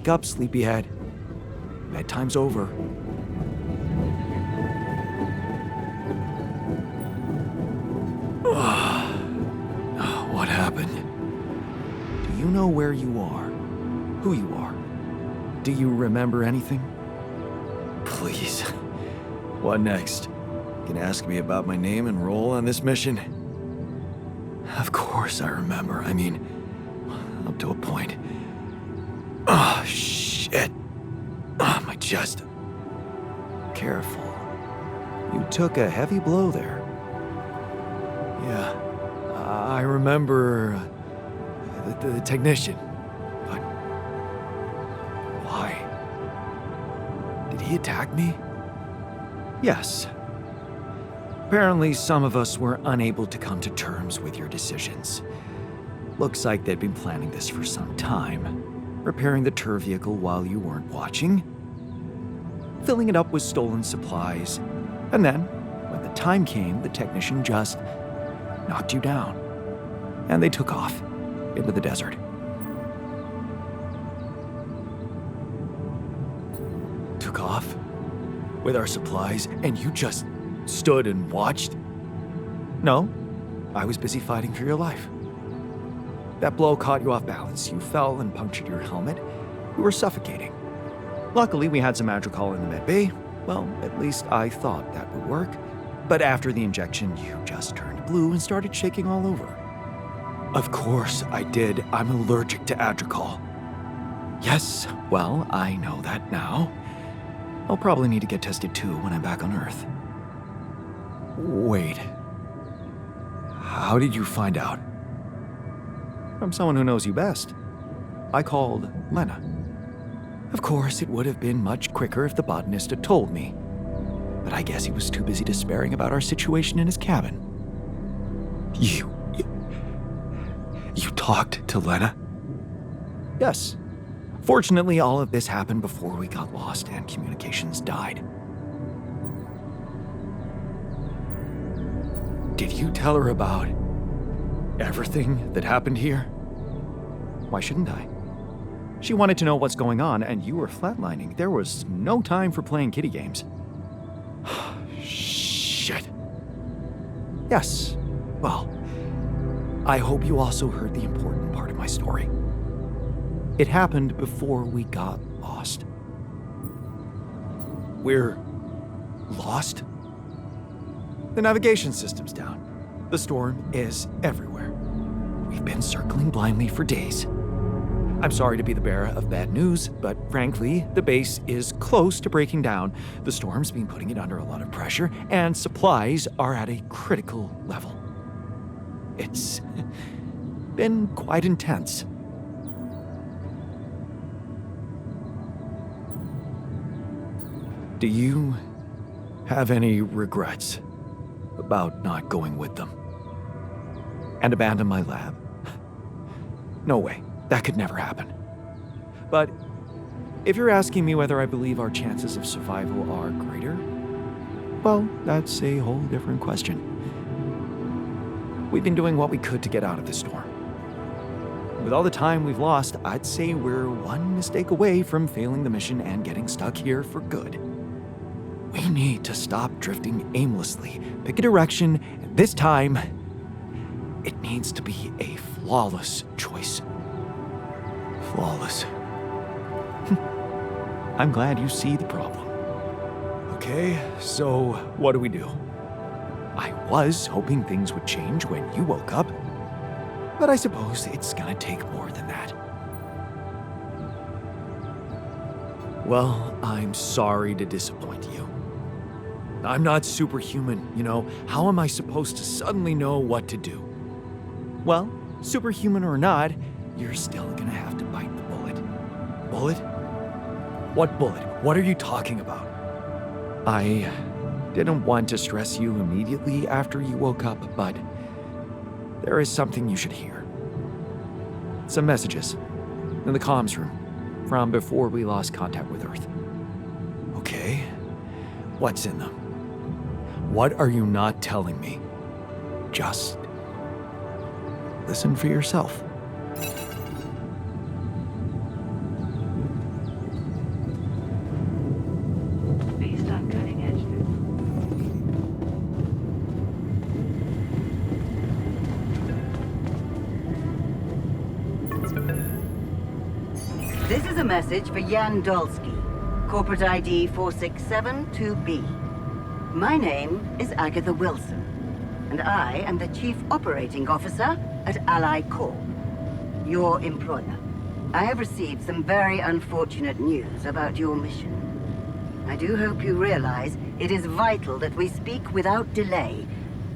Wake up, sleepyhead. Bedtime's over. What happened? Do you know where you are? Who you are? Do you remember anything? Please. What next? Can ask me about my name and role on this mission? Of course I remember. I mean, up to a point. Oh, shit. Oh, my chest. Careful. You took a heavy blow there. Yeah, I remember the technician. But why? Did he attack me? Yes. Apparently, some of us were unable to come to terms with your decisions. Looks like they'd been planning this for some time. Repairing the tour vehicle while you weren't watching. Filling it up with stolen supplies. And then, when the time came, the technician just knocked you down. And they took off into the desert. Took off? With our supplies, and you just stood and watched? No, I was busy fighting for your life. That blow caught you off balance. You fell and punctured your helmet. You were suffocating. Luckily, we had some Adricol in the med bay. Well, at least I thought that would work. But after the injection, you just turned blue and started shaking all over. Of course I did. I'm allergic to Adricol. Yes, well, I know that now. I'll probably need to get tested too when I'm back on Earth. Wait. How did you find out? From someone who knows you best. I called Lena. Of course, it would have been much quicker if the botanist had told me. But I guess he was too busy despairing about our situation in his cabin. You talked to Lena? Yes. Fortunately, all of this happened before we got lost and communications died. Did you tell her about everything that happened here? Why shouldn't I? She wanted to know what's going on, and you were flatlining. There was no time for playing kiddie games. Shit. Yes. Well, I hope you also heard the important part of my story. It happened before we got lost. We're lost? The navigation system's down. The storm is everywhere. We've been circling blindly for days. I'm sorry to be the bearer of bad news, but frankly, the base is close to breaking down. The storm's been putting it under a lot of pressure, and supplies are at a critical level. It's been quite intense. Do you have any regrets about not going with them? And abandon my lab? No way. That could never happen. But if you're asking me whether I believe our chances of survival are greater, well, that's a whole different question. We've been doing what we could to get out of this storm. With all the time we've lost, I'd say we're one mistake away from failing the mission and getting stuck here for good. We need to stop drifting aimlessly, pick a direction, and this time, it needs to be a flawless choice. Flawless. I'm glad you see the problem. Okay, so what do we do? I was hoping things would change when you woke up, but I suppose it's gonna take more than that. Well, I'm sorry to disappoint you. I'm not superhuman, you know. How am I supposed to suddenly know what to do? Well, superhuman or not, you're still gonna have to bite the bullet. Bullet? What bullet? What are you talking about? I didn't want to stress you immediately after you woke up, but there is something you should hear. Some messages in the comms room from before we lost contact with Earth. Okay, what's in them? What are you not telling me? Just listen for yourself. is a message for Jan Dolsky, corporate ID 4672B. My name is Agatha Wilson, and I am the Chief Operating Officer at Ally Corp, your employer. I have received some very unfortunate news about your mission. I do hope you realize it is vital that we speak without delay,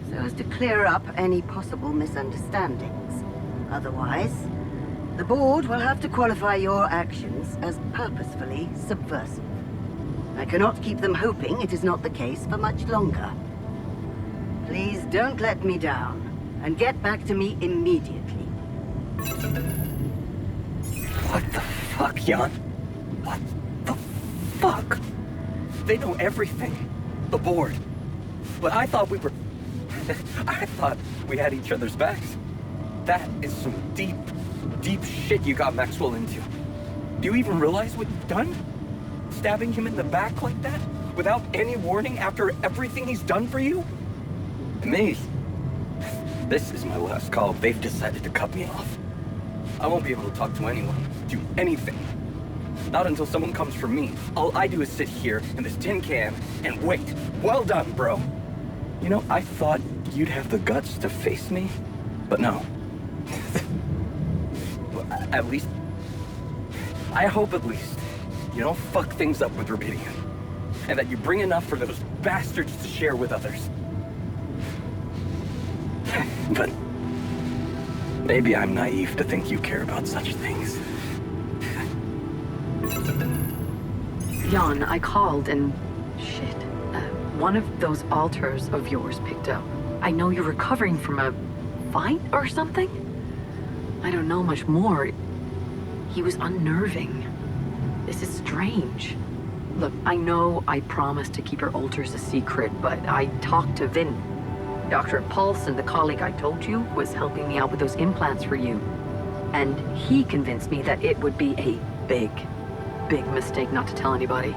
so as to clear up any possible misunderstandings. Otherwise, the board will have to qualify your actions as purposefully subversive. I cannot keep them hoping it is not the case for much longer. Please don't let me down, and get back to me immediately. What the fuck, Jan? What the fuck? They know everything. The board. But I thought we were... I thought we had each other's backs. That is some deep, deep shit you got Maxwell into. Do you even realize what you've done? Stabbing him in the back like that? Without any warning after everything he's done for you? Me? This is my last call. They've decided to cut me off. I won't be able to talk to anyone, do anything. Not until someone comes for me. All I do is sit here in this tin can and wait. Well done, bro. You know, I thought you'd have the guts to face me, but no. At least, I hope at least, you don't fuck things up with Rubidium. And that you bring enough for those bastards to share with others. But maybe I'm naive to think you care about such things. Jan, I called and... shit. One of those altars of yours picked up. I know you're recovering from a fight or something? I don't know much more. He was unnerving. This is strange. Look, I know I promised to keep your altars a secret, but I talked to Vin. Dr. Paulson, the colleague I told you, was helping me out with those implants for you. And he convinced me that it would be a big mistake not to tell anybody.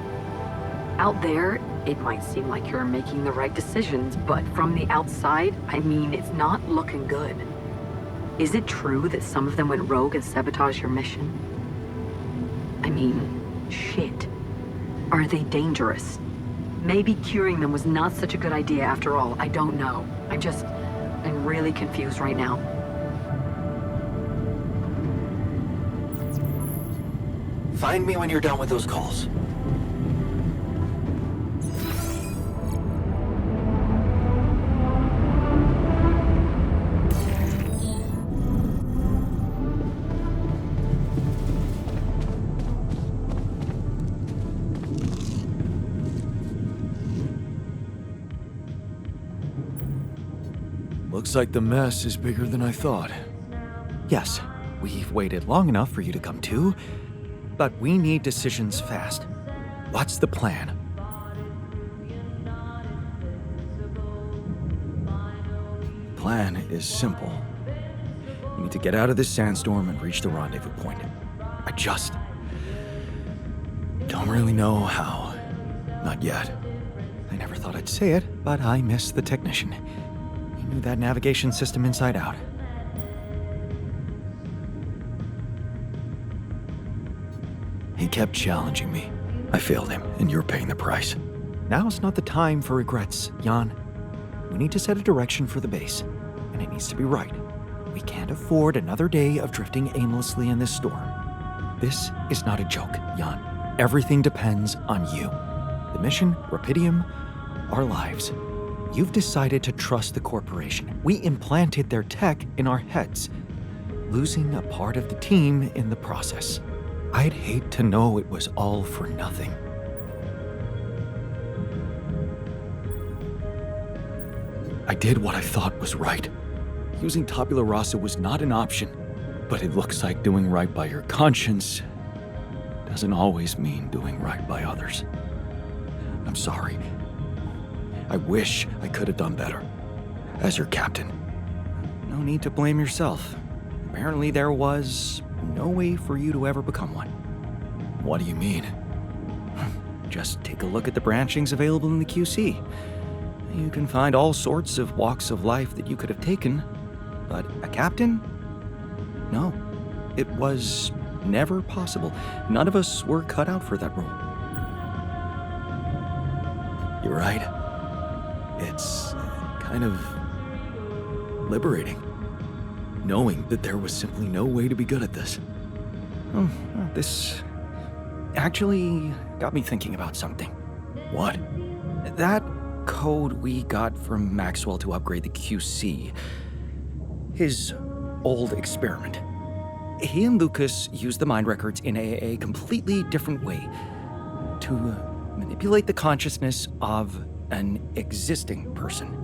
Out there, it might seem like you're making the right decisions, but from the outside, I mean, it's not looking good. Is it true that some of them went rogue and sabotaged your mission? I mean, shit. Are they dangerous? Maybe curing them was not such a good idea after all. I don't know. I'm really confused right now. Find me when you're done with those calls. Looks like the mess is bigger than I thought. Yes, we've waited long enough for you to come to, but we need decisions fast. What's the plan? Plan is simple. You need to get out of this sandstorm and reach the rendezvous point. I just don't really know how. Not yet. I never thought I'd say it, but I miss the technician. He knew that navigation system inside out. He kept challenging me. I failed him, and you're paying the price. Now's not the time for regrets, Jan. We need to set a direction for the base, and it needs to be right. We can't afford another day of drifting aimlessly in this storm. This is not a joke, Jan. Everything depends on you. The mission, Rapidium, our lives. You've decided to trust the corporation. We implanted their tech in our heads, losing a part of the team in the process. I'd hate to know it was all for nothing. I did what I thought was right. Using tabula rasa was not an option, but it looks like doing right by your conscience doesn't always mean doing right by others. I'm sorry. I wish I could have done better. As your captain, no need to blame yourself. Apparently there was no way for you to ever become one. What do you mean? Just take a look at the branchings available in the QC. You can find all sorts of walks of life that you could have taken, but a captain? No. It was never possible. None of us were cut out for that role. You're right. It's kind of liberating, knowing that there was simply no way to be good at this. Oh, this actually got me thinking about something. What? That code we got from Maxwell to upgrade the QC, his old experiment. He and Lucas used the mind records in a completely different way to manipulate the consciousness of an existing person.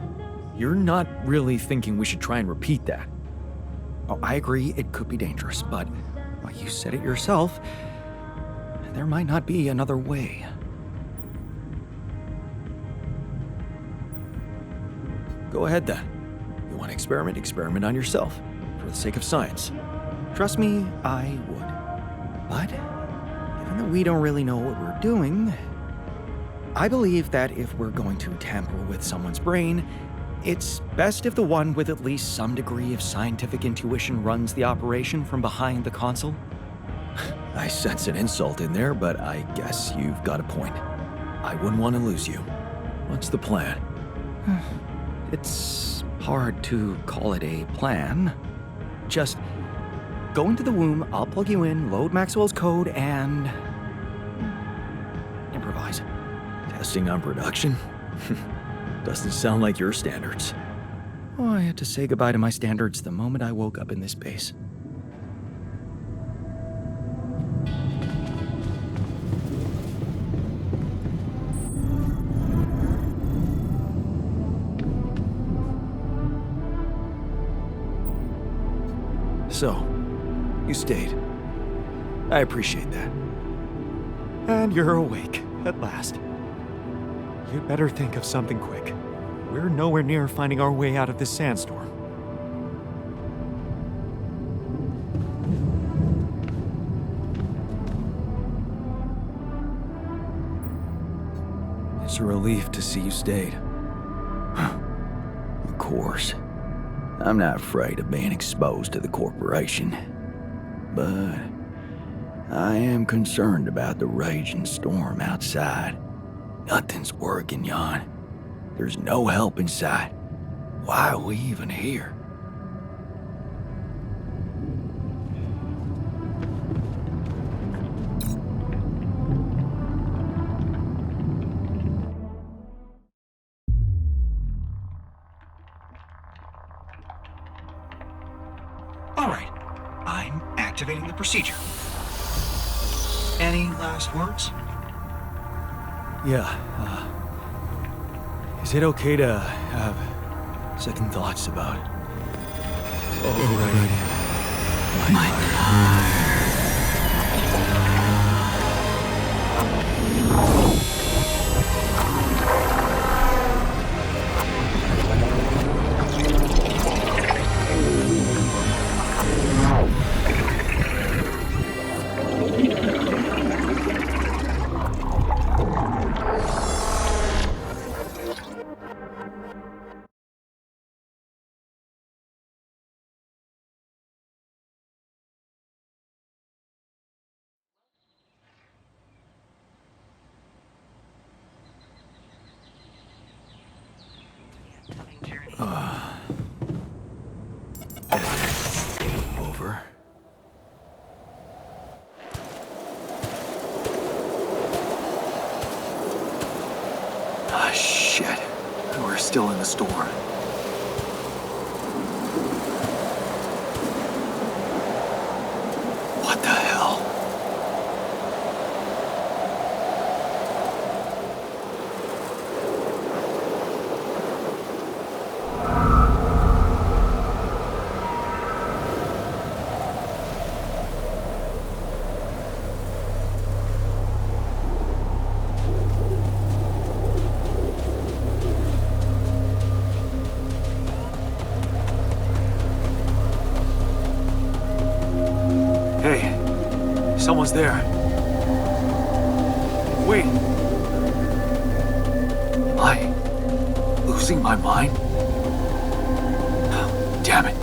You're not really thinking we should try and repeat that? Oh, I agree it could be dangerous, but you said it yourself. There might not be another way. Go ahead then. You want to experiment? Experiment on yourself, for the sake of science. Trust me, I would. But given that we don't really know what we're doing, I believe that if we're going to tamper with someone's brain, it's best if the one with at least some degree of scientific intuition runs the operation from behind the console. I sense an insult in there, but I guess you've got a point. I wouldn't want to lose you. What's the plan? It's hard to call it a plan. Just go into the womb, I'll plug you in, load Maxwell's code, and improvise. Testing on production? Doesn't sound like your standards. Oh, I had to say goodbye to my standards the moment I woke up in this base. So, you stayed. I appreciate that. And you're awake, at last. You'd better think of something quick. We're nowhere near finding our way out of this sandstorm. It's a relief to see you stayed. Of course. I'm not afraid of being exposed to the corporation. But I am concerned about the raging storm outside. Nothing's working, Jan. There's no help in sight. Why are we even here? All right, I'm activating the procedure. Any last words? Yeah, is it okay to have second thoughts about it? Oh, right. Over. Ah, shit. We're still in the storm. What the hell? Hey, someone's there. Wait. Am I losing my mind? Damn it.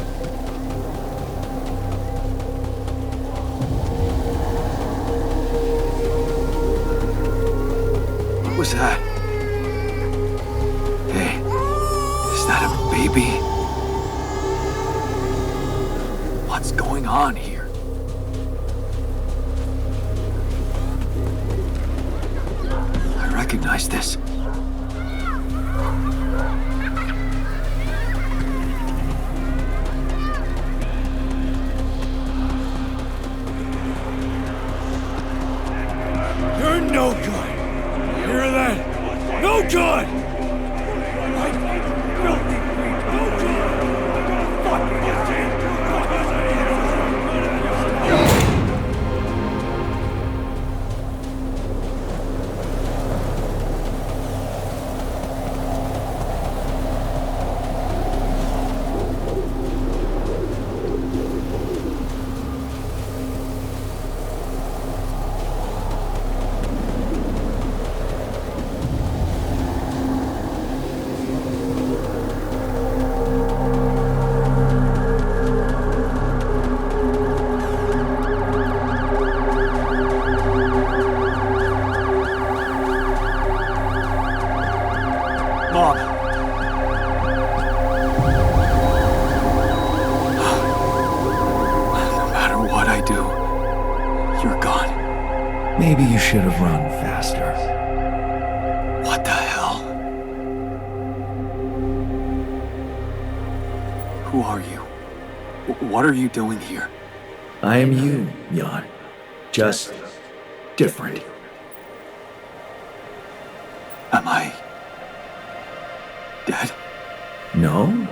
going on here? I recognize this. You're no good. Hear that? No good! Filthy creep, no good! Fuck Mom. No matter what I do, you're gone. Maybe you should have run faster. What the hell? Who are you? What are you doing here? I am you, Jan. Just different. Am I dead? No,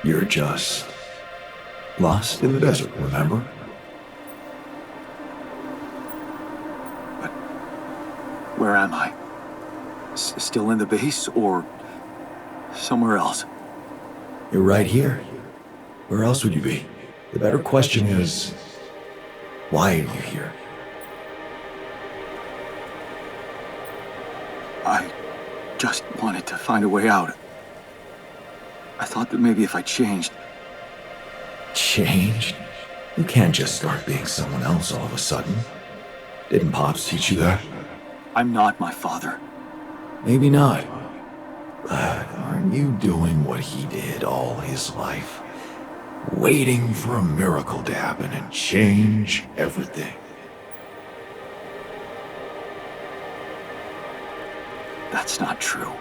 you're just lost in the desert, remember? But where am I? Still in the base or somewhere else? You're right here. Where else would you be? The better question is, why are you here? I just wanted to find a way out. I thought that maybe if I changed... Changed? You can't just start being someone else all of a sudden. Didn't Pops teach you that? I'm not my father. Maybe not. But aren't you doing what he did all his life? Waiting for a miracle to happen and change everything. That's not true.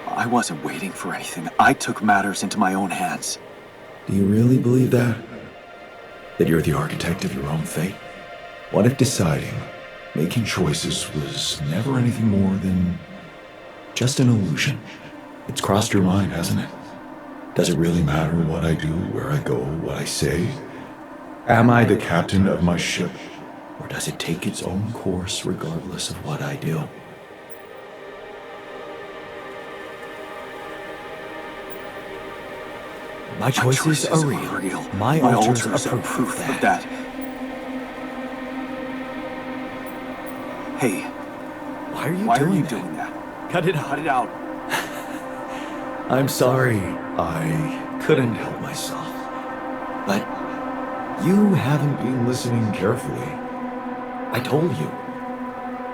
I wasn't waiting for anything. I took matters into my own hands. Do you really believe that? That you're the architect of your own fate? What if deciding, making choices was never anything more than just an illusion? It's crossed your mind, hasn't it? Does it really matter what I do, where I go, what I say? Am I the captain of my ship? Or does it take its own course regardless of what I do? My choices are real. My altars are proof of that. Hey, why are you doing that? Cut it out. Cut it out. I'm sorry. I couldn't help myself. But you haven't been listening carefully. I told you.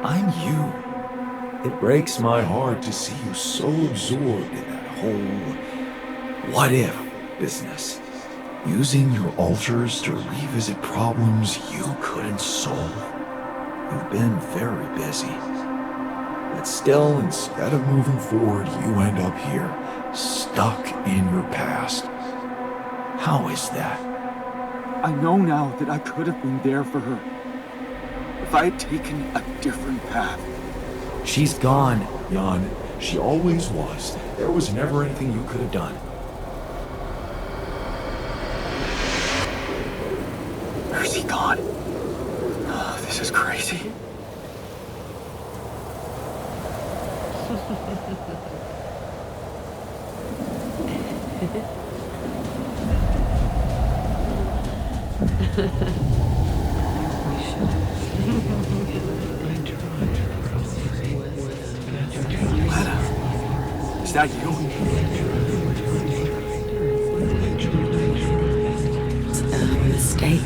I'm you. It breaks my heart to see you so absorbed in that whole what-if business. Using your altars to revisit problems you couldn't solve. You've been very busy. But still, instead of moving forward, you end up here, stuck in your past. How is that? I know now that I could have been there for her. If I had taken a different path. She's gone, Jan. She always was. There was never anything you could have done. Where's he gone? Oh, this is crazy. Lana, is that you? It's a mistake.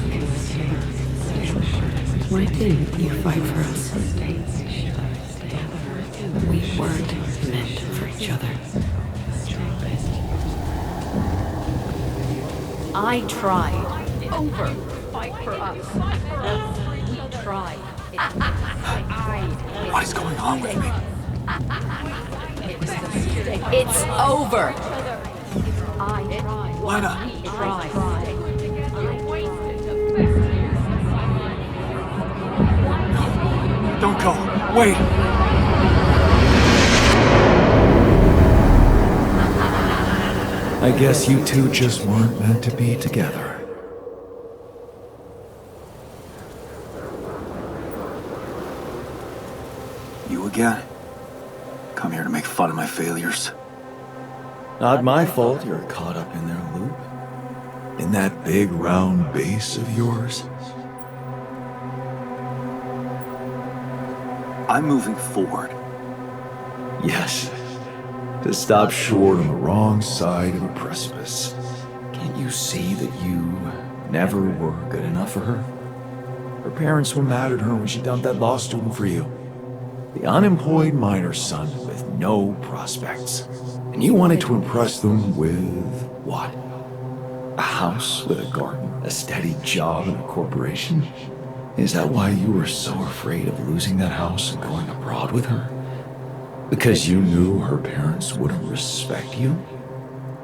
Why didn't you fight for us? We weren't meant for each other. I tried. over. Fight for us. We tried. What is going on with me? It's over. Lena! Don't go! Wait! I guess you two just weren't meant to be together. You again? Come here to make fun of my failures. Not my fault you're caught up in their loop. In that big round base of yours. I'm moving forward. Yes. To stop short on the wrong side of a precipice. Can't you see that you never were good enough for her? Her parents were mad at her when she dumped that law student for you. The unemployed miner son with no prospects. And you wanted to impress them with what? A house with a garden, a steady job, and a corporation? Is that why you were so afraid of losing that house and going abroad with her? Because you knew her parents wouldn't respect you?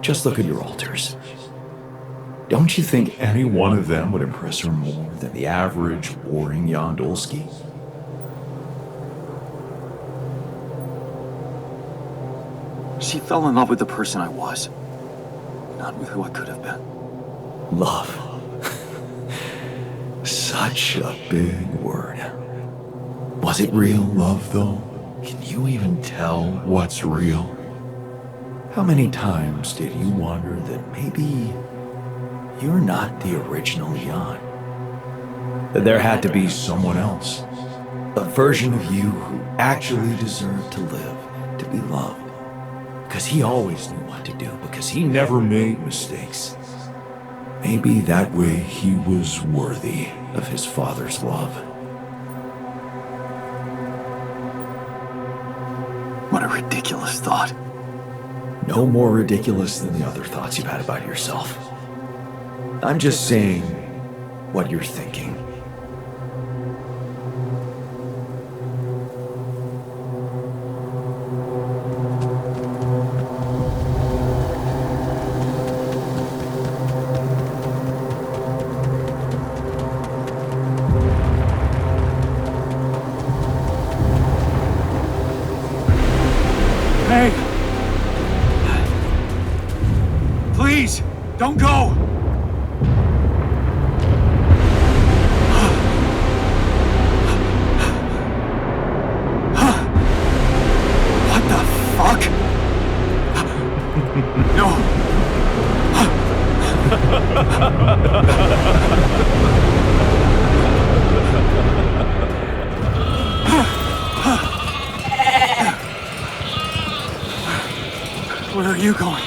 Just look at your alters. Don't you think any one of them would impress her more than the average boring Jan Dolsky? She fell in love with the person I was, not with who I could have been. Love. Such a big word. Was it real love, though? Can you even tell what's real? How many times did you wonder that maybe you're not the original Jan? That there had to be someone else, a version of you who actually deserved to live, to be loved. Because he always knew what to do, because he never made mistakes. Maybe that way he was worthy of his father's love. What a ridiculous thought. No more ridiculous than the other thoughts you've had about yourself. I'm just saying what you're thinking. Hey! Please, don't go! What the fuck? No! Where are you going?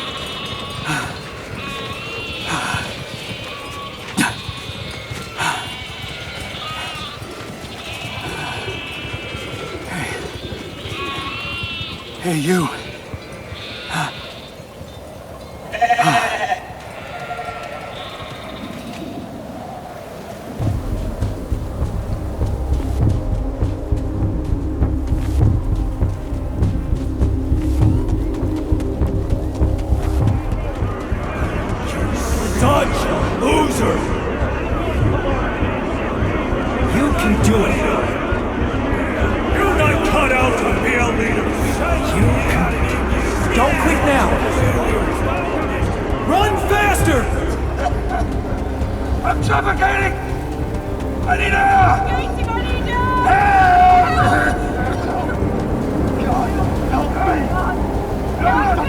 Hey, you. Dutch loser! You can do it! You're not cut out to be a leader! You can do it! Don't quit now! Run faster! I'm suffocating! I need air! I'm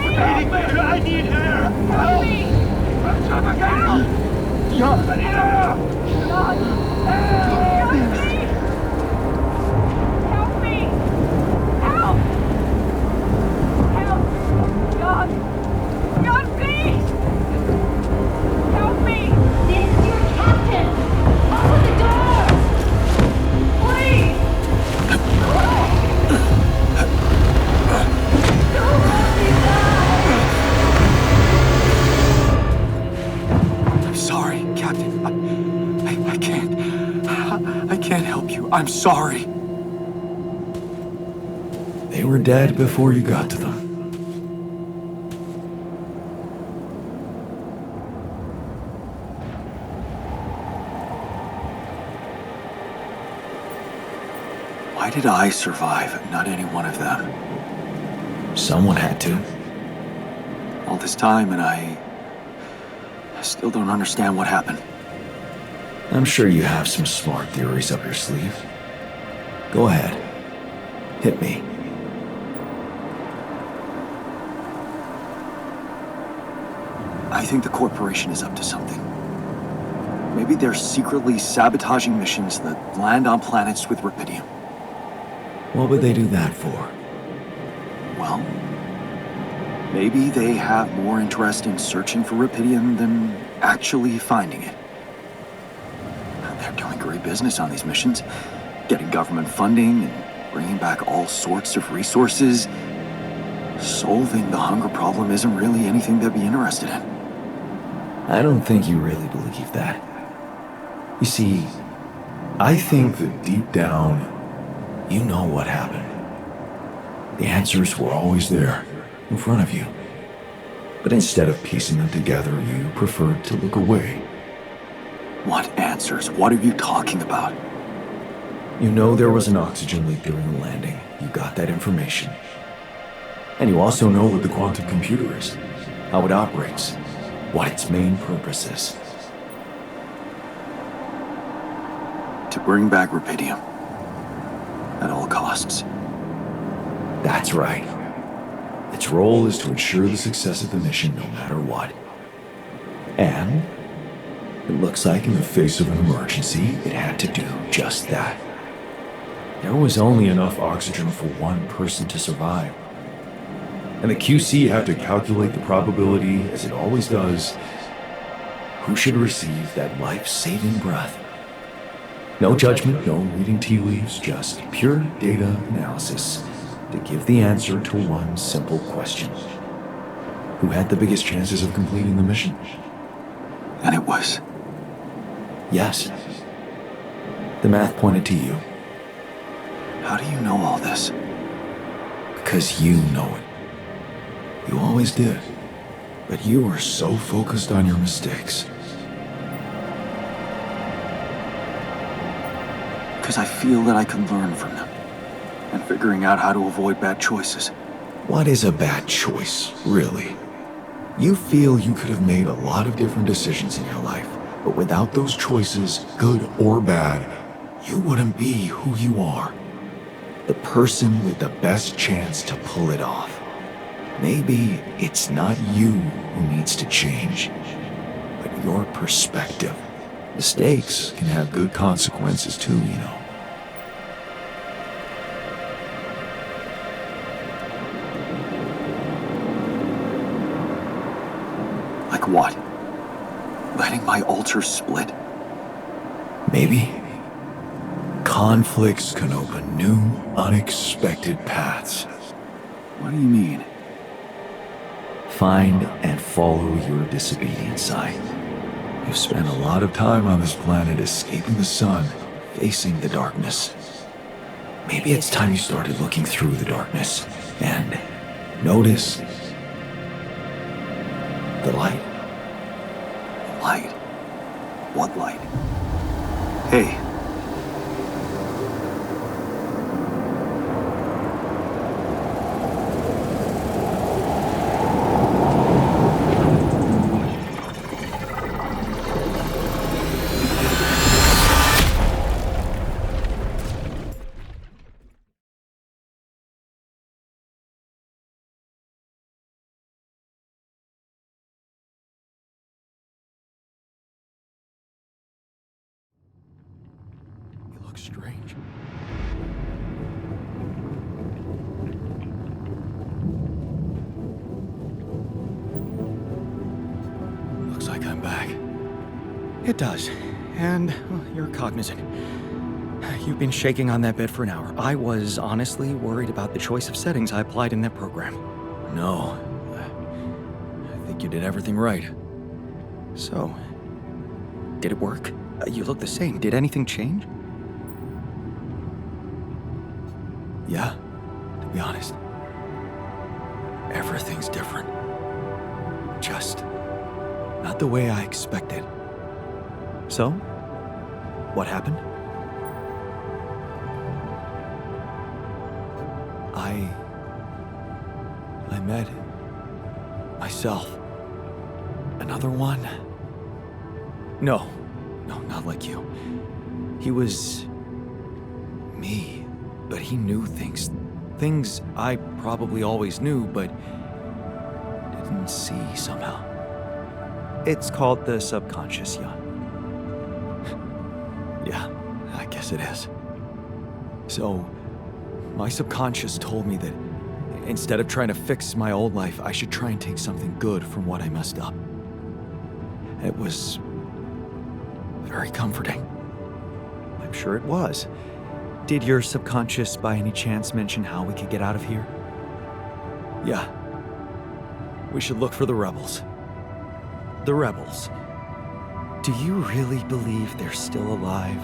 suffocating! I need air! Help me! I'm suffocating! I need air! Help me! Help! Help! God! God, please! Help me! This is your captain. Open the door. Please! Don't let me die! I'm sorry, Captain. I'm sorry. They were dead before you got to them. Why did I survive, not any one of them? Someone had to. All this time, and I still don't understand what happened. I'm sure you have some smart theories up your sleeve. Go ahead. Hit me. I think the corporation is up to something. Maybe they're secretly sabotaging missions that land on planets with Rapidium. What would they do that for? Well, maybe they have more interest in searching for Rapidium than actually finding it. They're doing great business on these missions, getting government funding and bringing back all sorts of resources. Solving the hunger problem isn't really anything they'd be interested in. I don't think you really believe that. You see, I think that deep down, you know what happened. The answers were always there, in front of you. But instead of piecing them together, you preferred to look away. What answers? What are you talking about? You know there was an oxygen leak during the landing. You got that information. And you also know what the quantum computer is, how it operates, what its main purpose is. To bring back Rapidium. At all costs. That's right. Its role is to ensure the success of the mission no matter what. And it looks like in the face of an emergency, it had to do just that. There was only enough oxygen for one person to survive. And the QC had to calculate the probability, as it always does, who should receive that life-saving breath. No judgment, no reading tea leaves, just pure data analysis to give the answer to one simple question. Who had the biggest chances of completing the mission? And it was... Yes. The math pointed to you. How do you know all this? Because you know it. You always did. But you were so focused on your mistakes. Because I feel that I can learn from them. And figuring out how to avoid bad choices. What is a bad choice, really? You feel you could have made a lot of different decisions in your life, but without those choices, good or bad, you wouldn't be who you are. The person with the best chance to pull it off. Maybe it's not you who needs to change, but your perspective. Mistakes can have good consequences too, you know. Like what? Letting my altar split? Maybe. Conflicts can open new, unexpected paths. What do you mean? Find and follow your disobedient side. You've spent a lot of time on this planet escaping the sun, facing the darkness. Maybe it's time you started looking through the darkness and notice the light. Light? What light? Hey. Strange. Looks like I'm back. It does. And well, you're cognizant. You've been shaking on that bed for an hour. I was honestly worried about the choice of settings I applied in that program. No. I think you did everything right. So, did it work? You look the same. Did anything change? Yeah, to be honest. Everything's different. Just not the way I expected. So, what happened? I met myself. Another one? No, not like you. He was me, but he knew things. Things I probably always knew, but didn't see somehow. It's called the subconscious, Jan. Yeah, I guess it is. So, my subconscious told me that instead of trying to fix my old life, I should try and take something good from what I messed up. It was very comforting. I'm sure it was. Did your subconscious by any chance mention how we could get out of here? Yeah. We should look for the rebels. The rebels. Do you really believe they're still alive?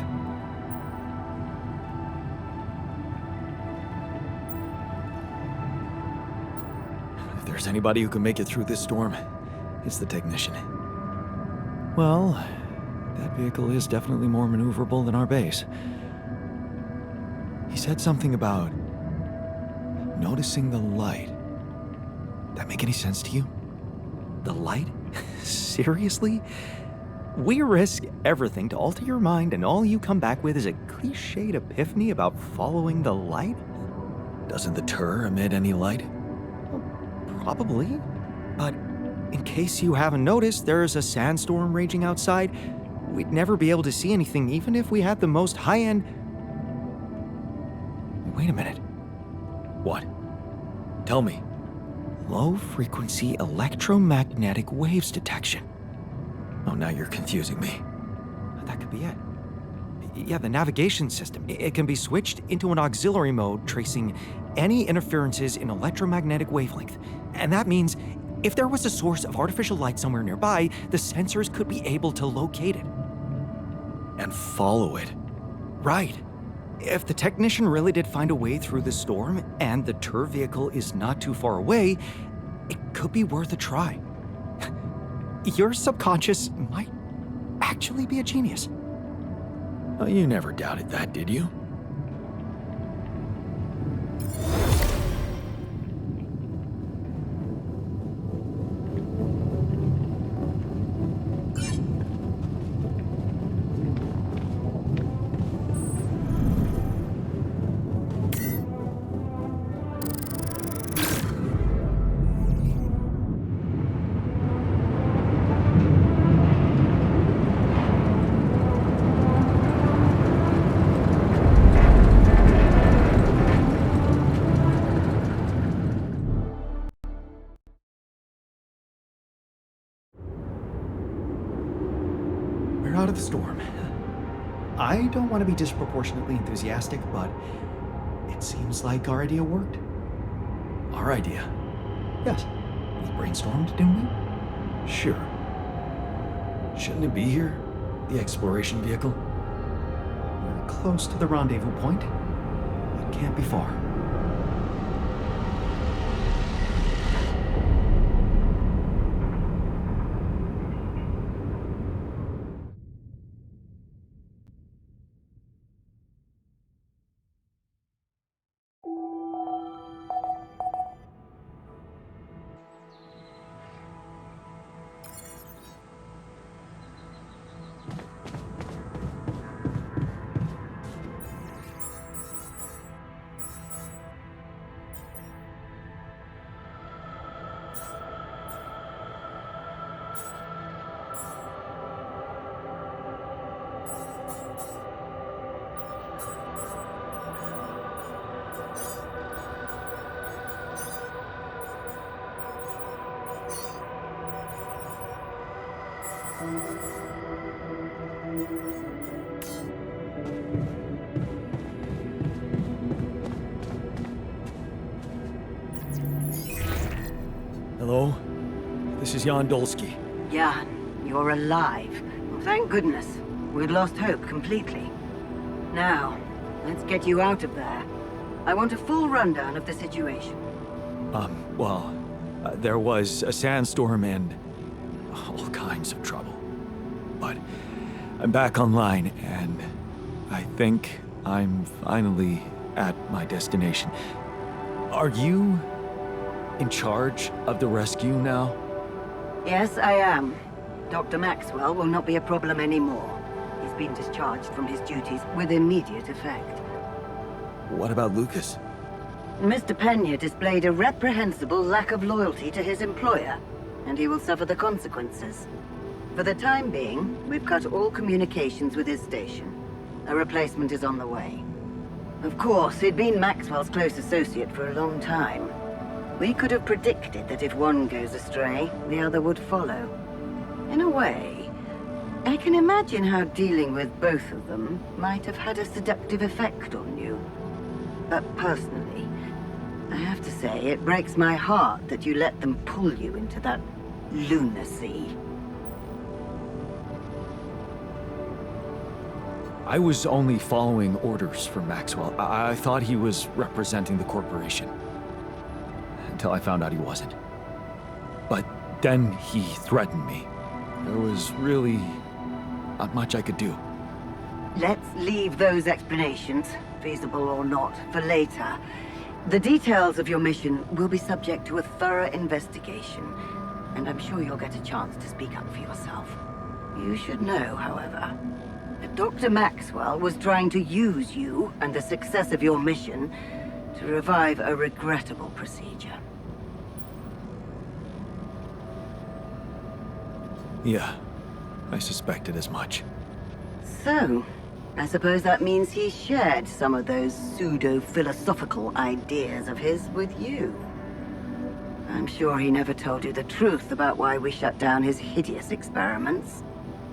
If there's anybody who can make it through this storm, it's the technician. Well, that vehicle is definitely more maneuverable than our base. He said something about noticing the light. That make any sense to you? The light? Seriously? We risk everything to alter your mind, and all you come back with is a cliched epiphany about following the light? Doesn't the tur emit any light? Well, probably. But in case you haven't noticed, there's a sandstorm raging outside. We'd never be able to see anything, even if we had the most high-end... Wait a minute. What? Tell me. Low-frequency electromagnetic waves detection. Oh, now you're confusing me. That could be it. Yeah, the navigation system. It can be switched into an auxiliary mode, tracing any interferences in electromagnetic wavelength. And that means if there was a source of artificial light somewhere nearby, the sensors could be able to locate it. And follow it. Right. If the technician really did find a way through the storm, and the tur vehicle is not too far away, it could be worth a try. Your subconscious might actually be a genius. Oh, you never doubted that, did you? Out of the storm. I don't want to be disproportionately enthusiastic, but it seems like our idea worked. Our idea? Yes. We brainstormed, didn't we? Sure. Shouldn't it be here? The exploration vehicle? We're close to the rendezvous point. It can't be far. Hello? This is Jan Dolsky. Jan, you're alive. Well, thank goodness. We'd lost hope completely. Now, let's get you out of there. I want a full rundown of the situation. Well, there was a sandstorm and all kinds of trouble. But I'm back online, and I think I'm finally at my destination. Are you in charge of the rescue now? Yes, I am. Dr. Maxwell will not be a problem anymore. He's been discharged from his duties with immediate effect. What about Lucas? Mr. Pena displayed a reprehensible lack of loyalty to his employer, and he will suffer the consequences. For the time being, we've cut all communications with his station. A replacement is on the way. Of course, he'd been Maxwell's close associate for a long time. We could have predicted that if one goes astray, the other would follow. In a way, I can imagine how dealing with both of them might have had a seductive effect on you. But personally, I have to say, it breaks my heart that you let them pull you into that lunacy. I was only following orders from Maxwell. I thought he was representing the corporation. Until I found out he wasn't. But then he threatened me. There was really not much I could do. Let's leave those explanations, feasible or not, for later. The details of your mission will be subject to a thorough investigation, and I'm sure you'll get a chance to speak up for yourself. You should know, however, that Dr. Maxwell was trying to use you and the success of your mission to revive a regrettable procedure. Yeah, I suspected as much. So, I suppose that means he shared some of those pseudo-philosophical ideas of his with you. I'm sure he never told you the truth about why we shut down his hideous experiments.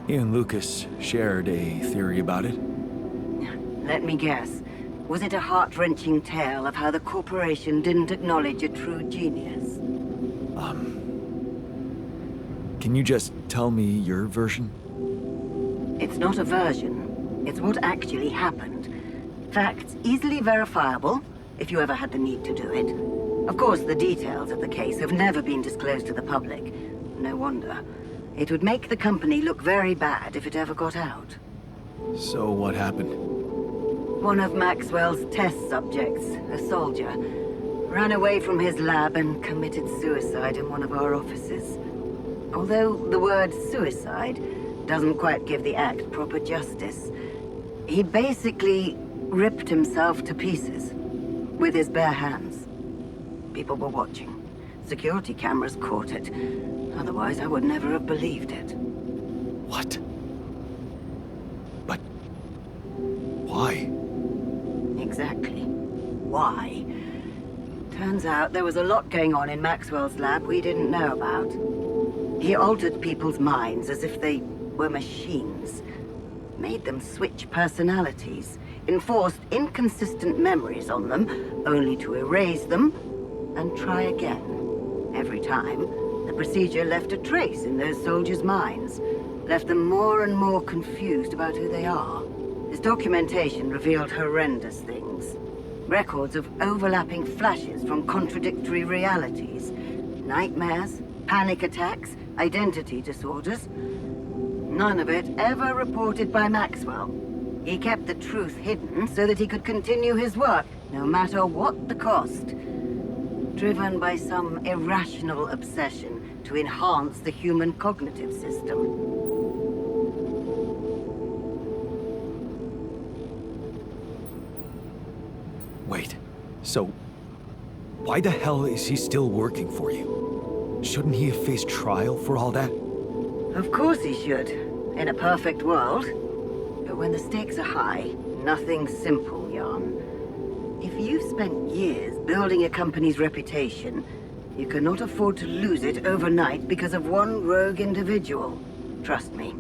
He and Lucas shared a theory about it. Let me guess. Was it a heart-wrenching tale of how the corporation didn't acknowledge a true genius? Can you just tell me your version? It's not a version. It's what actually happened. Facts easily verifiable, if you ever had the need to do it. Of course, the details of the case have never been disclosed to the public. No wonder. It would make the company look very bad if it ever got out. So what happened? One of Maxwell's test subjects, a soldier, ran away from his lab and committed suicide in one of our offices. Although the word suicide doesn't quite give the act proper justice, he basically ripped himself to pieces with his bare hands. People were watching. Security cameras caught it. Otherwise, I would never have believed it. What? But why? Exactly. Why? Turns out there was a lot going on in Maxwell's lab we didn't know about. He altered people's minds as if they were machines. Made them switch personalities. Enforced inconsistent memories on them, only to erase them and try again. Every time, the procedure left a trace in those soldiers' minds. Left them more and more confused about who they are. His documentation revealed horrendous things. Records of overlapping flashes from contradictory realities. Nightmares, panic attacks, identity disorders. None of it ever reported by Maxwell. He kept the truth hidden so that he could continue his work, no matter what the cost. Driven by some irrational obsession to enhance the human cognitive system. Wait, so why the hell is he still working for you? Shouldn't he have faced trial for all that? Of course he should, in a perfect world. But when the stakes are high, nothing's simple, Jan. If you've spent years building a company's reputation, you cannot afford to lose it overnight because of one rogue individual. Trust me.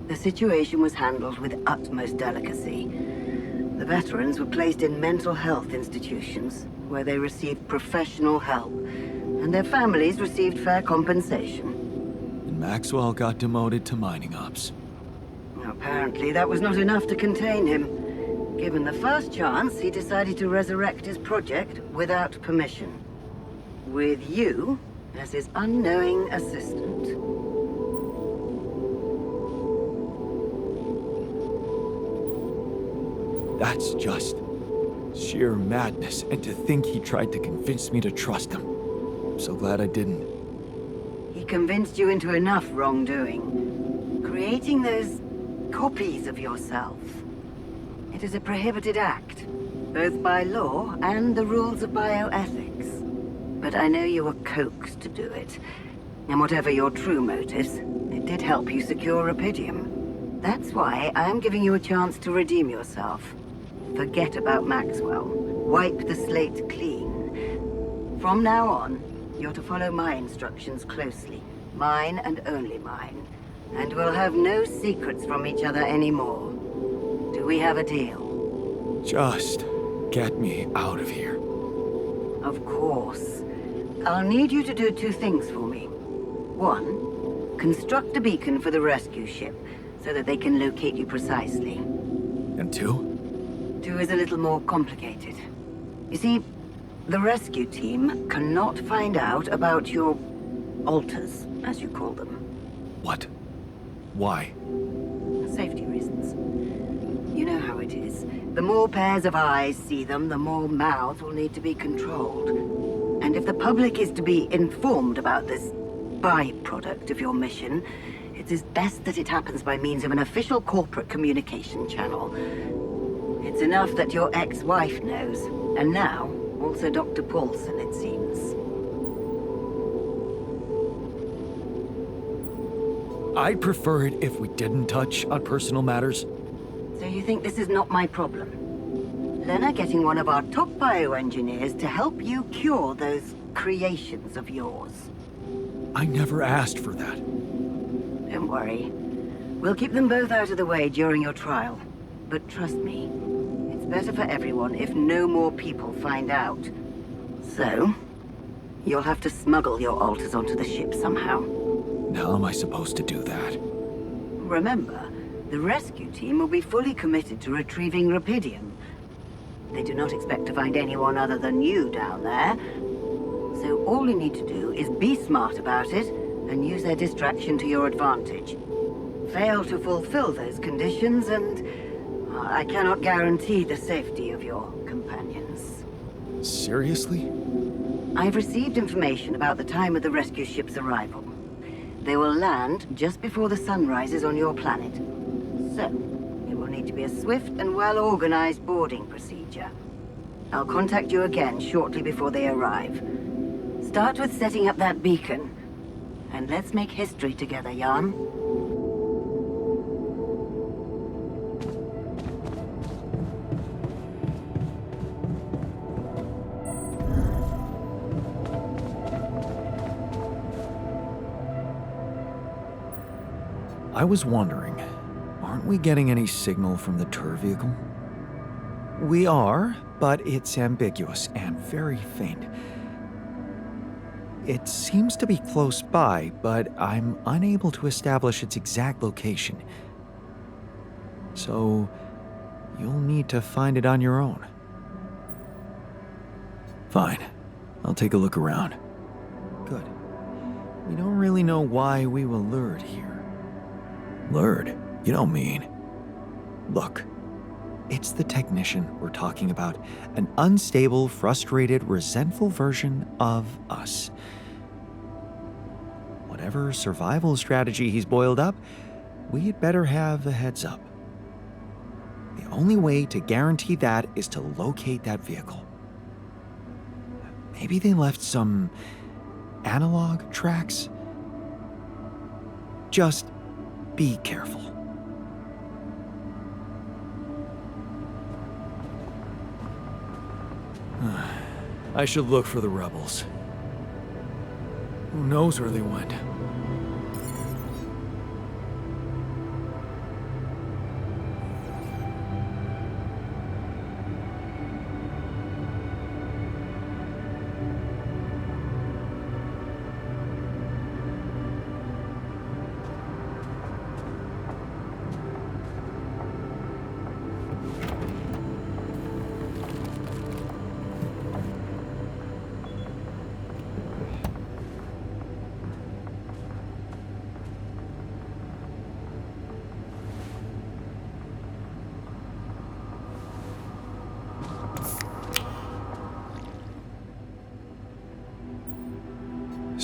The situation was handled with utmost delicacy. The veterans were placed in mental health institutions, where they received professional help, and their families received fair compensation. And Maxwell got demoted to mining ops. Apparently, that was not enough to contain him. Given the first chance, he decided to resurrect his project without permission. With you as his unknowing assistant. That's just sheer madness, and to think he tried to convince me to trust him. I'm so glad I didn't. He convinced you into enough wrongdoing. Creating those copies of yourself. It is a prohibited act, both by law and the rules of bioethics. But I know you were coaxed to do it. And whatever your true motives, it did help you secure Rapidium. That's why I'm giving you a chance to redeem yourself. Forget about Maxwell. Wipe the slate clean. From now on, you're to follow my instructions closely. Mine and only mine. And we'll have no secrets from each other anymore. Do we have a deal? Just get me out of here. Of course. I'll need you to do 2 things for me. 1, construct a beacon for the rescue ship, so that they can locate you precisely. And 2? 2 is a little more complicated. You see, the rescue team cannot find out about your alters, as you call them. What? Why? Safety reasons. You know how it is. The more pairs of eyes see them, the more mouths will need to be controlled. And if the public is to be informed about this byproduct of your mission, it is best that it happens by means of an official corporate communication channel. It's enough that your ex-wife knows, and now also Dr. Paulson, it seems. I'd prefer it if we didn't touch on personal matters. So you think this is not my problem? Lena getting one of our top bioengineers to help you cure those creations of yours. I never asked for that. Don't worry. We'll keep them both out of the way during your trial. But trust me, it's better for everyone if no more people find out. So, you'll have to smuggle your alters onto the ship somehow. How am I supposed to do that? Remember, the rescue team will be fully committed to retrieving Rapidium. They do not expect to find anyone other than you down there. So all you need to do is be smart about it and use their distraction to your advantage. Fail to fulfill those conditions and I cannot guarantee the safety of your companions. Seriously? I've received information about the time of the rescue ship's arrival. They will land just before the sun rises on your planet. So, it will need to be a swift and well-organized boarding procedure. I'll contact you again shortly before they arrive. Start with setting up that beacon. And let's make history together, Jan. I was wondering, aren't we getting any signal from the tour vehicle? We are, but it's ambiguous and very faint. It seems to be close by, but I'm unable to establish its exact location. So, you'll need to find it on your own. Fine. I'll take a look around. Good. We don't really know why we were lured here. Lured? You don't mean. Look, it's the technician we're talking about. An unstable, frustrated, resentful version of us. Whatever survival strategy he's boiled up, we'd better have a heads up. The only way to guarantee that is to locate that vehicle. Maybe they left some analog tracks? Just be careful. I should look for the rebels. Who knows where they went?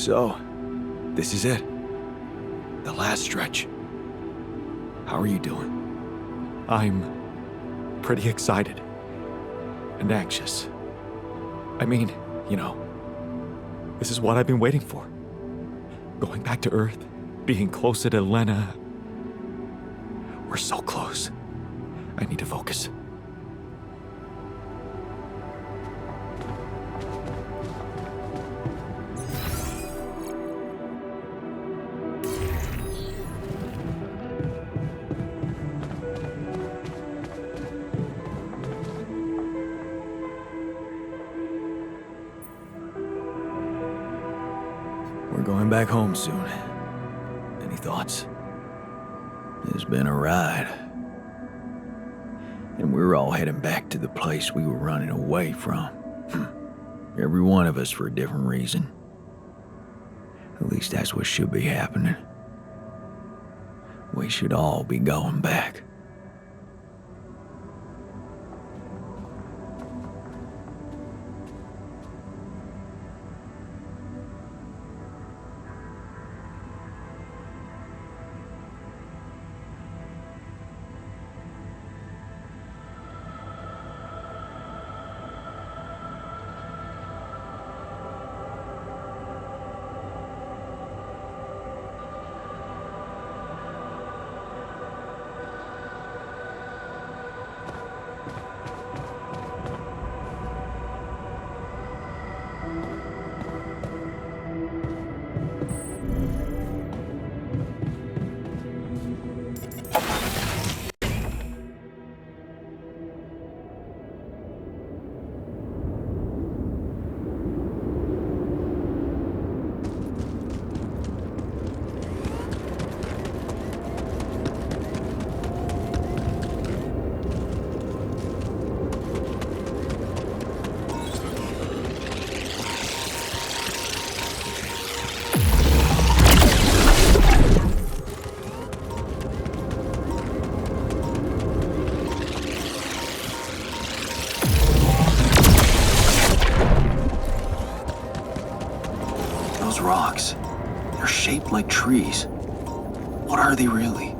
So, this is it. The last stretch. How are you doing? I'm pretty excited and anxious. I mean, this is what I've been waiting for. Going back to Earth, being closer to Lena. We're so close. I need to focus. We're going back home soon. Any thoughts? It's been a ride. And we're all heading back to the place we were running away from. Every one of us for a different reason. At least that's what should be happening. We should all be going back. Those rocks, they're shaped like trees. What are they really?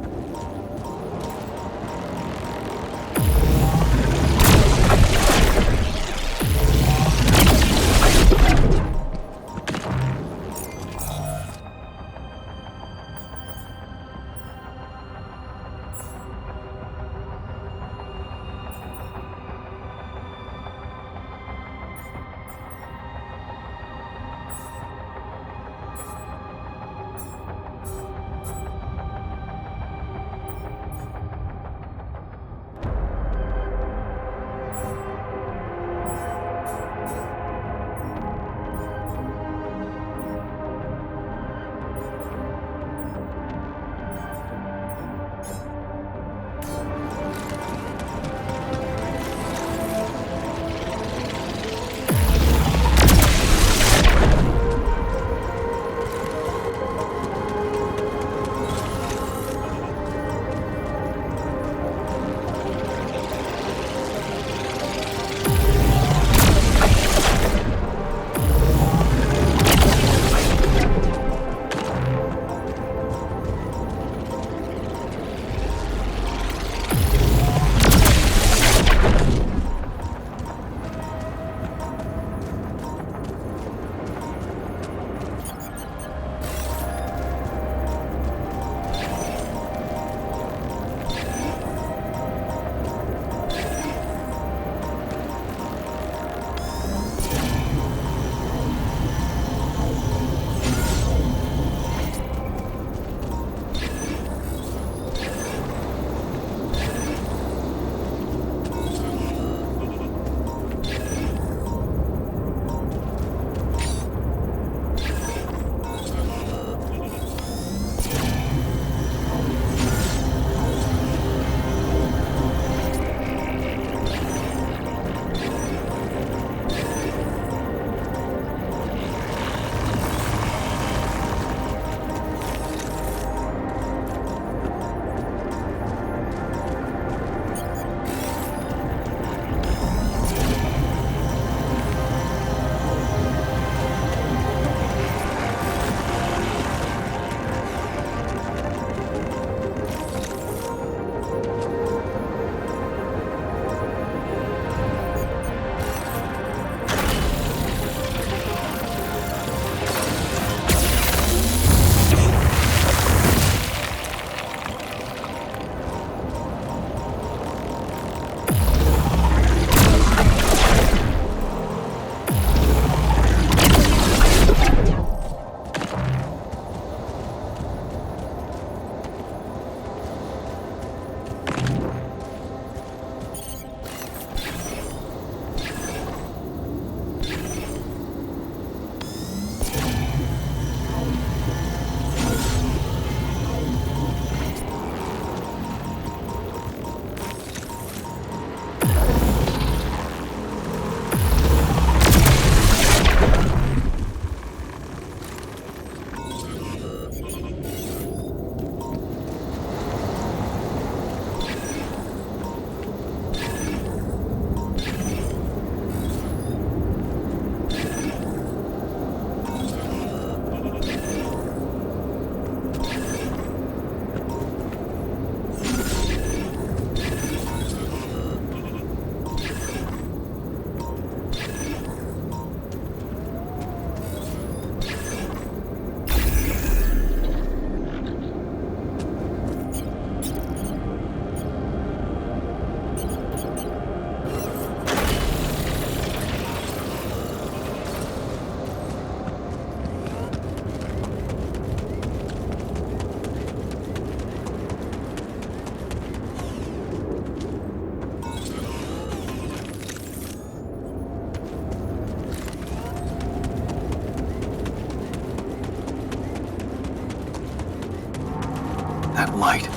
light.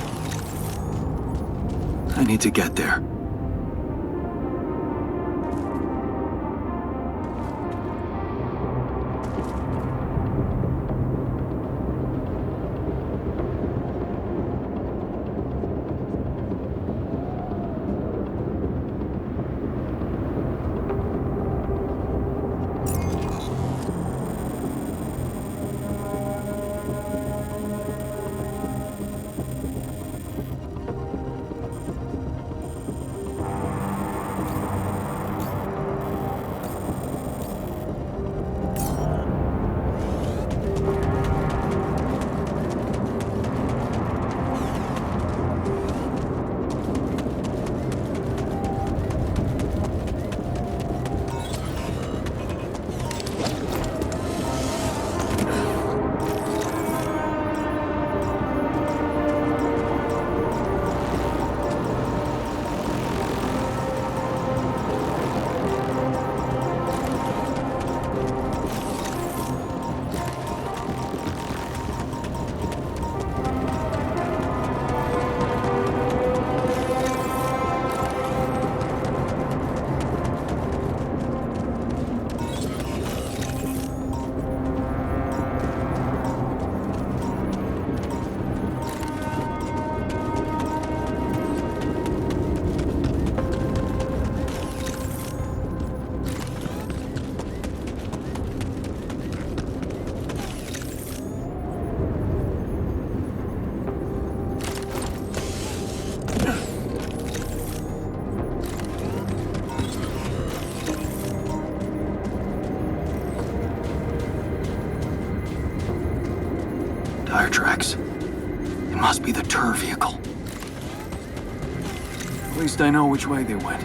I need to get there. Tire tracks. It must be the tour vehicle. At least I know which way they went.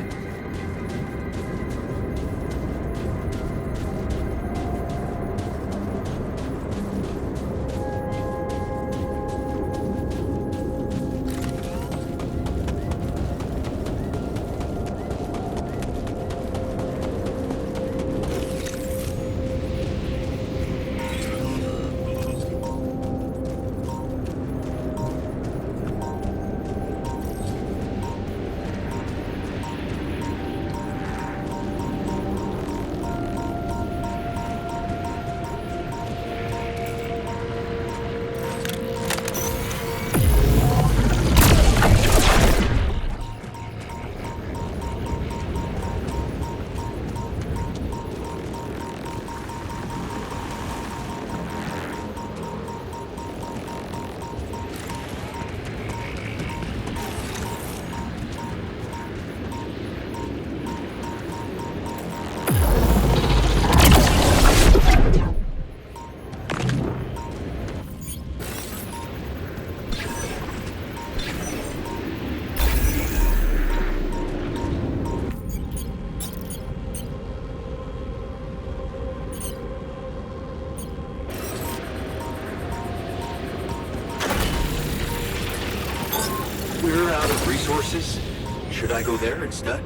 We're out of resources. Should I go there instead?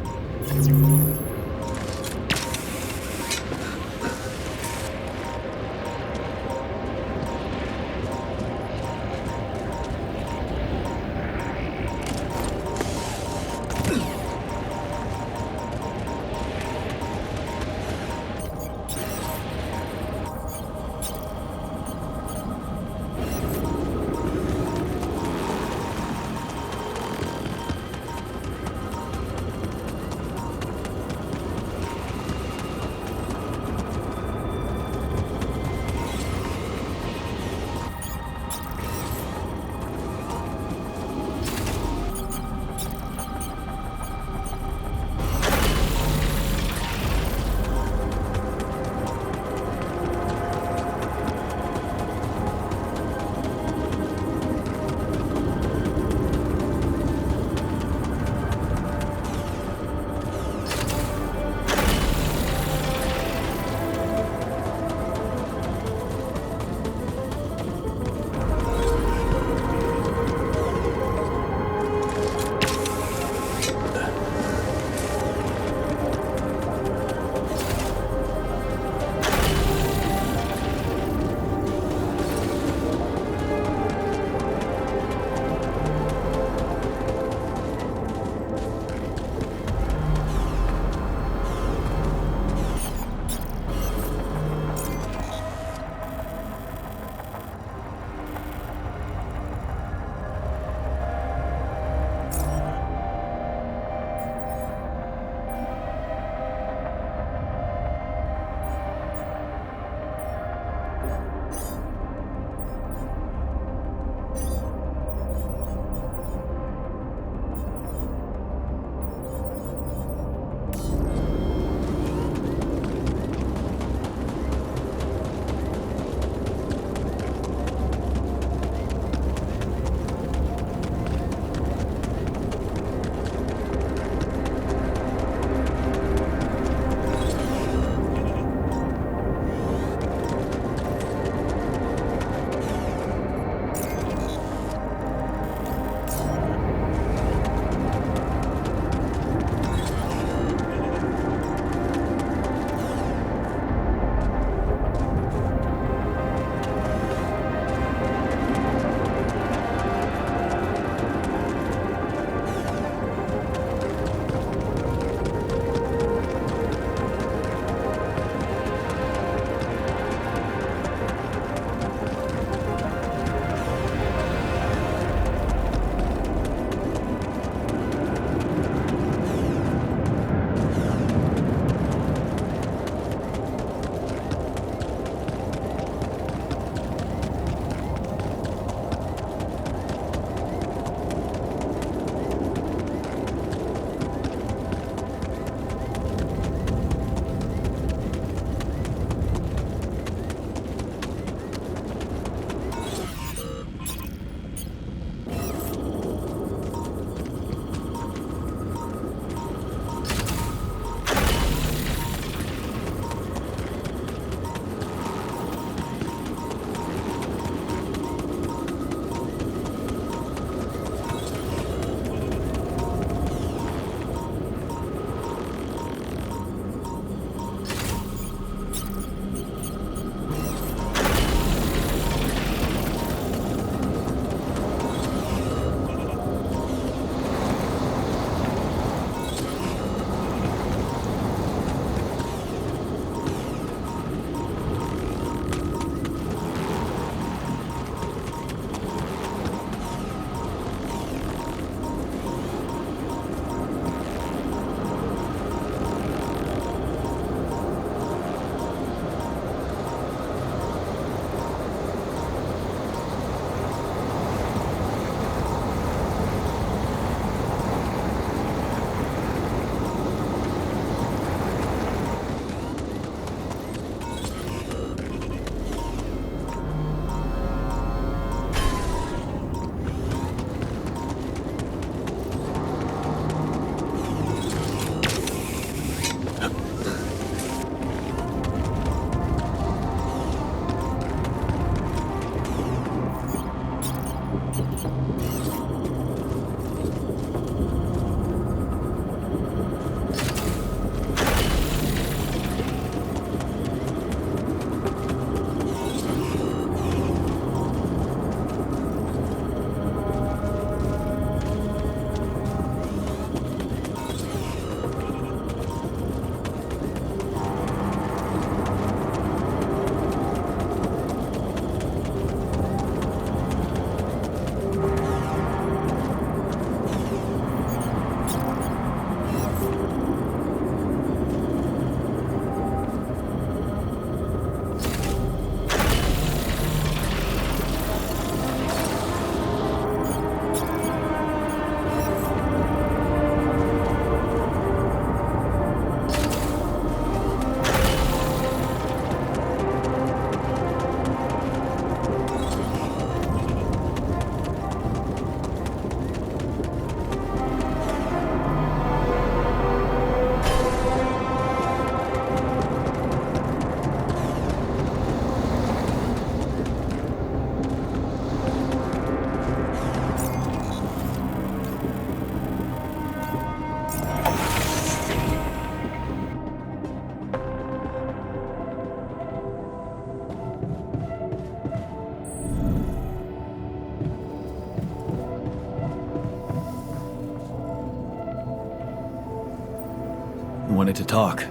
You wanted to talk.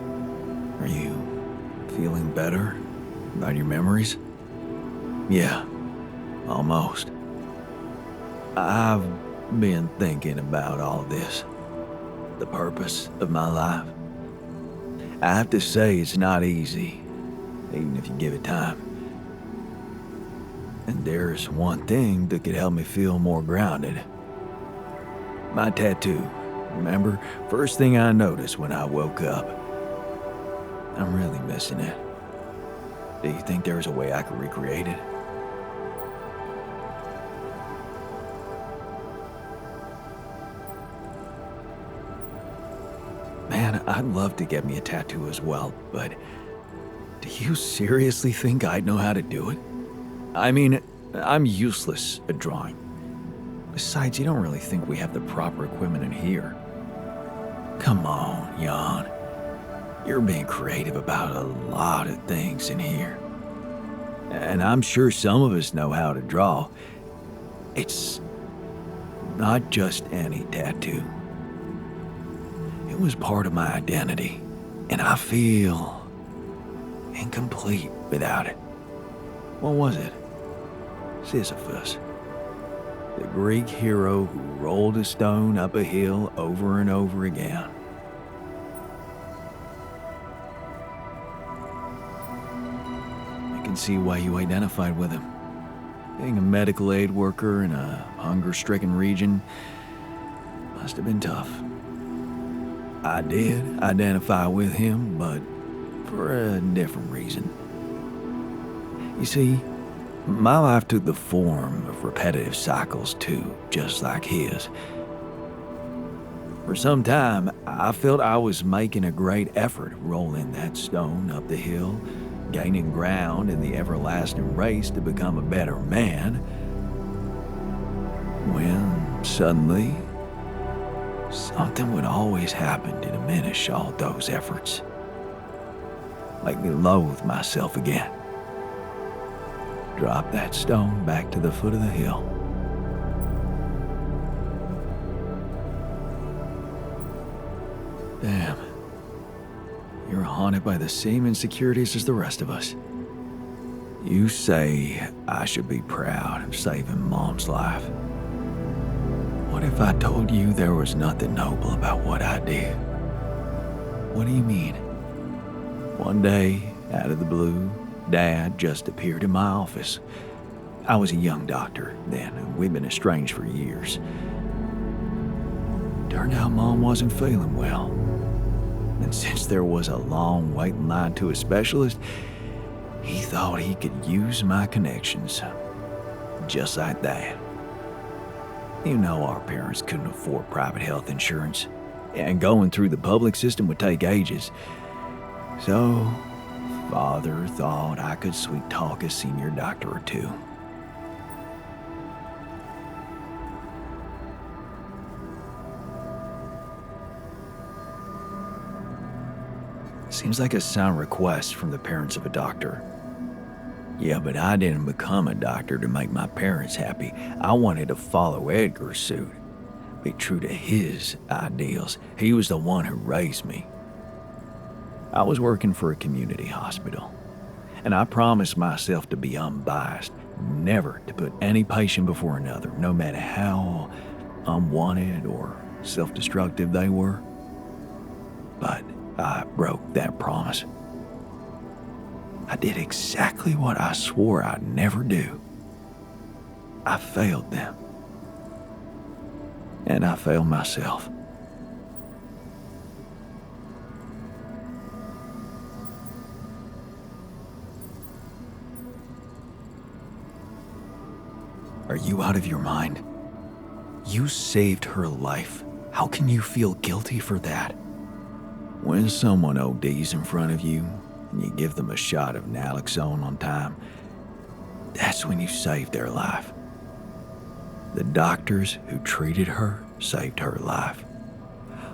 Are you feeling better about your memories? Yeah, almost. I've been thinking about all this. The purpose of my life. I have to say it's not easy, even if you give it time. And there's one thing that could help me feel more grounded. My tattoo. Remember? First thing I noticed when I woke up. I'm really missing it. Do you think there's a way I could recreate it? Man, I'd love to get me a tattoo as well, but do you seriously think I'd know how to do it? I mean, I'm useless at drawing. Besides, you don't really think we have the proper equipment in here. Come on, Jan. You're being creative about a lot of things in here. And I'm sure some of us know how to draw. It's not just any tattoo. It was part of my identity, and I feel incomplete without it. What was it? Sisyphus. The Greek hero who rolled a stone up a hill over and over again. I can see why you identified with him. Being a medical aid worker in a hunger-stricken region must have been tough. I did identify with him, but for a different reason. You see, my life took the form of repetitive cycles too, just like his. For some time, I felt I was making a great effort rolling that stone up the hill, gaining ground in the everlasting race to become a better man, when suddenly, something would always happen to diminish all those efforts. Make me loathe myself again. Drop that stone back to the foot of the hill. Damn. You're haunted by the same insecurities as the rest of us. You say I should be proud of saving Mom's life. What if I told you there was nothing noble about what I did? What do you mean? One day, out of the blue, Dad just appeared in my office. I was a young doctor then, and we'd been estranged for years. Turned out Mom wasn't feeling well. And since there was a long waiting line to a specialist, he thought he could use my connections. Just like that. You know our parents couldn't afford private health insurance, and going through the public system would take ages. So, Father thought I could sweet-talk a senior doctor or two. Seems like a sound request from the parents of a doctor. Yeah, but I didn't become a doctor to make my parents happy. I wanted to follow Edgar's suit, be true to his ideals. He was the one who raised me. I was working for a community hospital, and I promised myself to be unbiased, never to put any patient before another, no matter how unwanted or self-destructive they were. But I broke that promise. I did exactly what I swore I'd never do. I failed them. And I failed myself. Are you out of your mind? You saved her life. How can you feel guilty for that? When someone ODs in front of you, and you give them a shot of naloxone on time, that's when you saved their life. The doctors who treated her saved her life.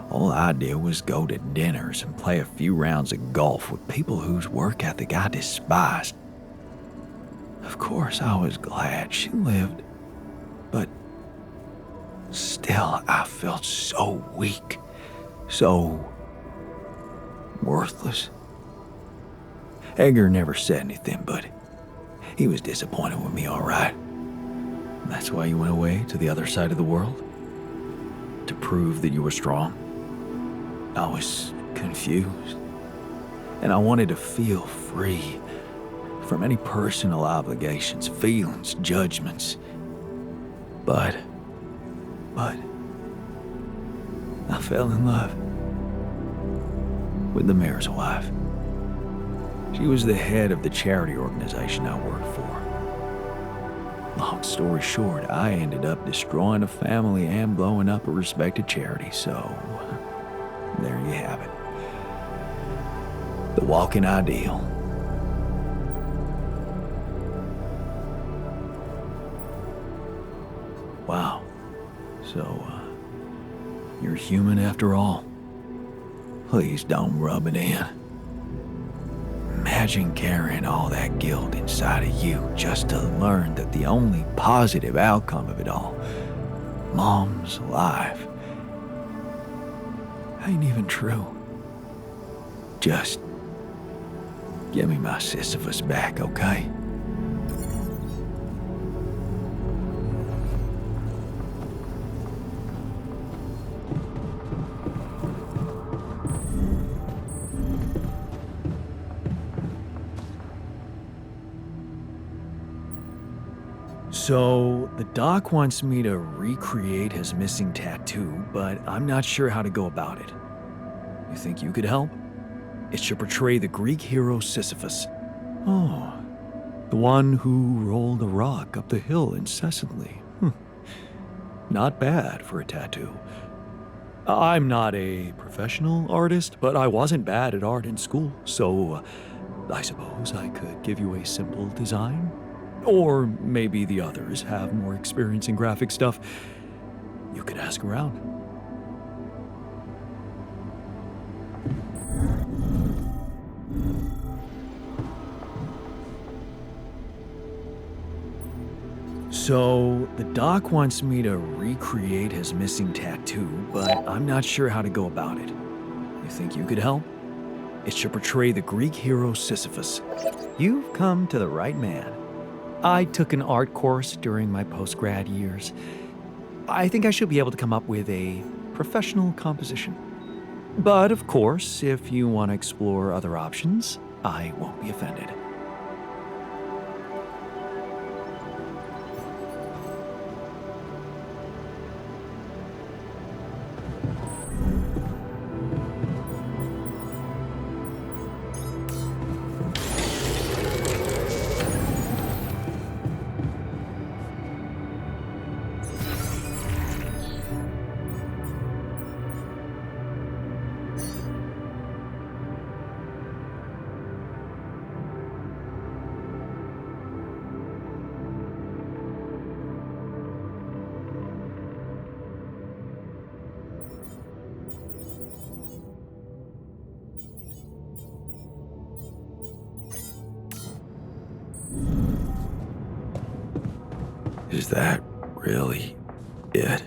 All I did was go to dinners and play a few rounds of golf with people whose work ethic I despised. Of course, I was glad she lived, but still I felt so weak, so worthless. Edgar never said anything, but he was disappointed with me, all right. That's why you went away to the other side of the world? To prove that you were strong? I was confused, and I wanted to feel free from any personal obligations, feelings, judgments. But I fell in love with the mayor's wife. She was the head of the charity organization I worked for. Long story short, I ended up destroying a family and blowing up a respected charity, so there you have it. The walking ideal. Wow. So, you're human after all. Please don't rub it in. Imagine carrying all that guilt inside of you just to learn that the only positive outcome of it all, Mom's life, ain't even true. Just give me my Sisyphus back, okay? So, the doc wants me to recreate his missing tattoo, but I'm not sure how to go about it. You think you could help? It should portray the Greek hero Sisyphus. Oh, the one who rolled a rock up the hill incessantly. Not bad for a tattoo. I'm not a professional artist, but I wasn't bad at art in school, so I suppose I could give you a simple design. Or maybe the others have more experience in graphic stuff. You could ask around. So, the doc wants me to recreate his missing tattoo, but I'm not sure how to go about it. You think you could help? It should portray the Greek hero Sisyphus. You've come to the right man. I took an art course during my post-grad years. I think I should be able to come up with a professional composition. But of course, if you want to explore other options, I won't be offended. Is that really it?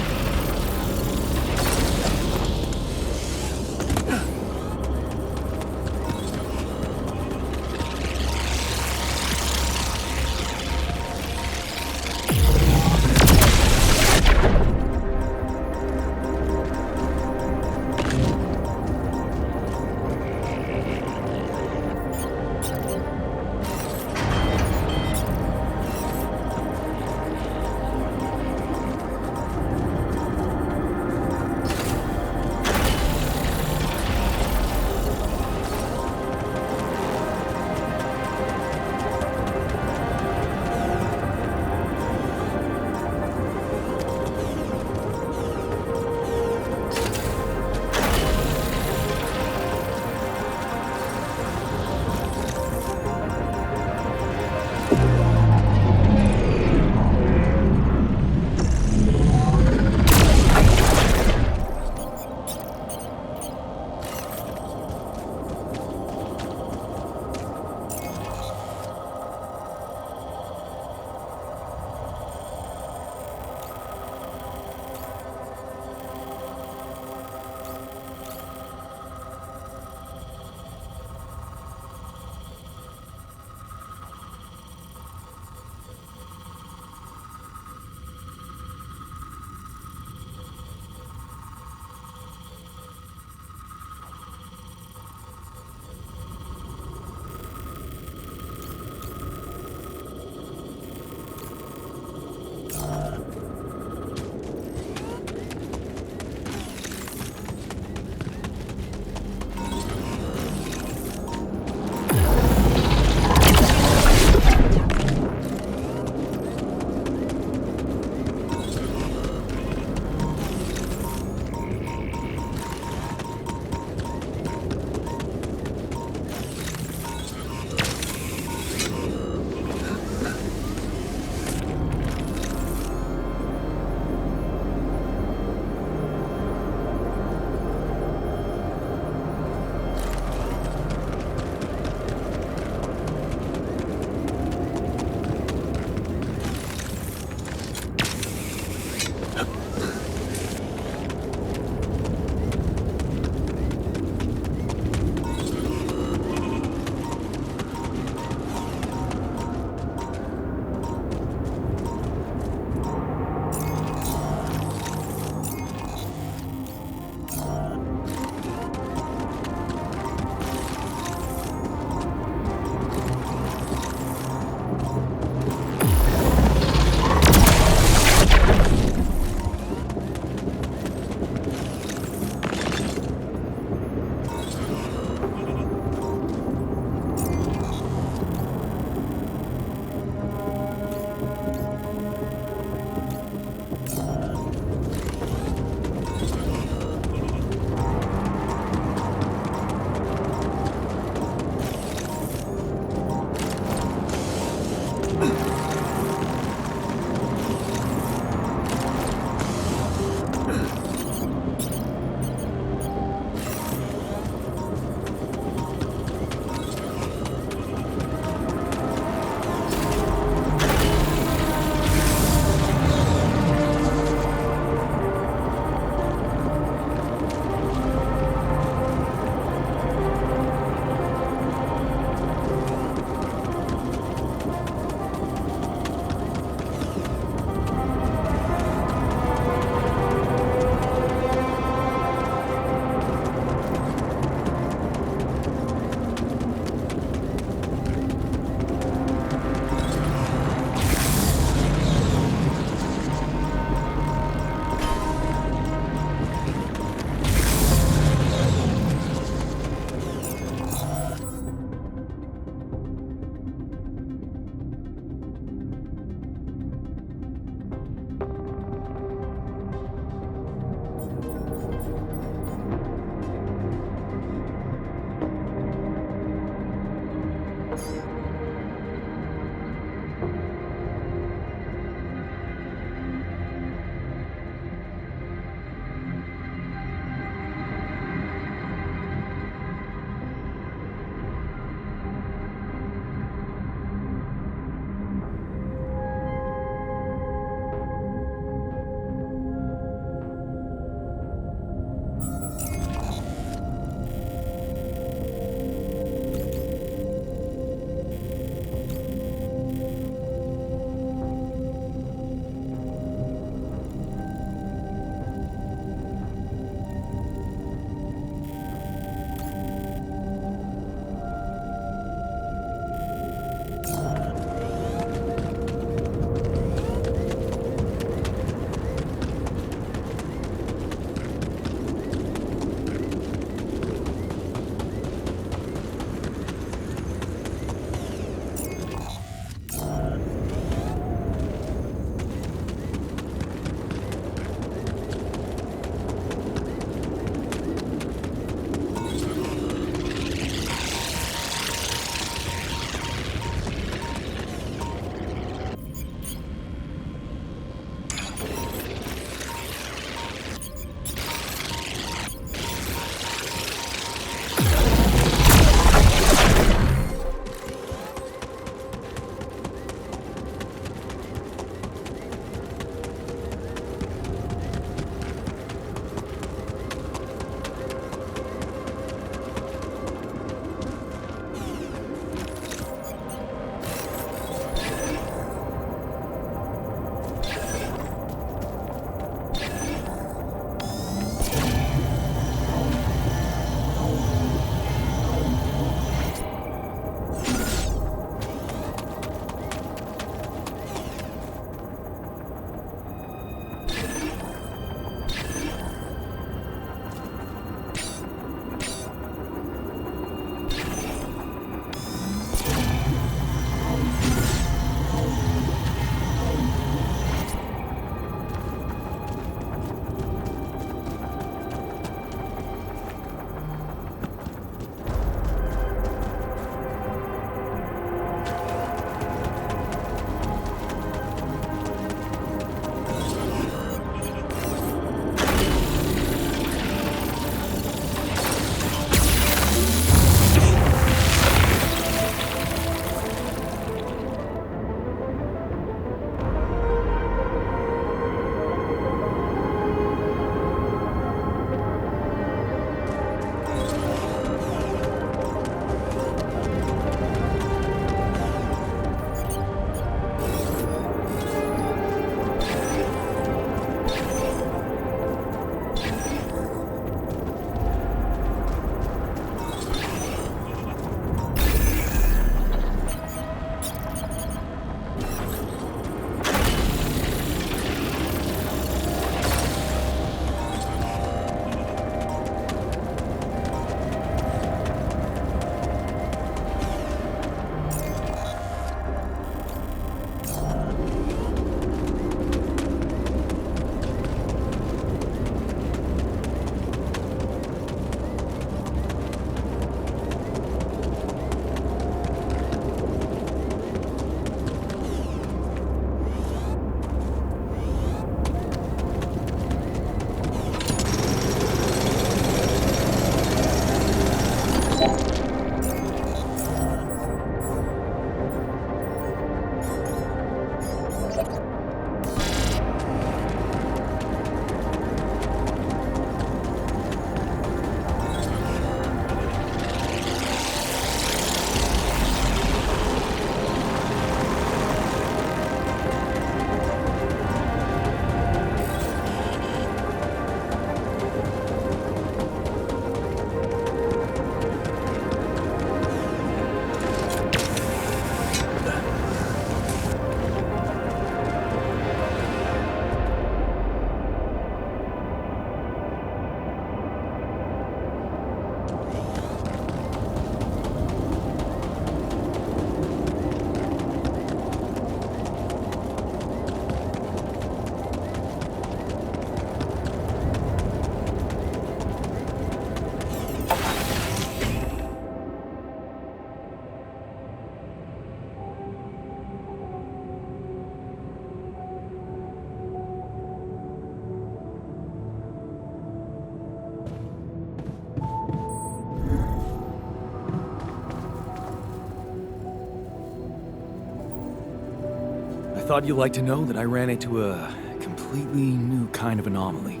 thought you'd like to know that I ran into a completely new kind of anomaly.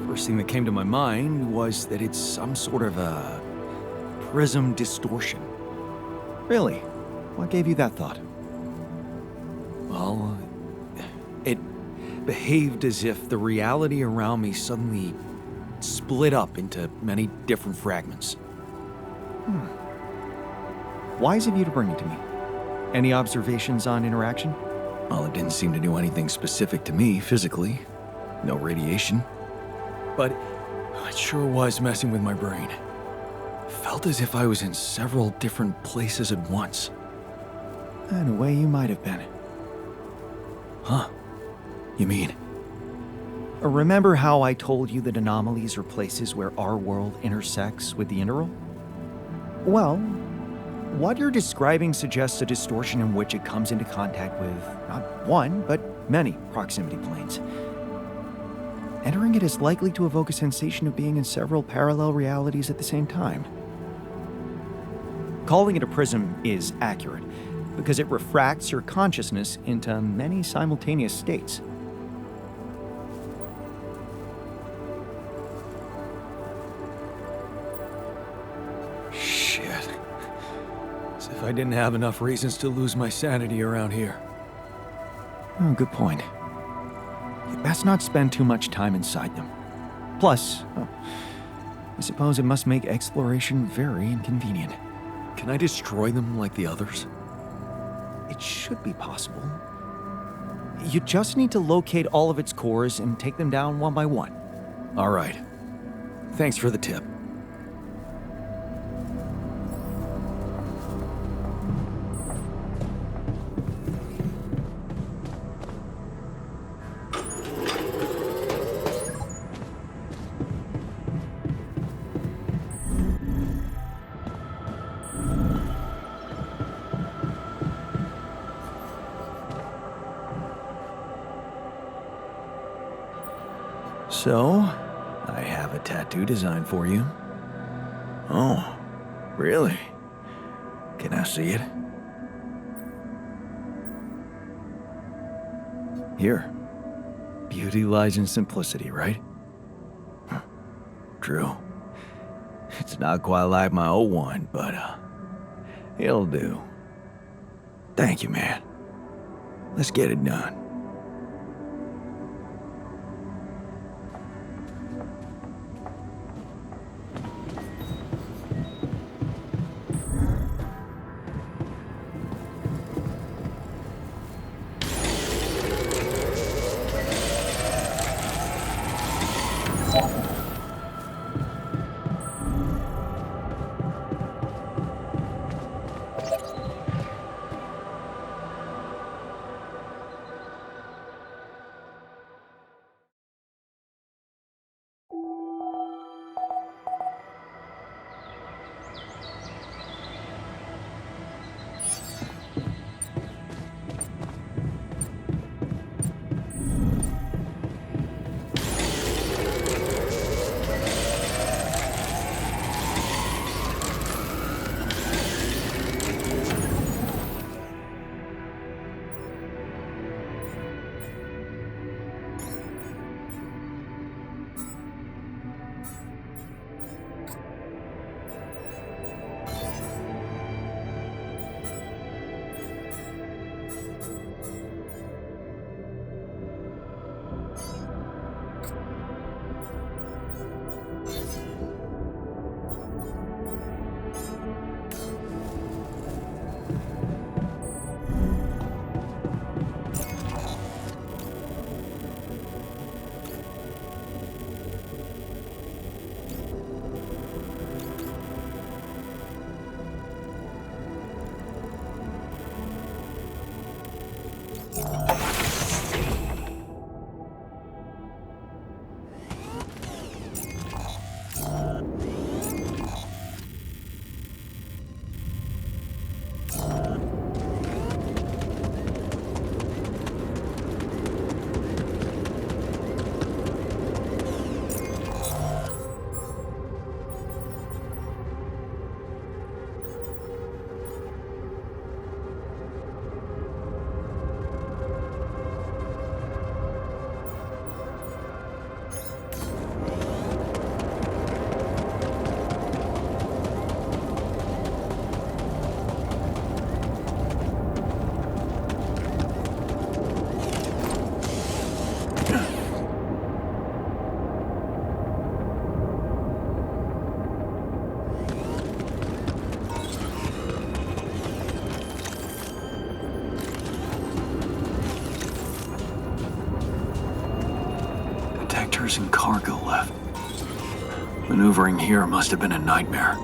First thing that came to my mind was that it's some sort of a prism distortion. Really? What gave you that thought? Well, it behaved as if the reality around me suddenly split up into many different fragments. Wise of you to bring it to me. Any observations on interaction? Well, it didn't seem to do anything specific to me physically. No radiation. But it sure was messing with my brain. Felt as if I was in several different places at once. In a way, you might have been. Huh? You mean? Remember how I told you that anomalies are places where our world intersects with the interworld? Well, what you're describing suggests a distortion in which it comes into contact with not one, but many proximity planes. Entering it is likely to evoke a sensation of being in several parallel realities at the same time. Calling it a prism is accurate, because it refracts your consciousness into many simultaneous states. Shit. As if I didn't have enough reasons to lose my sanity around here. Oh, good point. You best not spend too much time inside them. Plus, I suppose it must make exploration very inconvenient. Can I destroy them like the others? It should be possible. You just need to locate all of its cores and take them down one by one. All right. Thanks for the tip. So, I have a tattoo designed for you. Oh, really? Can I see it? Here. Beauty lies in simplicity, right? True. It's not quite like my old one, but it'll do. Thank you, man. Let's get it done. detectors and cargo left. Maneuvering here must have been a nightmare.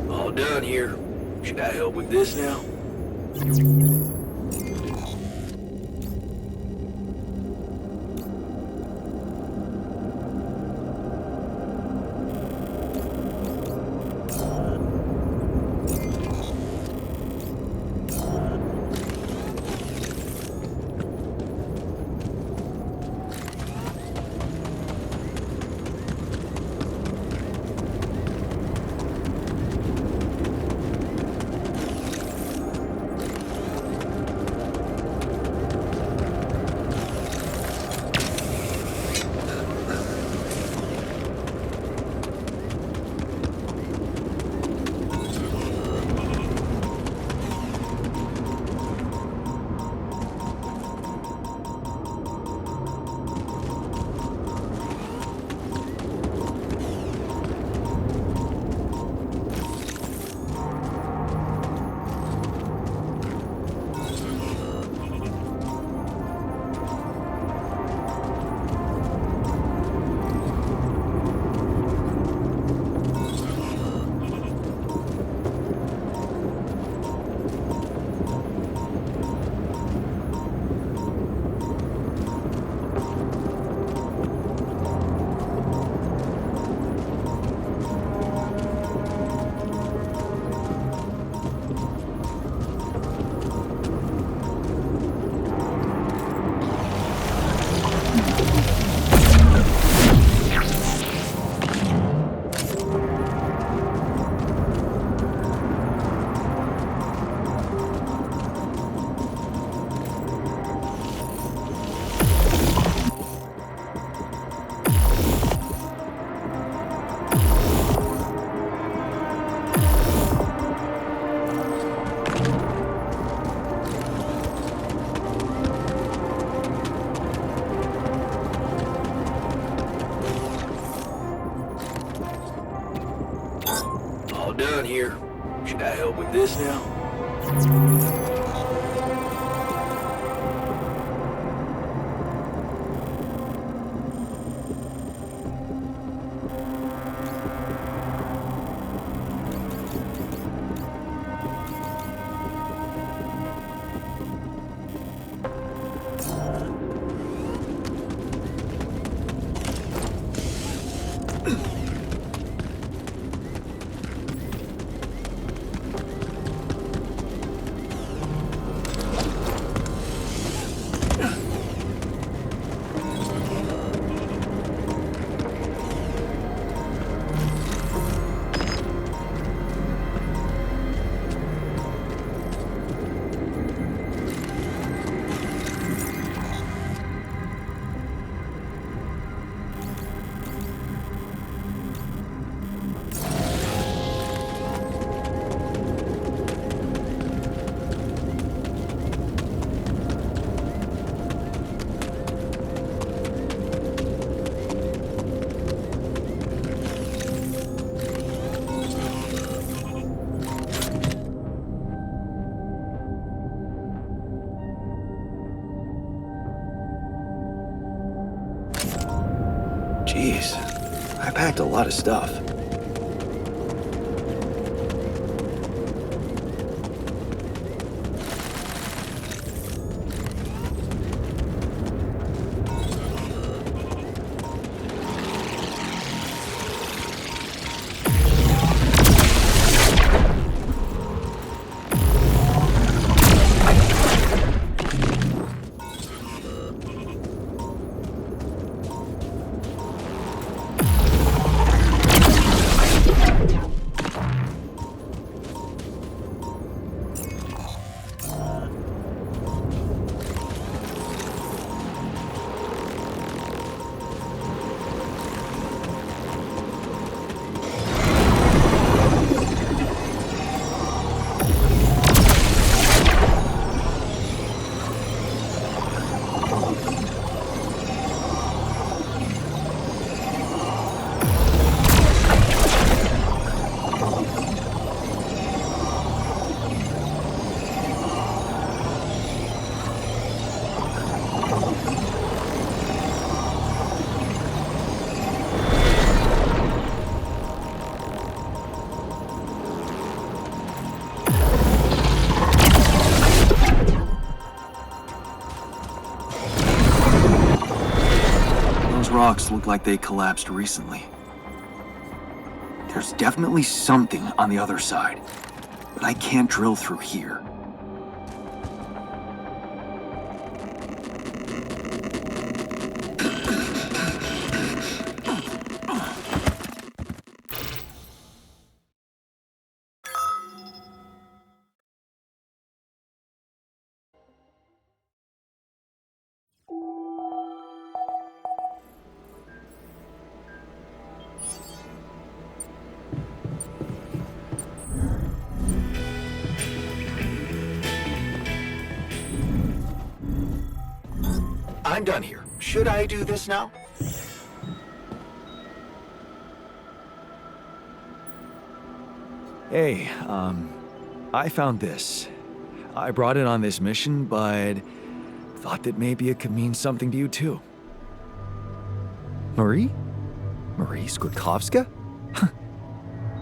All done here. Should I help with this now? here. Should I help with this now? Jeez, I packed a lot of stuff. Rocks look like they collapsed recently. There's definitely something on the other side, but I can't drill through here. I'm done here. Should I do this now? Hey, I found this. I brought it on this mission, but thought that maybe it could mean something to you too. Marie? Marie Skutkovska?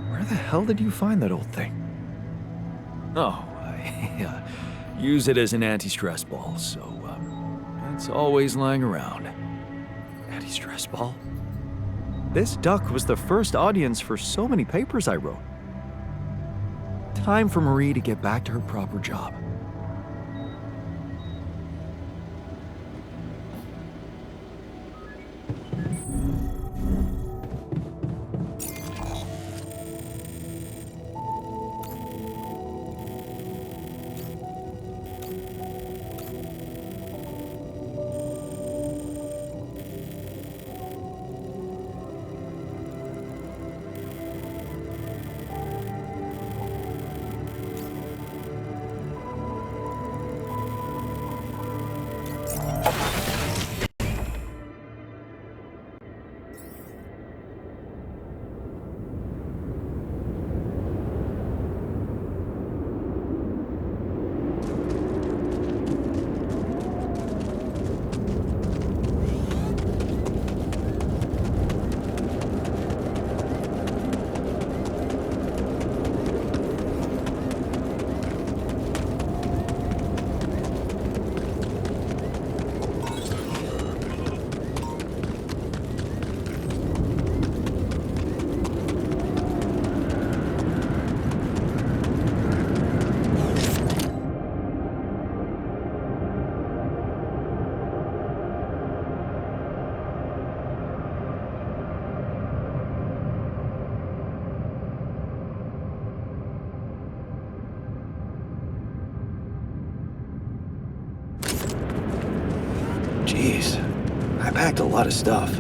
Where the hell did you find that old thing? Oh, I use it as an anti-stress ball, so it's always lying around. Anti-stress ball? This duck was the first audience for so many papers I wrote. Time for Marie to get back to her proper job. Jeez, I packed a lot of stuff.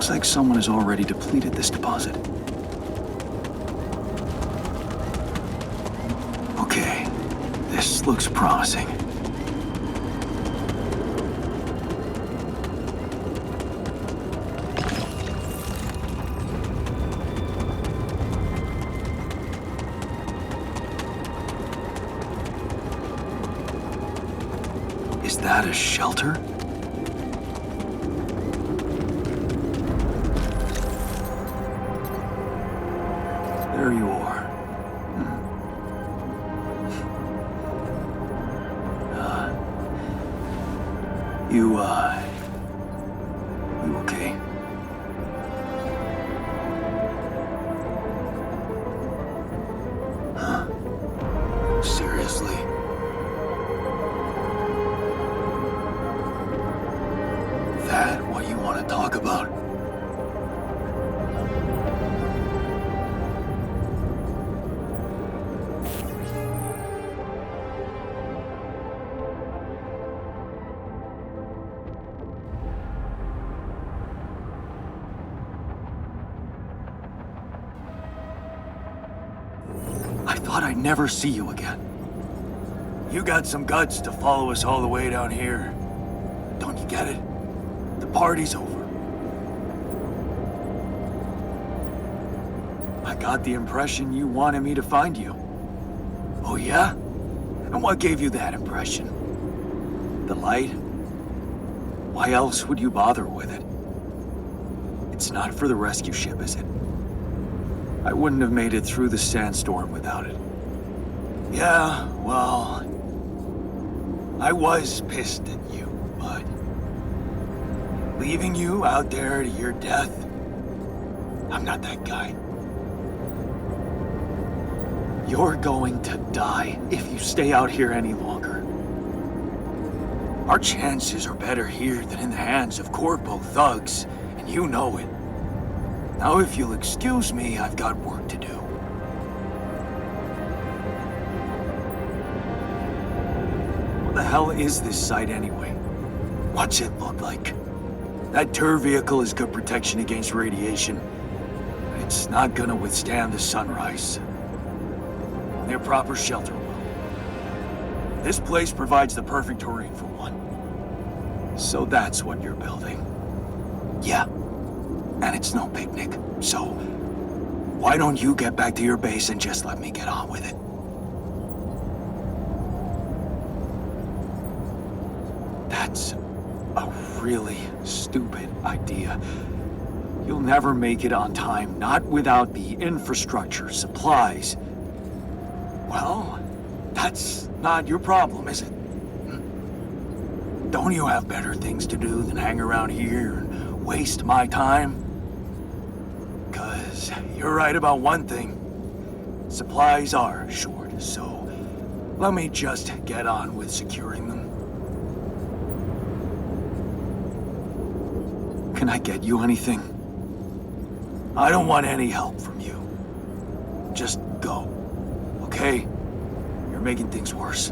Looks like someone has already depleted this deposit. Okay, this looks promising. Is that a shelter? There you are. You okay? Huh? Seriously? That want to talk about? I thought I'd never see you again. You got some guts to follow us all the way down here. Don't you get it? The party's over. I got the impression you wanted me to find you. Oh yeah? And what gave you that impression? The light? Why else would you bother with it? It's not for the rescue ship, is it? I wouldn't have made it through the sandstorm without it. Yeah, well, I was pissed at you, but leaving you out there to your death, I'm not that guy. You're going to die if you stay out here any longer. Our chances are better here than in the hands of corpo thugs, and you know it. Now, if you'll excuse me, I've got work to do. What the hell is this site anyway? What's it look like? That tour vehicle is good protection against radiation. It's not gonna withstand the sunrise. Their proper shelter will. This place provides the perfect terrain for one. So that's what you're building. Yeah. And it's no picnic, so why don't you get back to your base and just let me get on with it? That's a really stupid idea. You'll never make it on time, not without the infrastructure, supplies. Well, that's not your problem, is it? Don't you have better things to do than hang around here and waste my time? You're right about one thing. Supplies are short, so let me just get on with securing them. Can I get you anything? I don't want any help from you. Just go, okay? You're making things worse.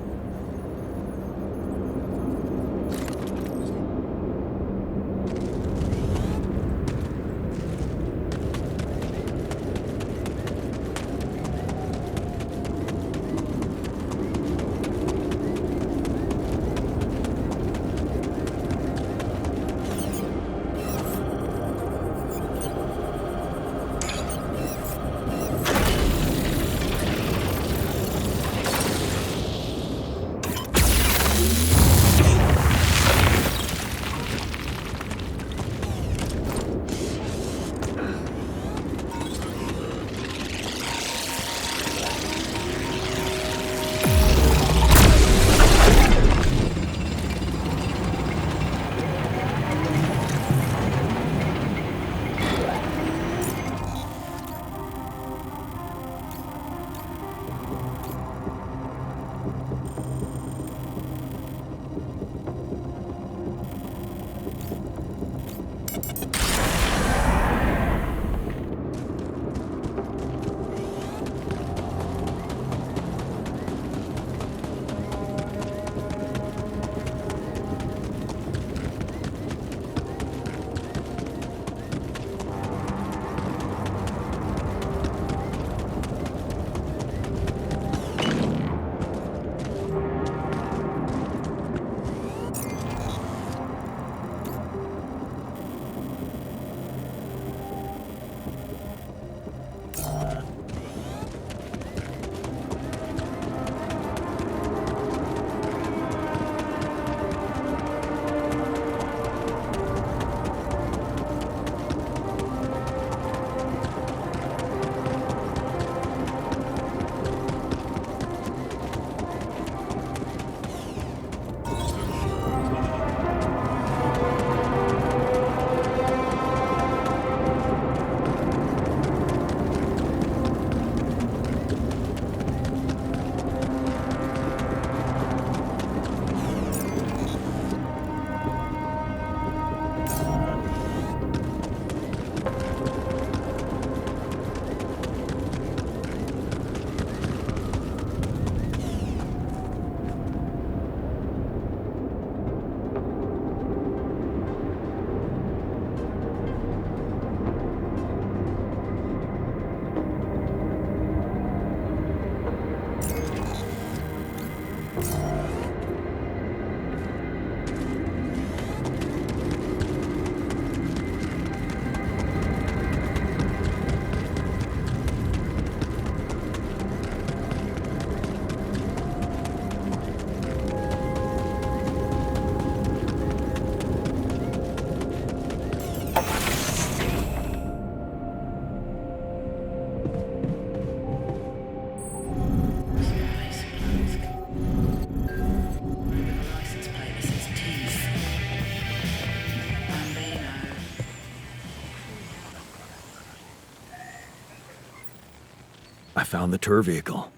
I found the tour vehicle.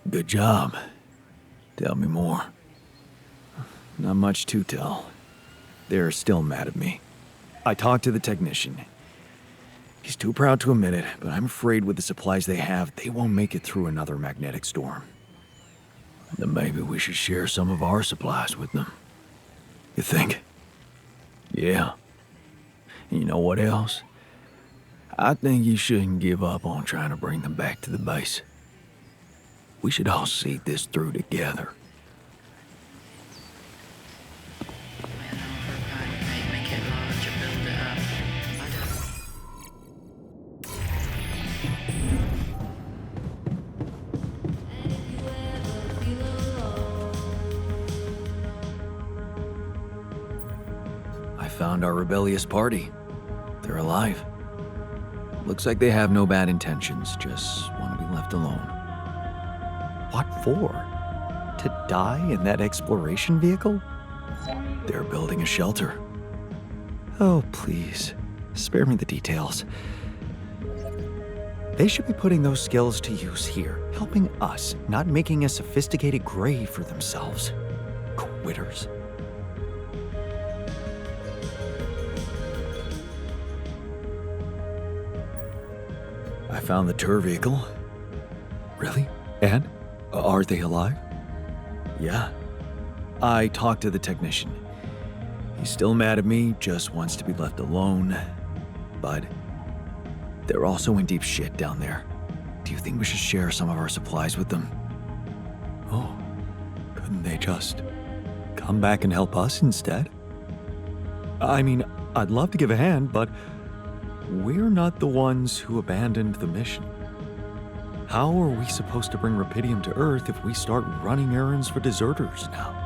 Good job. Tell me more. Not much to tell. They're still mad at me. I talked to the technician. He's too proud to admit it, but I'm afraid with the supplies they have, they won't make it through another magnetic storm. Then maybe we should share some of our supplies with them. You think? Yeah. And you know what else? I think you shouldn't give up on trying to bring them back to the base. We should all see this through together. I found our rebellious party. They're alive. Looks like they have no bad intentions, just want to be left alone. What for? To die in that exploration vehicle? They're building a shelter. Oh, please, spare me the details. They should be putting those skills to use here, helping us, not making a sophisticated grave for themselves. Quitters. I found the tour vehicle. Really? And? Are they alive? Yeah. I talked to the technician. He's still mad at me, just wants to be left alone. But they're also in deep shit down there. Do you think we should share some of our supplies with them? Oh, couldn't they just come back and help us instead? I mean, I'd love to give a hand, but we're not the ones who abandoned the mission. How are we supposed to bring Rapidium to Earth if we start running errands for deserters now?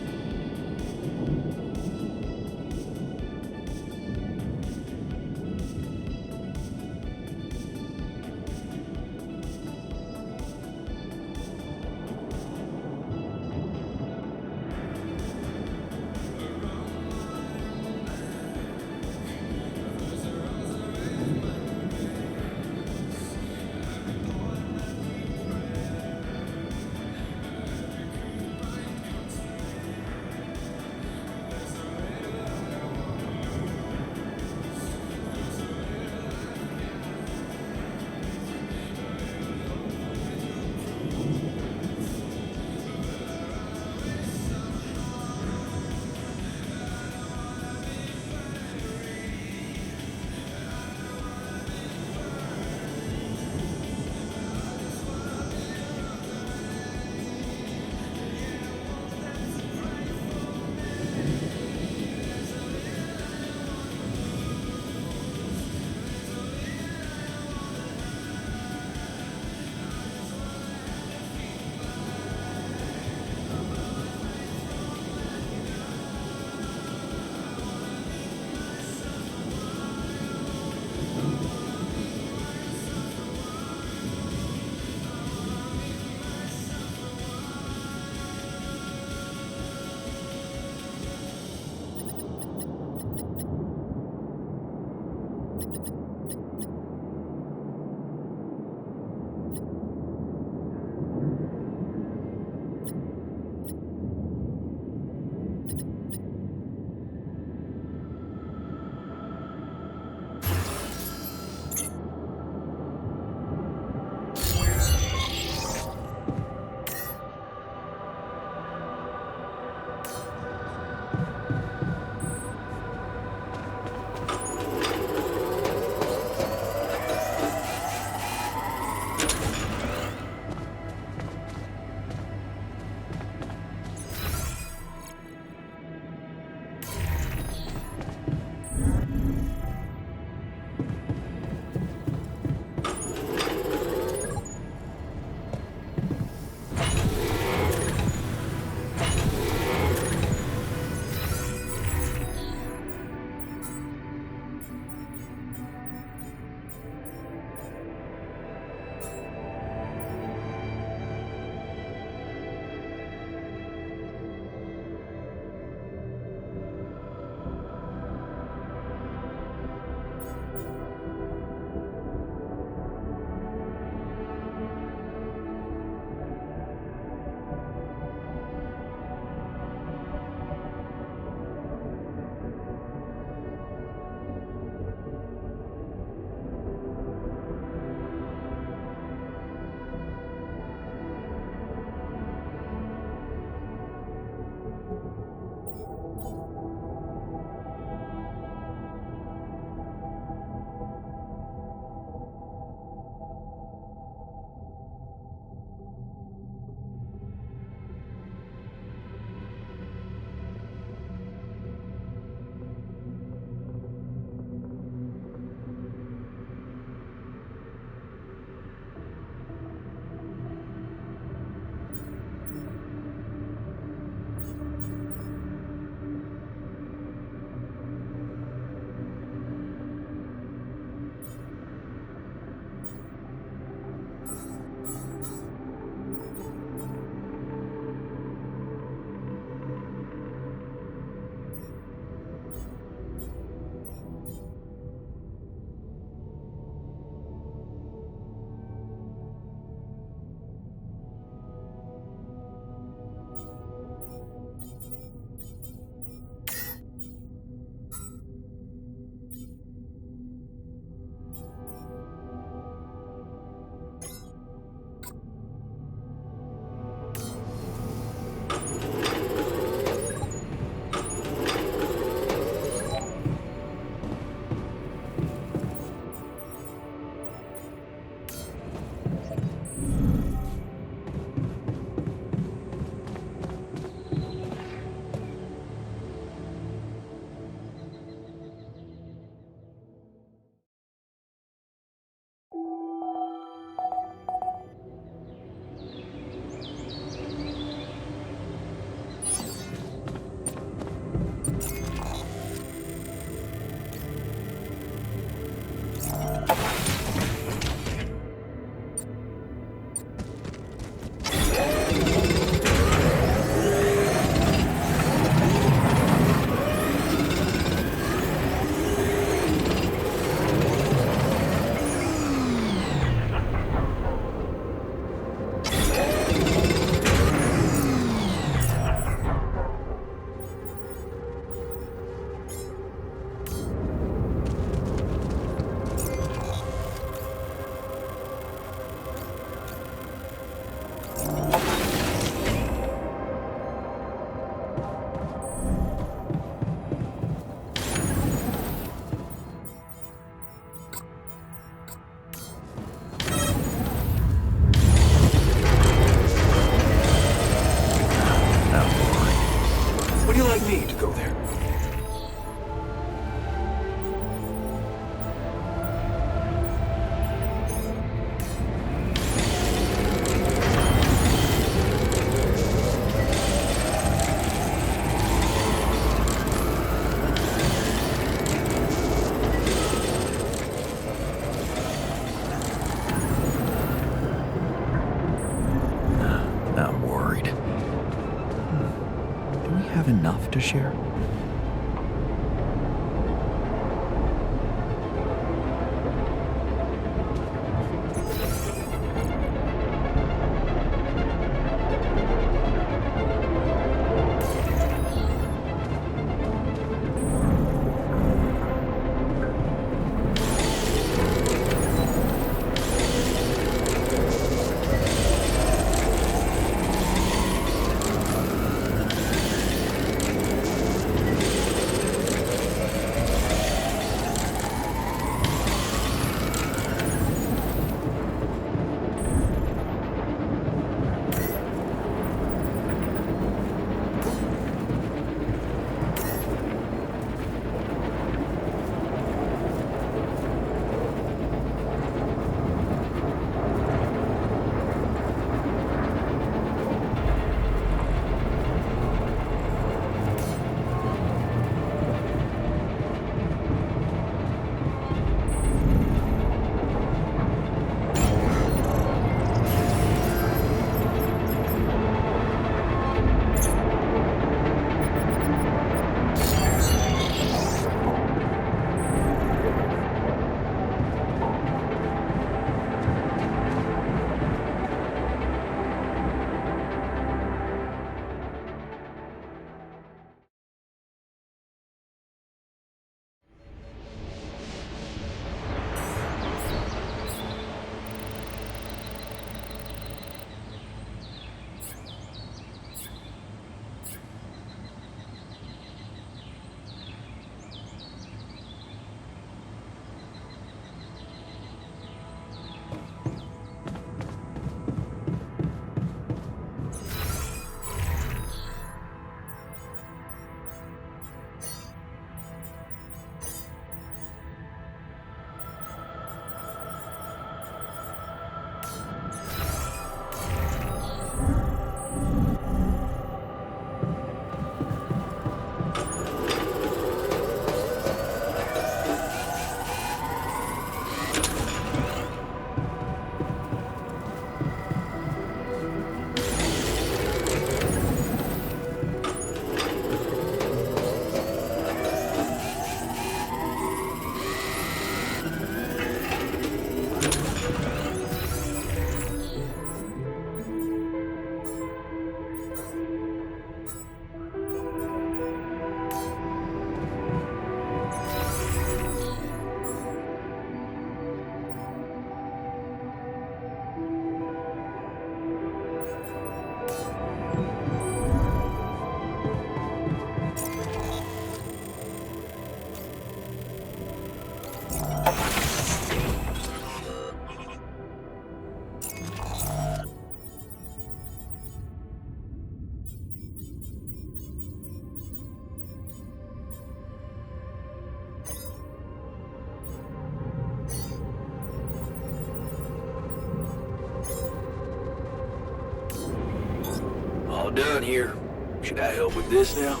All done here. Should I help with this now?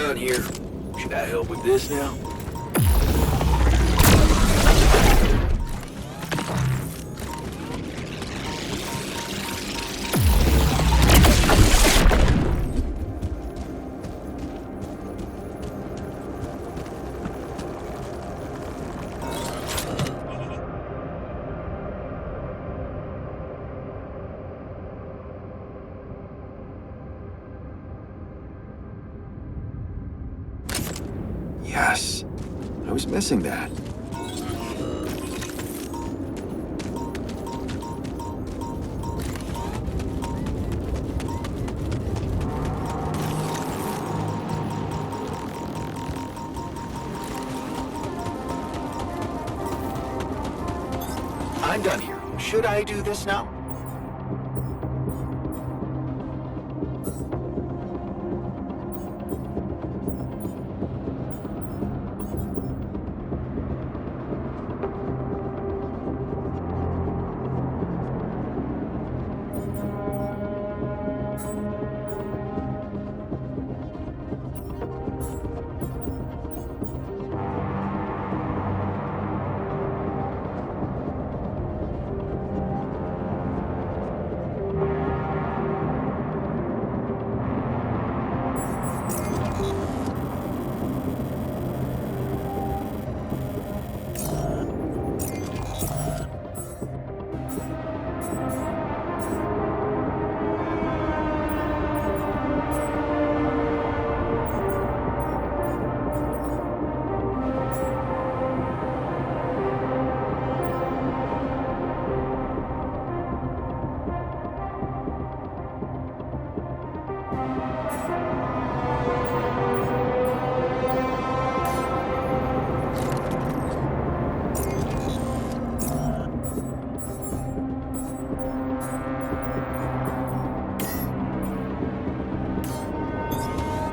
done here. Should I help with this now? Yes. I was missing that. I'm done here. Should I do this now?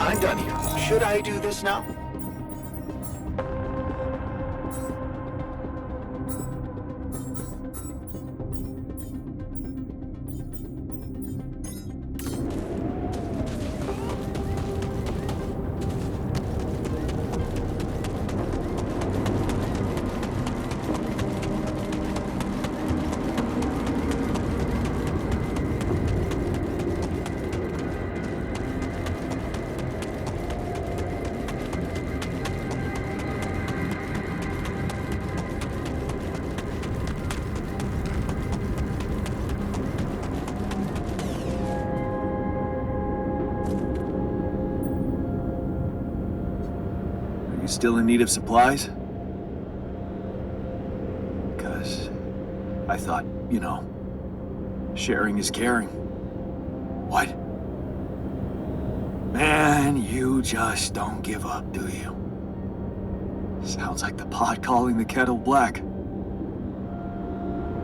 I'm done here. Should I do this now? Still in need of supplies? Because I thought, sharing is caring. What? Man, you just don't give up, do you? Sounds like the pot calling the kettle black.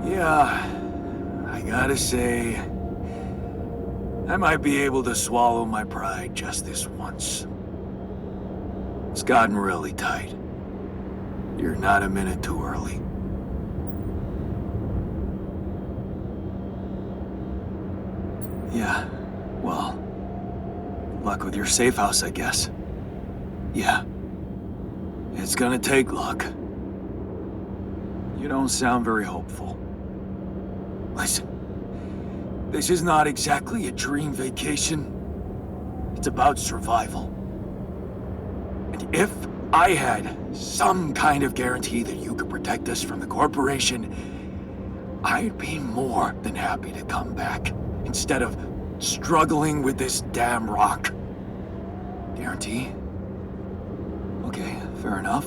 Yeah, I gotta say, I might be able to swallow my pride just this once. It's gotten really tight. You're not a minute too early. Yeah, well, luck with your safe house, I guess. Yeah, it's gonna take luck. You don't sound very hopeful. Listen, this is not exactly a dream vacation. It's about survival. And if I had some kind of guarantee that you could protect us from the corporation, I'd be more than happy to come back instead of struggling with this damn rock. Guarantee? Okay, fair enough.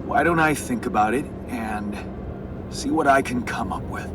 Why don't I think about it and see what I can come up with?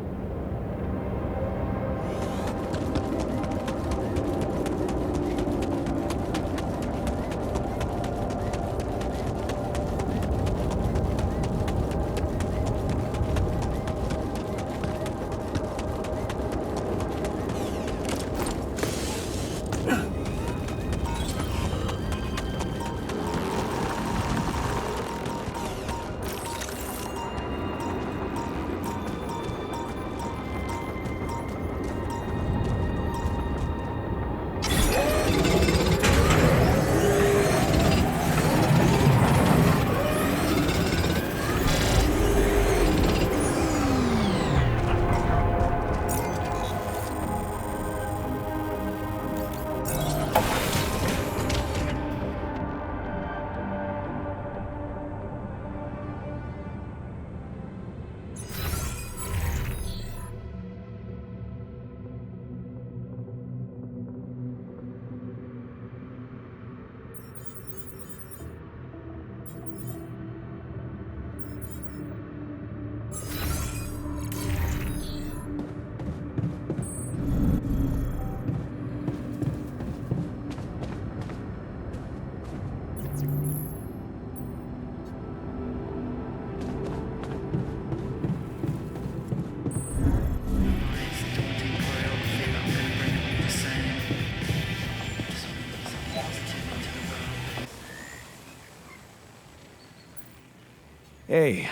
Hey,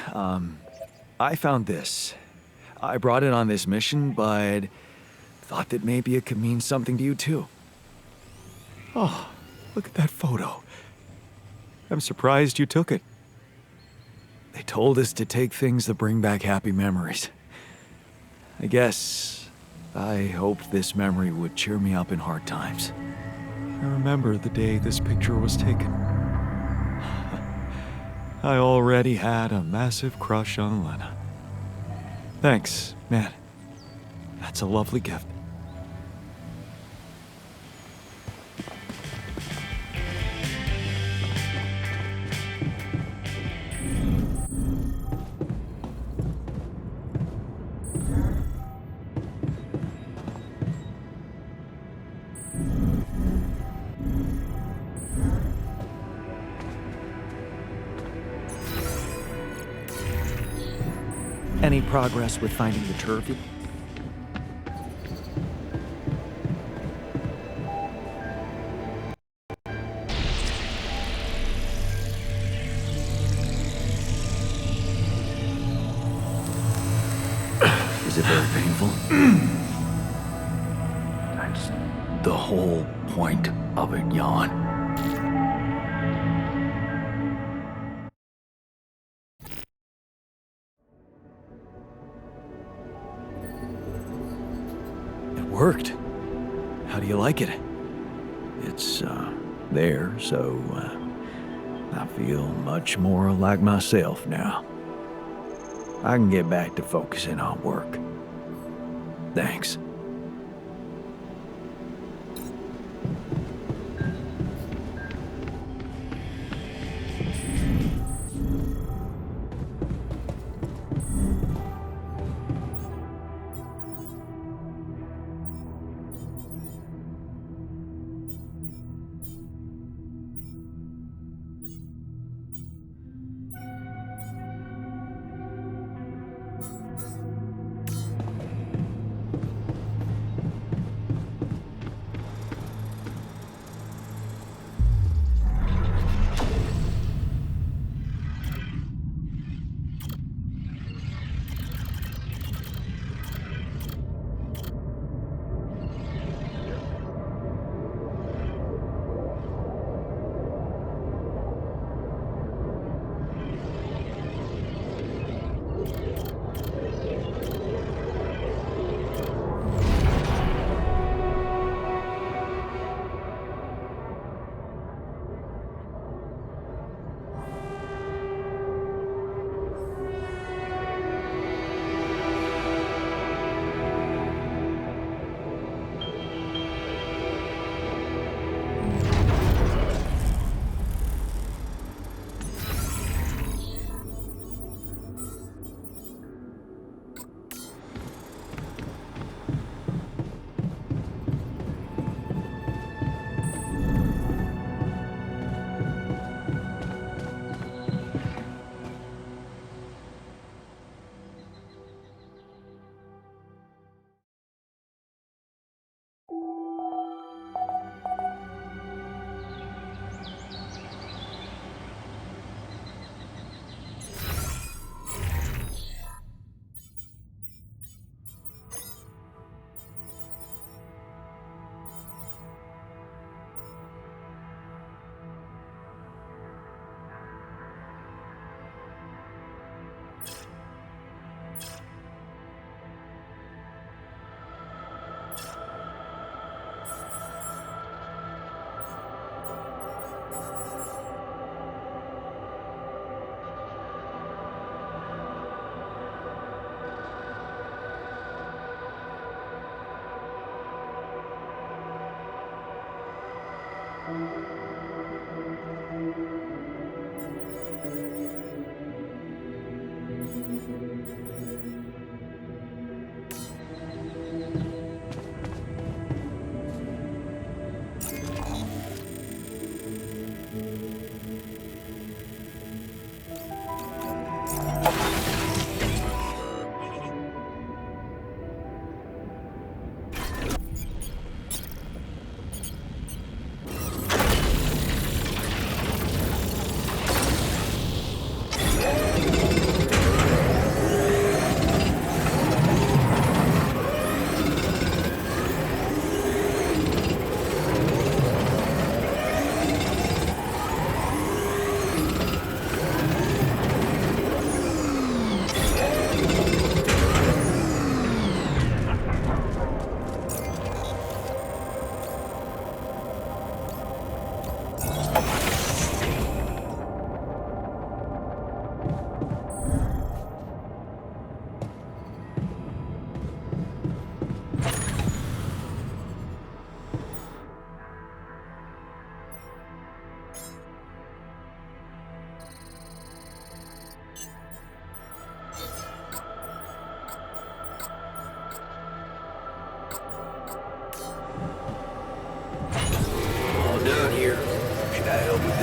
I found this. I brought it on this mission, but thought that maybe it could mean something to you too. Oh, look at that photo. I'm surprised you took it. They told us to take things that bring back happy memories. I guess I hoped this memory would cheer me up in hard times. I remember the day this picture was taken. I already had a massive crush on Lena. Thanks, man. That's a lovely gift. Any progress with finding the turf? Is it very painful? That's the whole point of it, Jan. It worked. How do you like it? It's, there, so, I feel much more like myself now. I can get back to focusing on work. Thanks.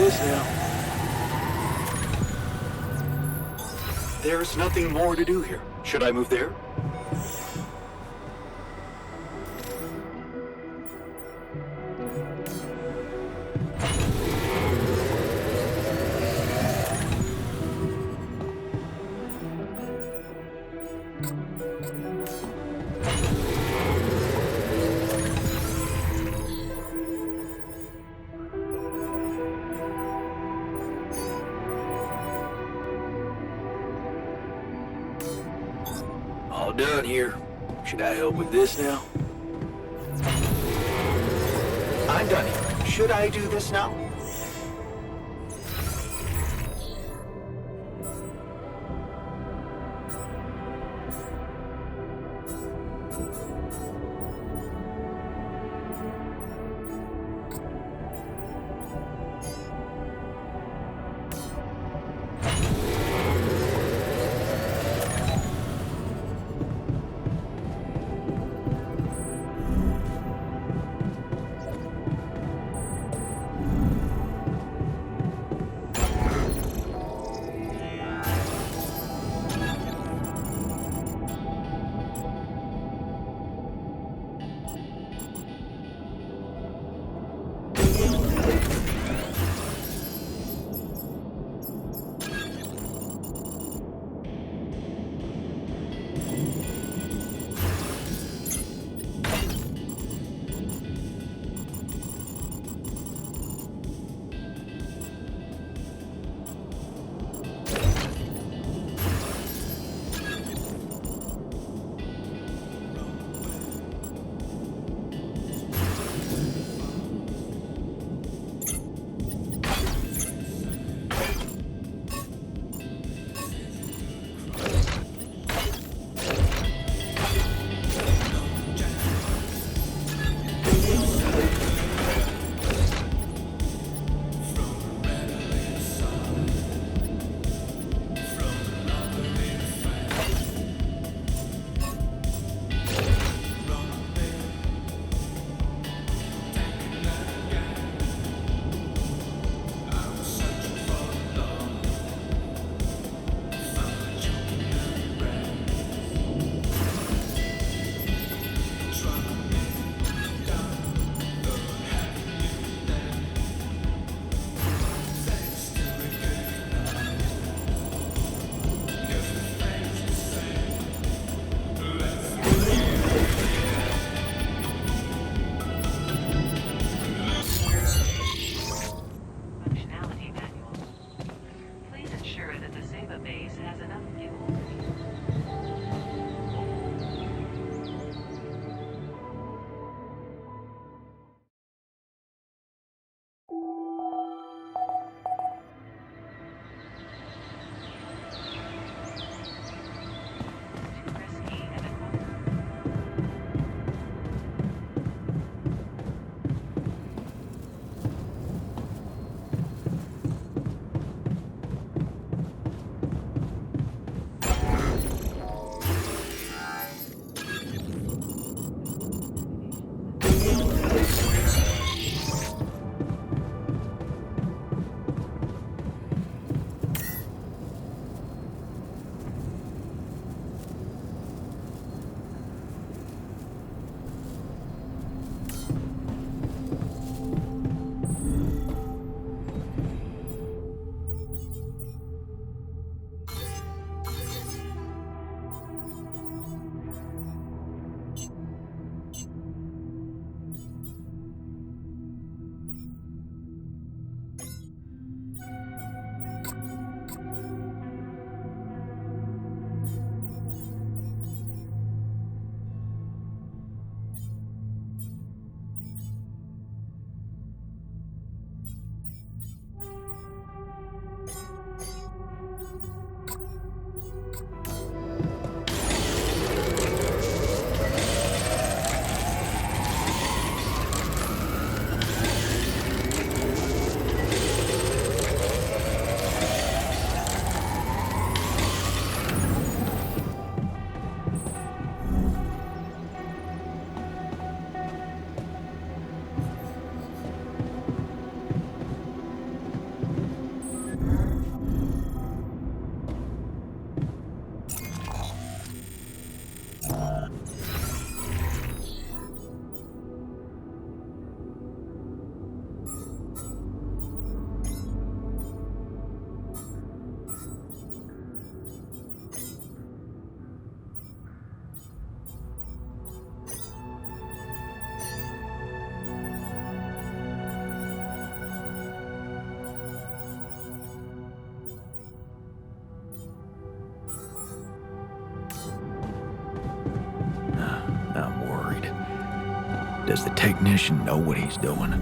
this now? There's nothing more to do here. Should I move there? All done here. Should I help with this now? I'm done here. Should I do this now? Does the technician know what he's doing?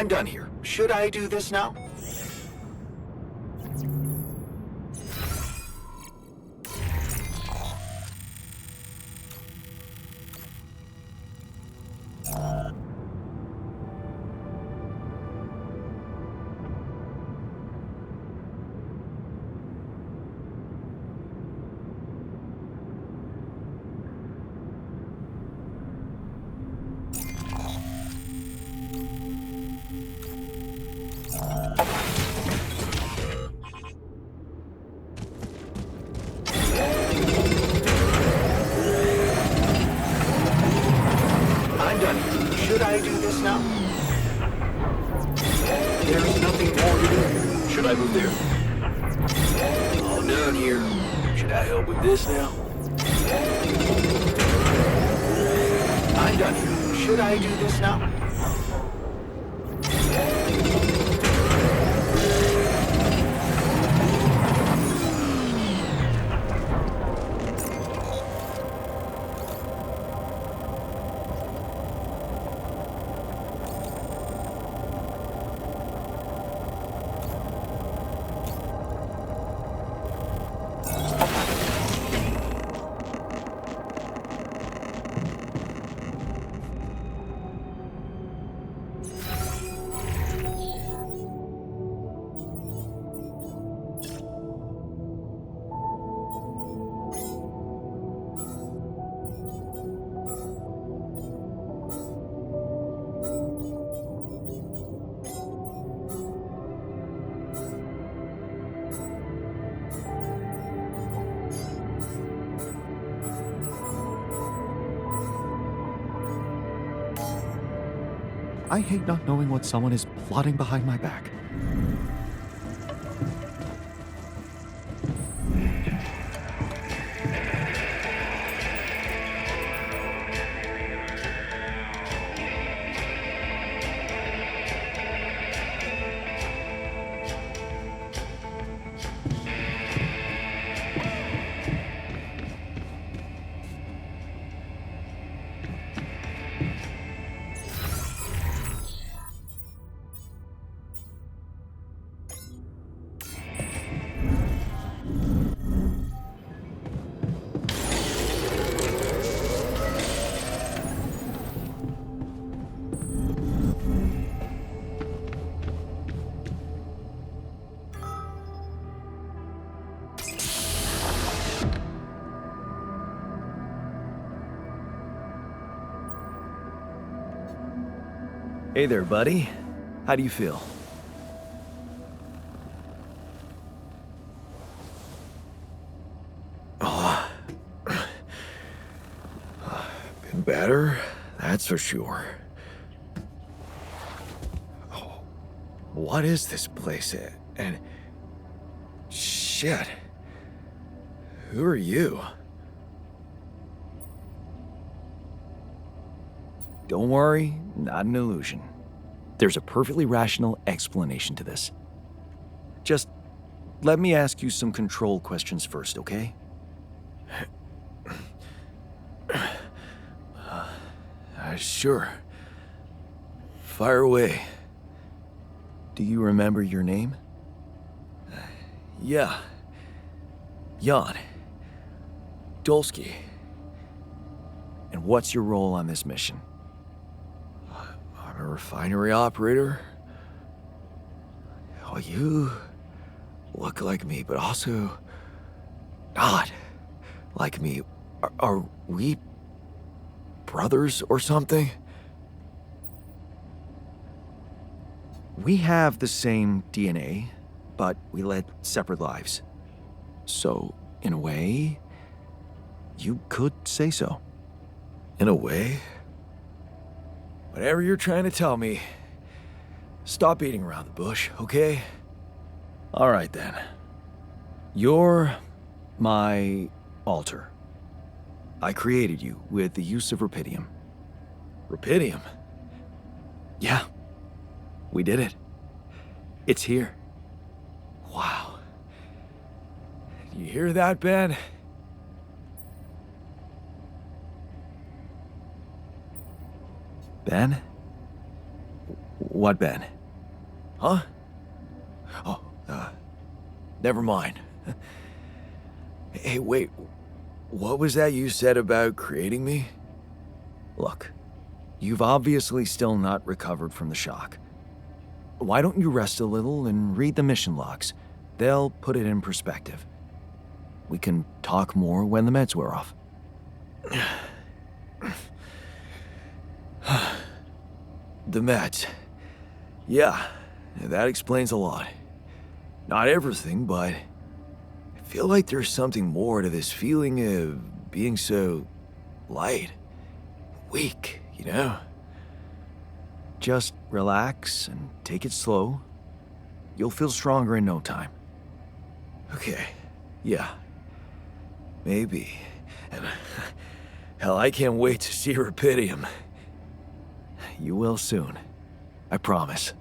I'm done here. Should I do this now? Should I do this now? There's nothing more to do. Should I move there? All done here. Should I help with this now? I'm done here. Should I do this now? I hate not knowing what someone is plotting behind my back. Hey there, buddy. How do you feel? Oh, been better, that's for sure. Oh, what is this place? And shit. Who are you? Don't worry, not an illusion. There's a perfectly rational explanation to this. Just let me ask you some control questions first, okay? Sure. Fire away. Do you remember your name? Yeah. Jan. Dolsky. And what's your role on this mission? I'm a refinery operator. Oh, you look like me, but also not like me. Are we brothers or something? We have the same DNA, but we led separate lives. So, in a way, you could say so. In a way? Whatever you're trying to tell me, stop beating around the bush, okay? All right then. You're my alter. I created you with the use of rupidium. Rupidium? Yeah. We did it. It's here. Wow. You hear that, Ben? Ben? What Ben? Huh? Oh, never mind. Hey, wait. What was that you said about creating me? Look, you've obviously still not recovered from the shock. Why don't you rest a little and read the mission logs? They'll put it in perspective. We can talk more when the meds wear off. The meds. Yeah, that explains a lot. Not everything, but I feel like there's something more to this feeling of being so light, weak, you know? Just relax and take it slow. You'll feel stronger in no time. Okay, yeah. Maybe. And Hell, I can't wait to see Rapidium. You will soon. I promise.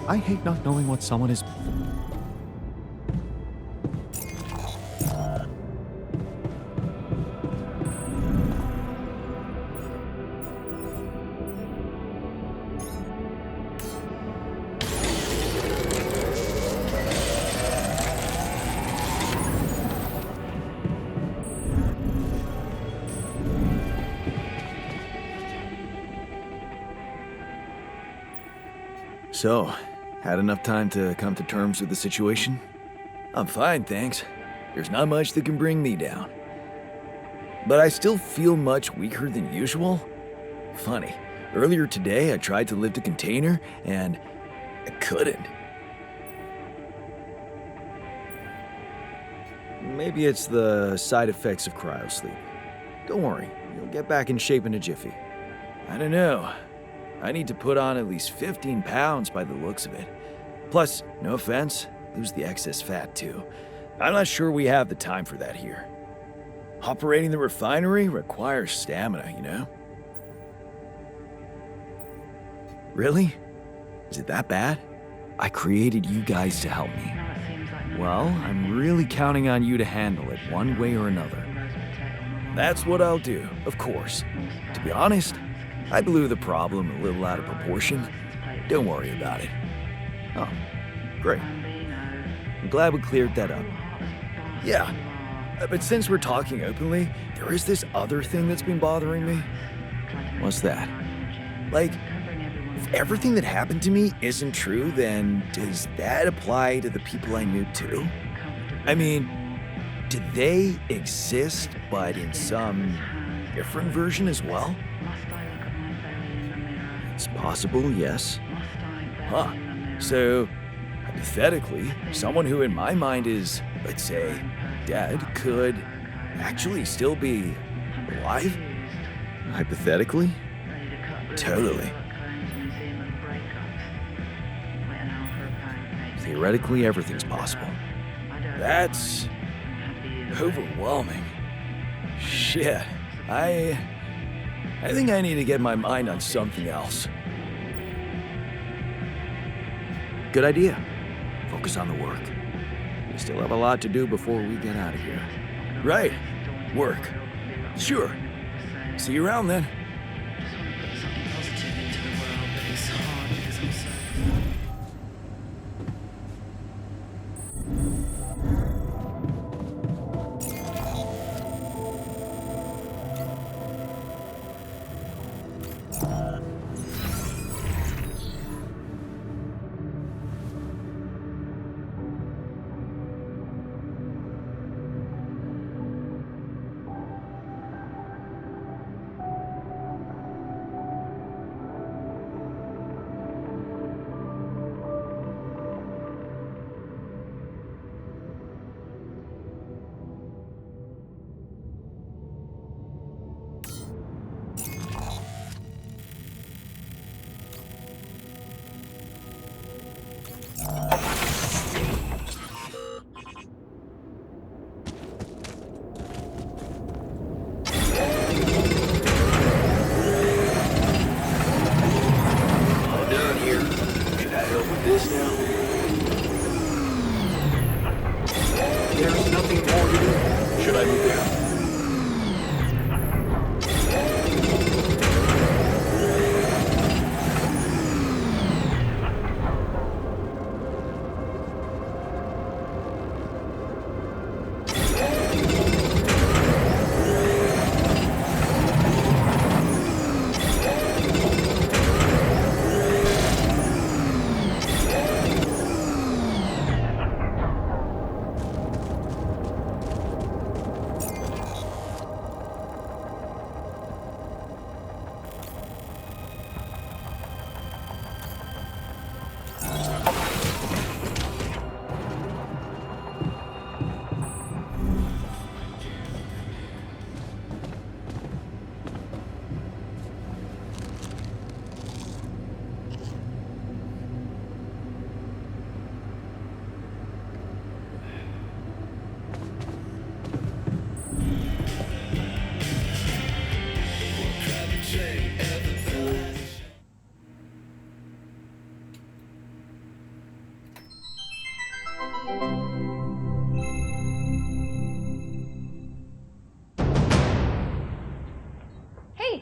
I hate not knowing what someone is. So, had enough time to come to terms with the situation? I'm fine, thanks. There's not much that can bring me down. But I still feel much weaker than usual. Funny, earlier today I tried to lift a container and I couldn't. Maybe it's the side effects of cryosleep. Don't worry, you'll get back in shape in a jiffy. I don't know. I need to put on at least 15 pounds by the looks of it. Plus, no offense, lose the excess fat too. I'm not sure we have the time for that here. Operating the refinery requires stamina, you know? Really? Is it that bad? I created you guys to help me. Well, I'm really counting on you to handle it one way or another. That's what I'll do, of course. To be honest, I blew the problem a little out of proportion. Don't worry about it. Oh, great. I'm glad we cleared that up. Yeah, but since we're talking openly, there is this other thing that's been bothering me. What's that? Like, if everything that happened to me isn't true, then does that apply to the people I knew too? I mean, do they exist, but in some different version as well? It's possible, yes. Huh. So, hypothetically, someone who in my mind is, let's say, dead could actually still be alive? Hypothetically? Totally. Theoretically, everything's possible. That's overwhelming. Shit. I think I need to get my mind on something else. Good idea. Focus on the work. We still have a lot to do before we get out of here. Right. Work. Sure. See you around then. There's nothing more to do. Should I move there?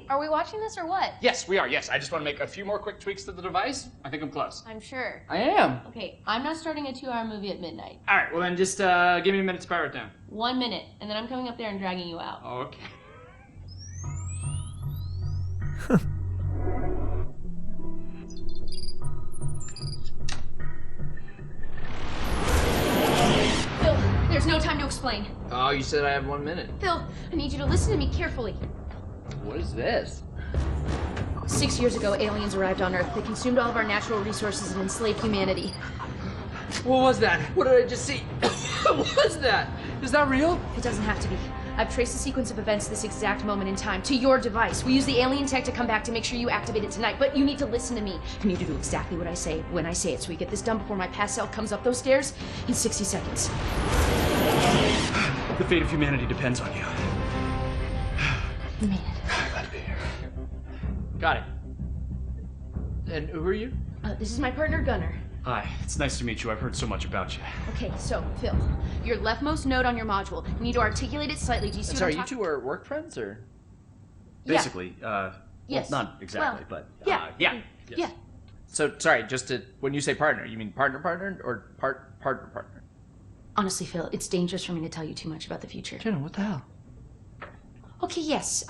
Are we watching this or what? Yes, we are, yes. I just want to make a few more quick tweaks to the device. I think I'm close. I'm sure. I am. Okay, I'm not starting a 2-hour movie at midnight. All right, well then just give me a minute to power it down. 1 minute, and then I'm coming up there and dragging you out. Okay. Phil, there's no time to explain. Oh, you said I have 1 minute. Phil, I need you to listen to me carefully. What is this? 6 years ago, aliens arrived on Earth. They consumed all of our natural resources and enslaved humanity. What was that? What did I just see? What was that? Is that real? It doesn't have to be. I've traced the sequence of events this exact moment in time to your device. We use the alien tech to come back to make sure you activate it tonight, but you need to listen to me. You need to do exactly what I say when I say it, so we get this done before my past self comes up those stairs in 60 seconds. The fate of humanity depends on you. You made it. Glad to be here. Got it. And who are you? This is my partner, Gunnar. Hi, it's nice to meet you. I've heard so much about you. Okay, so, Phil, your leftmost node on your module, you need to articulate it slightly. Do you see what I'm talking? You two are work friends, or? Yeah. Basically, Yes. well, not exactly, Well, but, yeah. yeah. Yes. Yeah. So, sorry, just to, when you say partner, you mean partner, or partner? Honestly, Phil, it's dangerous for me to tell you too much about the future. Jenna, what the hell? Okay, yes.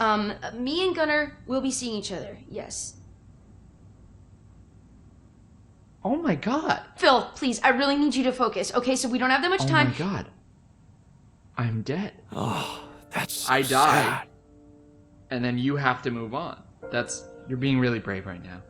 Me and Gunnar will be seeing each other. Yes. Oh my god. Phil, please, I really need you to focus. Okay, so we don't have that much time. Oh my god. I'm dead. Oh, that's so I died. sad. And then you have to move on. You're being really brave right now.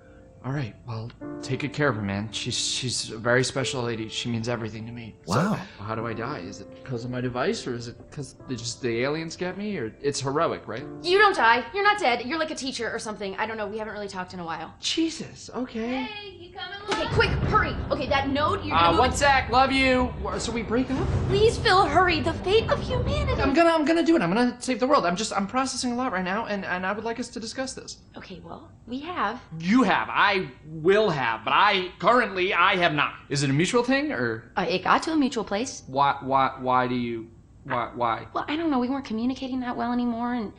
All right, well, take good care of her, man. She's a very special lady. She means everything to me. Wow. So, how do I die? Is it because of my device, or is it because the aliens get me? Or it's heroic, right? You don't die. You're not dead. You're like a teacher or something. I don't know. We haven't really talked in a while. Jesus. Okay. Hey, you coming? Okay, quick, hurry. Okay, that node, you're gonna move 1 sec. Love you. So we break up? Please, Phil, hurry. The fate of humanity. I'm gonna do it. I'm gonna save the world. I'm processing a lot right now, and I would like us to discuss this. Okay, well, we have. You have. I will have, but I have not. Is it a mutual thing, or? It got to a mutual place. Why do you, why? Well, I don't know. We weren't communicating that well anymore, and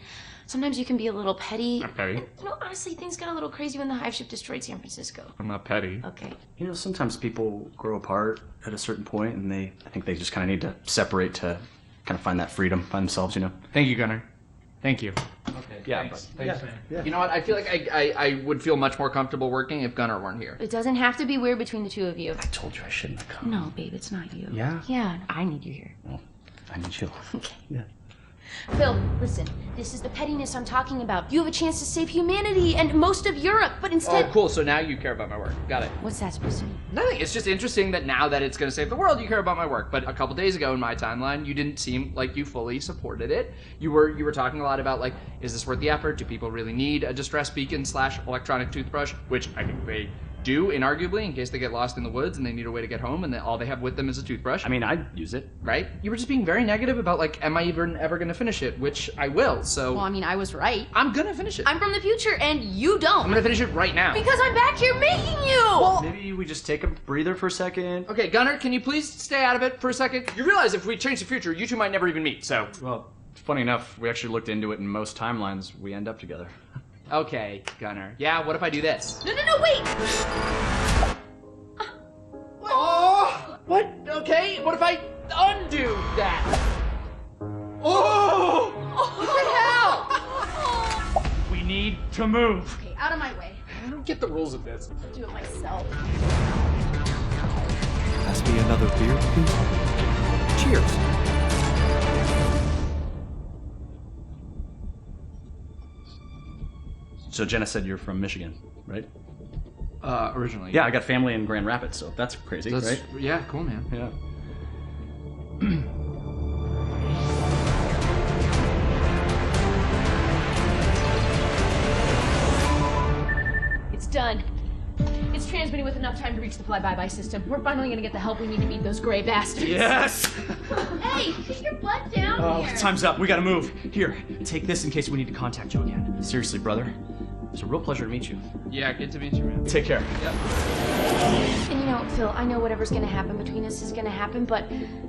sometimes you can be a little petty. I'm petty. And, you know, honestly, things got a little crazy when the hive ship destroyed San Francisco. I'm not petty. Okay. You know, sometimes people grow apart at a certain point, and I think they just kind of need to separate to kind of find that freedom by themselves, you know? Thank you, Gunnar. Thank you. Okay. Yeah, Thanks, man. You know what? I feel like I would feel much more comfortable working if Gunnar weren't here. It doesn't have to be weird between the two of you. I told you I shouldn't have come. No, babe, it's not you. Yeah? Yeah, I need you here. Well, I need you. Okay. Yeah. Phil, listen, this is the pettiness I'm talking about. You have a chance to save humanity and most of Europe, but instead... Oh, cool. So now you care about my work. Got it. What's that supposed to mean? Nothing. It's just interesting that now that it's going to save the world, you care about my work. But a couple days ago in my timeline, you didn't seem like you fully supported it. You were talking a lot about, like, is this worth the effort? Do people really need a distress beacon / electronic toothbrush? Which I think they do, inarguably, in case they get lost in the woods and they need a way to get home and then all they have with them is a toothbrush. I mean, I'd use it. Right? You were just being very negative about, like, am I even ever gonna finish it? Which I will, so... Well, I mean, I was right. I'm gonna finish it. I'm from the future, and you don't. I'm gonna finish it right now. Because I'm back here making you! Well, Maybe we just take a breather for a second. okay, Gunnar, can you please stay out of it for a second? You realize if we change the future, you two might never even meet, so... Well, funny enough, we actually looked into it, and most timelines, we end up together. Okay, Gunnar. Yeah, what if I do this? no, wait! Oh! What? Okay, what if I undo that? Oh! What the hell? We need to move. Okay, out of my way. I don't get the rules of this. I'll do it myself. Pass me another beer, please. Cheers. So Jenna said you're from Michigan, right? Originally. Yeah, I got family in Grand Rapids, so that's crazy, right? Yeah, cool, man. Yeah. It's done. It's transmitting with enough time to reach the fly-by-by system. We're finally gonna get the help we need to beat those gray bastards. Yes! Hey, put your butt down here. Time's up. We gotta move. Here, take this in case we need to contact you again. Seriously, brother. It's a real pleasure to meet you. Yeah, good to meet you, man. Take care. Yep. And you know, Phil, I know whatever's gonna happen between us is gonna happen, but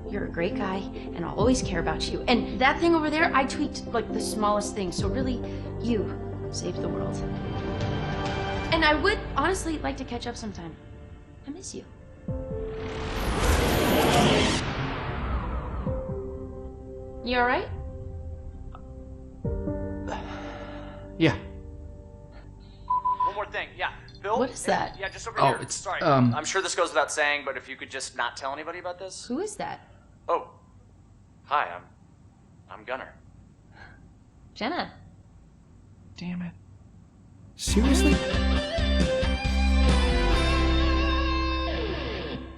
you're a great guy, and I'll always care about you. And that thing over there, I tweaked like the smallest thing, so really, you saved the world. And I would honestly like to catch up sometime. I miss you. You alright? Yeah. One more thing, yeah. Bill? What is that? Yeah, just over Oh, here. it's, Sorry. um- I'm sure this goes without saying, but if you could just not tell anybody about this. Who is that? Oh. Hi, I'm Gunnar. Jenna. Damn it. Seriously?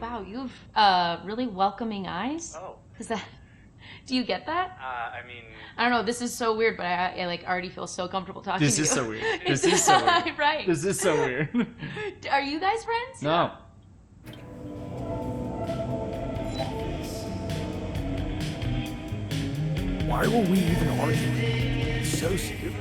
Wow, you have really welcoming eyes. Oh. Is that? Do you get that? I mean... I don't know. This is so weird, but I like already feel so comfortable talking This to you. is so weird. It's- This is so weird. Right. This is so weird. Are you guys friends? No. Why were we even arguing? So stupid.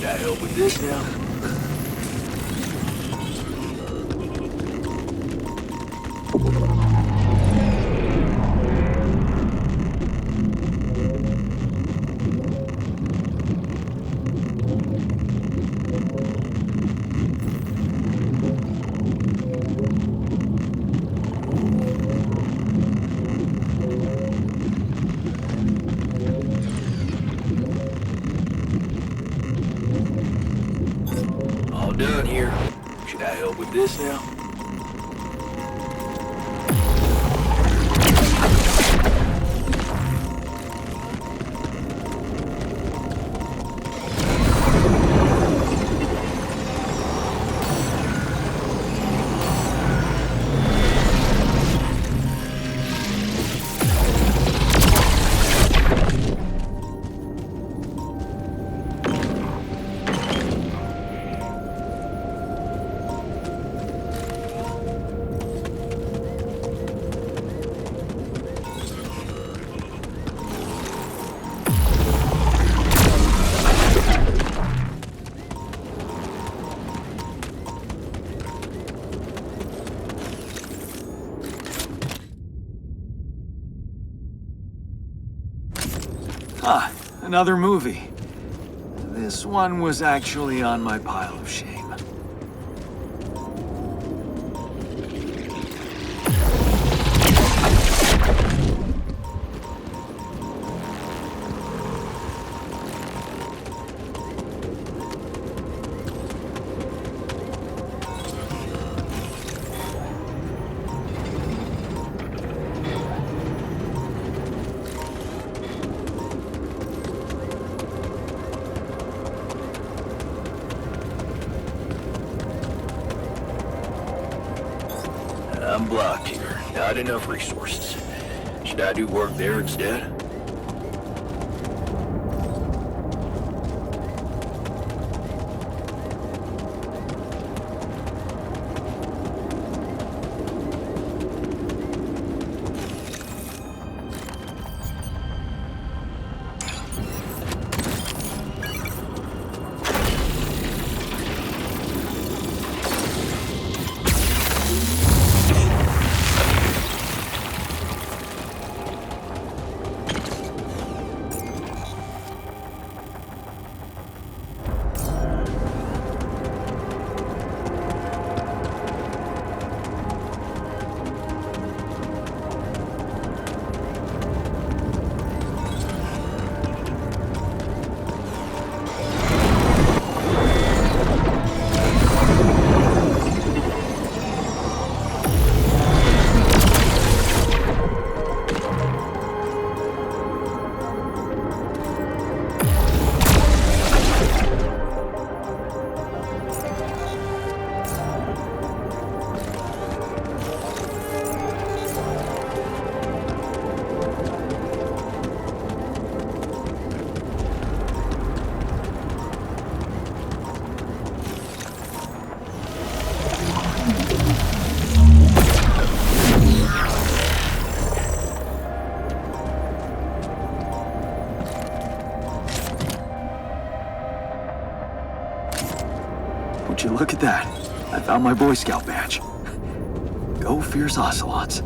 Should I help with this now? All done here. Should I help with this now? Ah, another movie. This one was actually on my pile of shame. I'm blocked here. Not enough resources. Should I do work there instead? Would you look at that? I found my Boy Scout badge. Go Fierce Ocelots.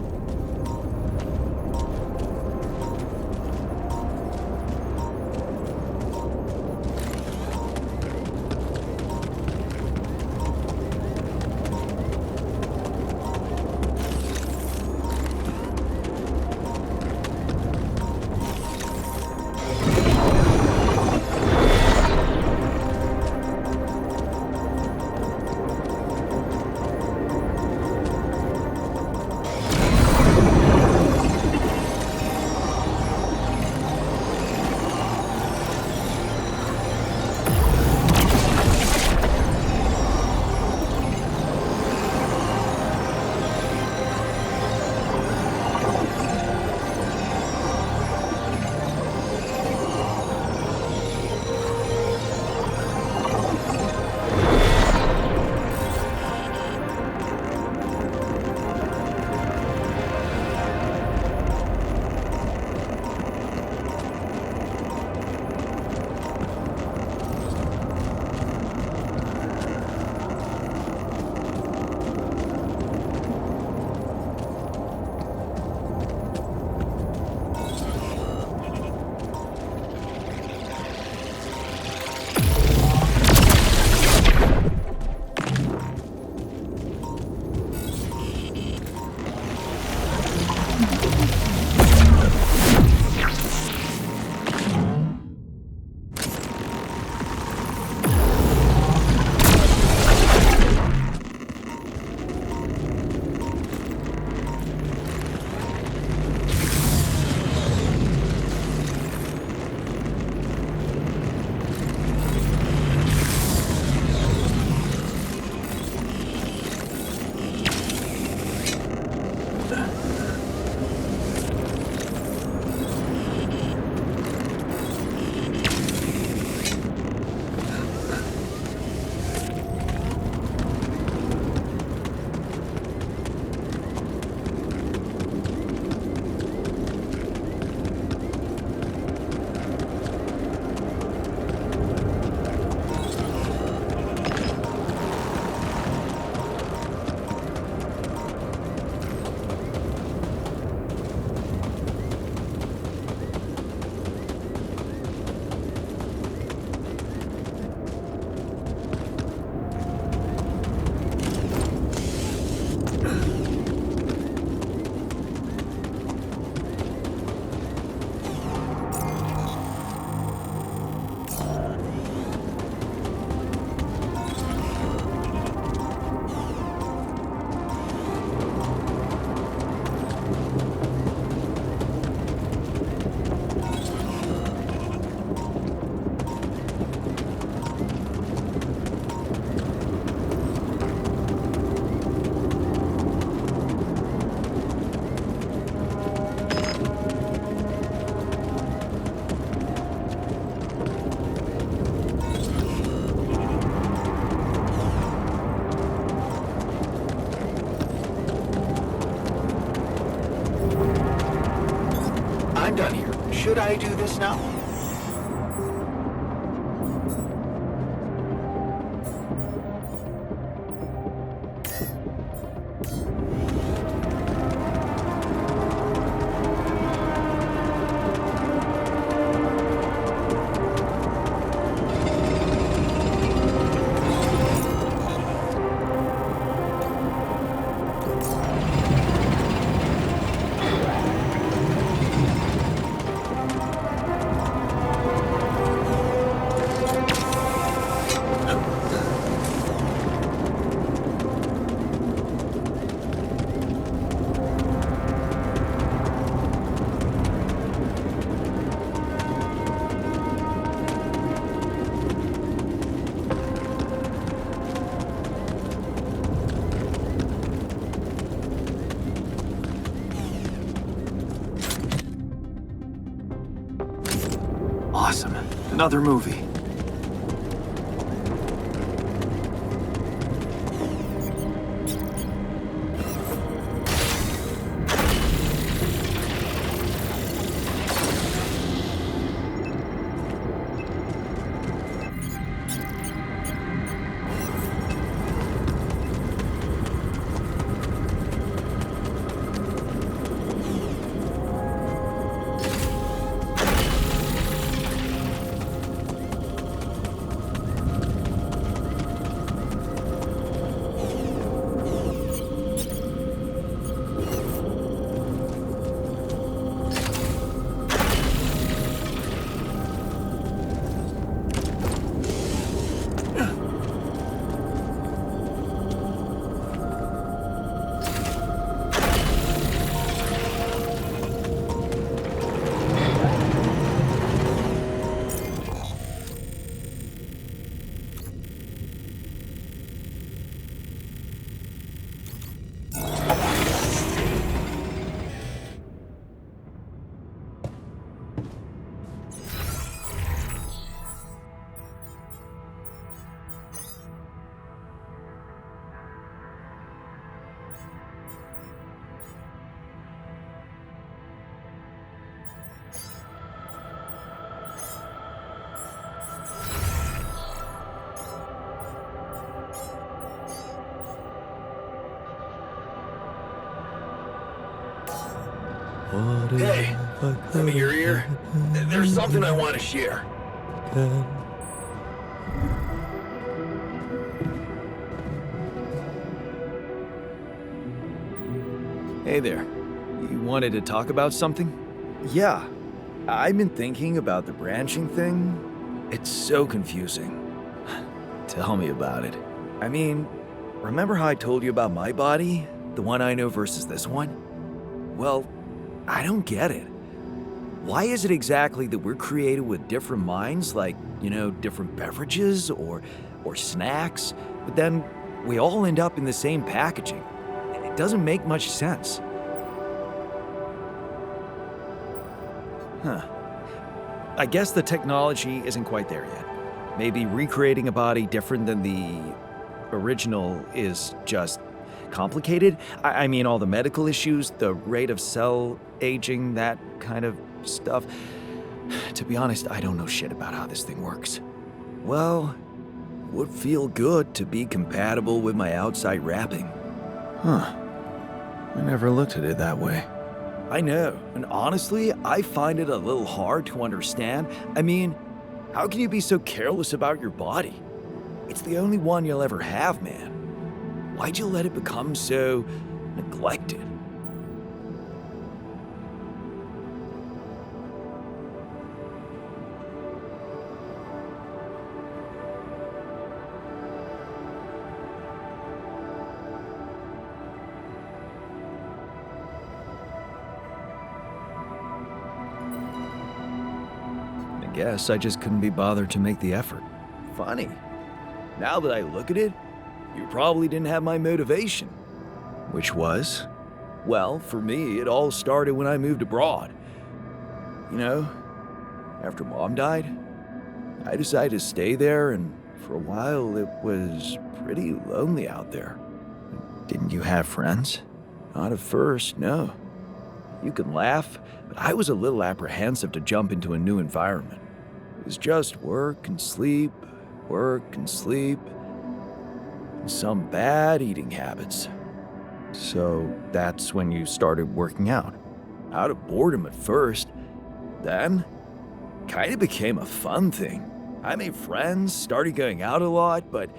I do this now? Awesome. Another movie. Hey, lend me your ear. There's something I want to share. Hey there. You wanted to talk about something? Yeah. I've been thinking about the branching thing. It's so confusing. Tell me about it. I mean, remember how I told you about my body? The one I know versus this one? Well, I don't get it. Why is it exactly that we're created with different minds, like, different beverages or snacks, but then we all end up in the same packaging? It doesn't make much sense. Huh. I guess the technology isn't quite there yet. Maybe recreating a body different than the original is just complicated. I mean, all the medical issues, the rate of cell aging, that kind of stuff. To be honest, I don't know shit about how this thing works. Well, would feel good to be compatible with my outside wrapping. Huh. I never looked at it that way. I know, and honestly, I find it a little hard to understand. I mean, how can you be so careless about your body? It's the only one you'll ever have, man. Why'd you let it become so neglected? I guess I just couldn't be bothered to make the effort. Funny. Now that I look at it, you probably didn't have my motivation. Which was? Well, for me, it all started when I moved abroad. After Mom died, I decided to stay there, and for a while it was pretty lonely out there. Didn't you have friends? Not at first, no. You can laugh, but I was a little apprehensive to jump into a new environment. It was just work and sleep, and some bad eating habits. So that's when you started working out. Out of boredom at first. Then, kind of became a fun thing. I made friends, started going out a lot, but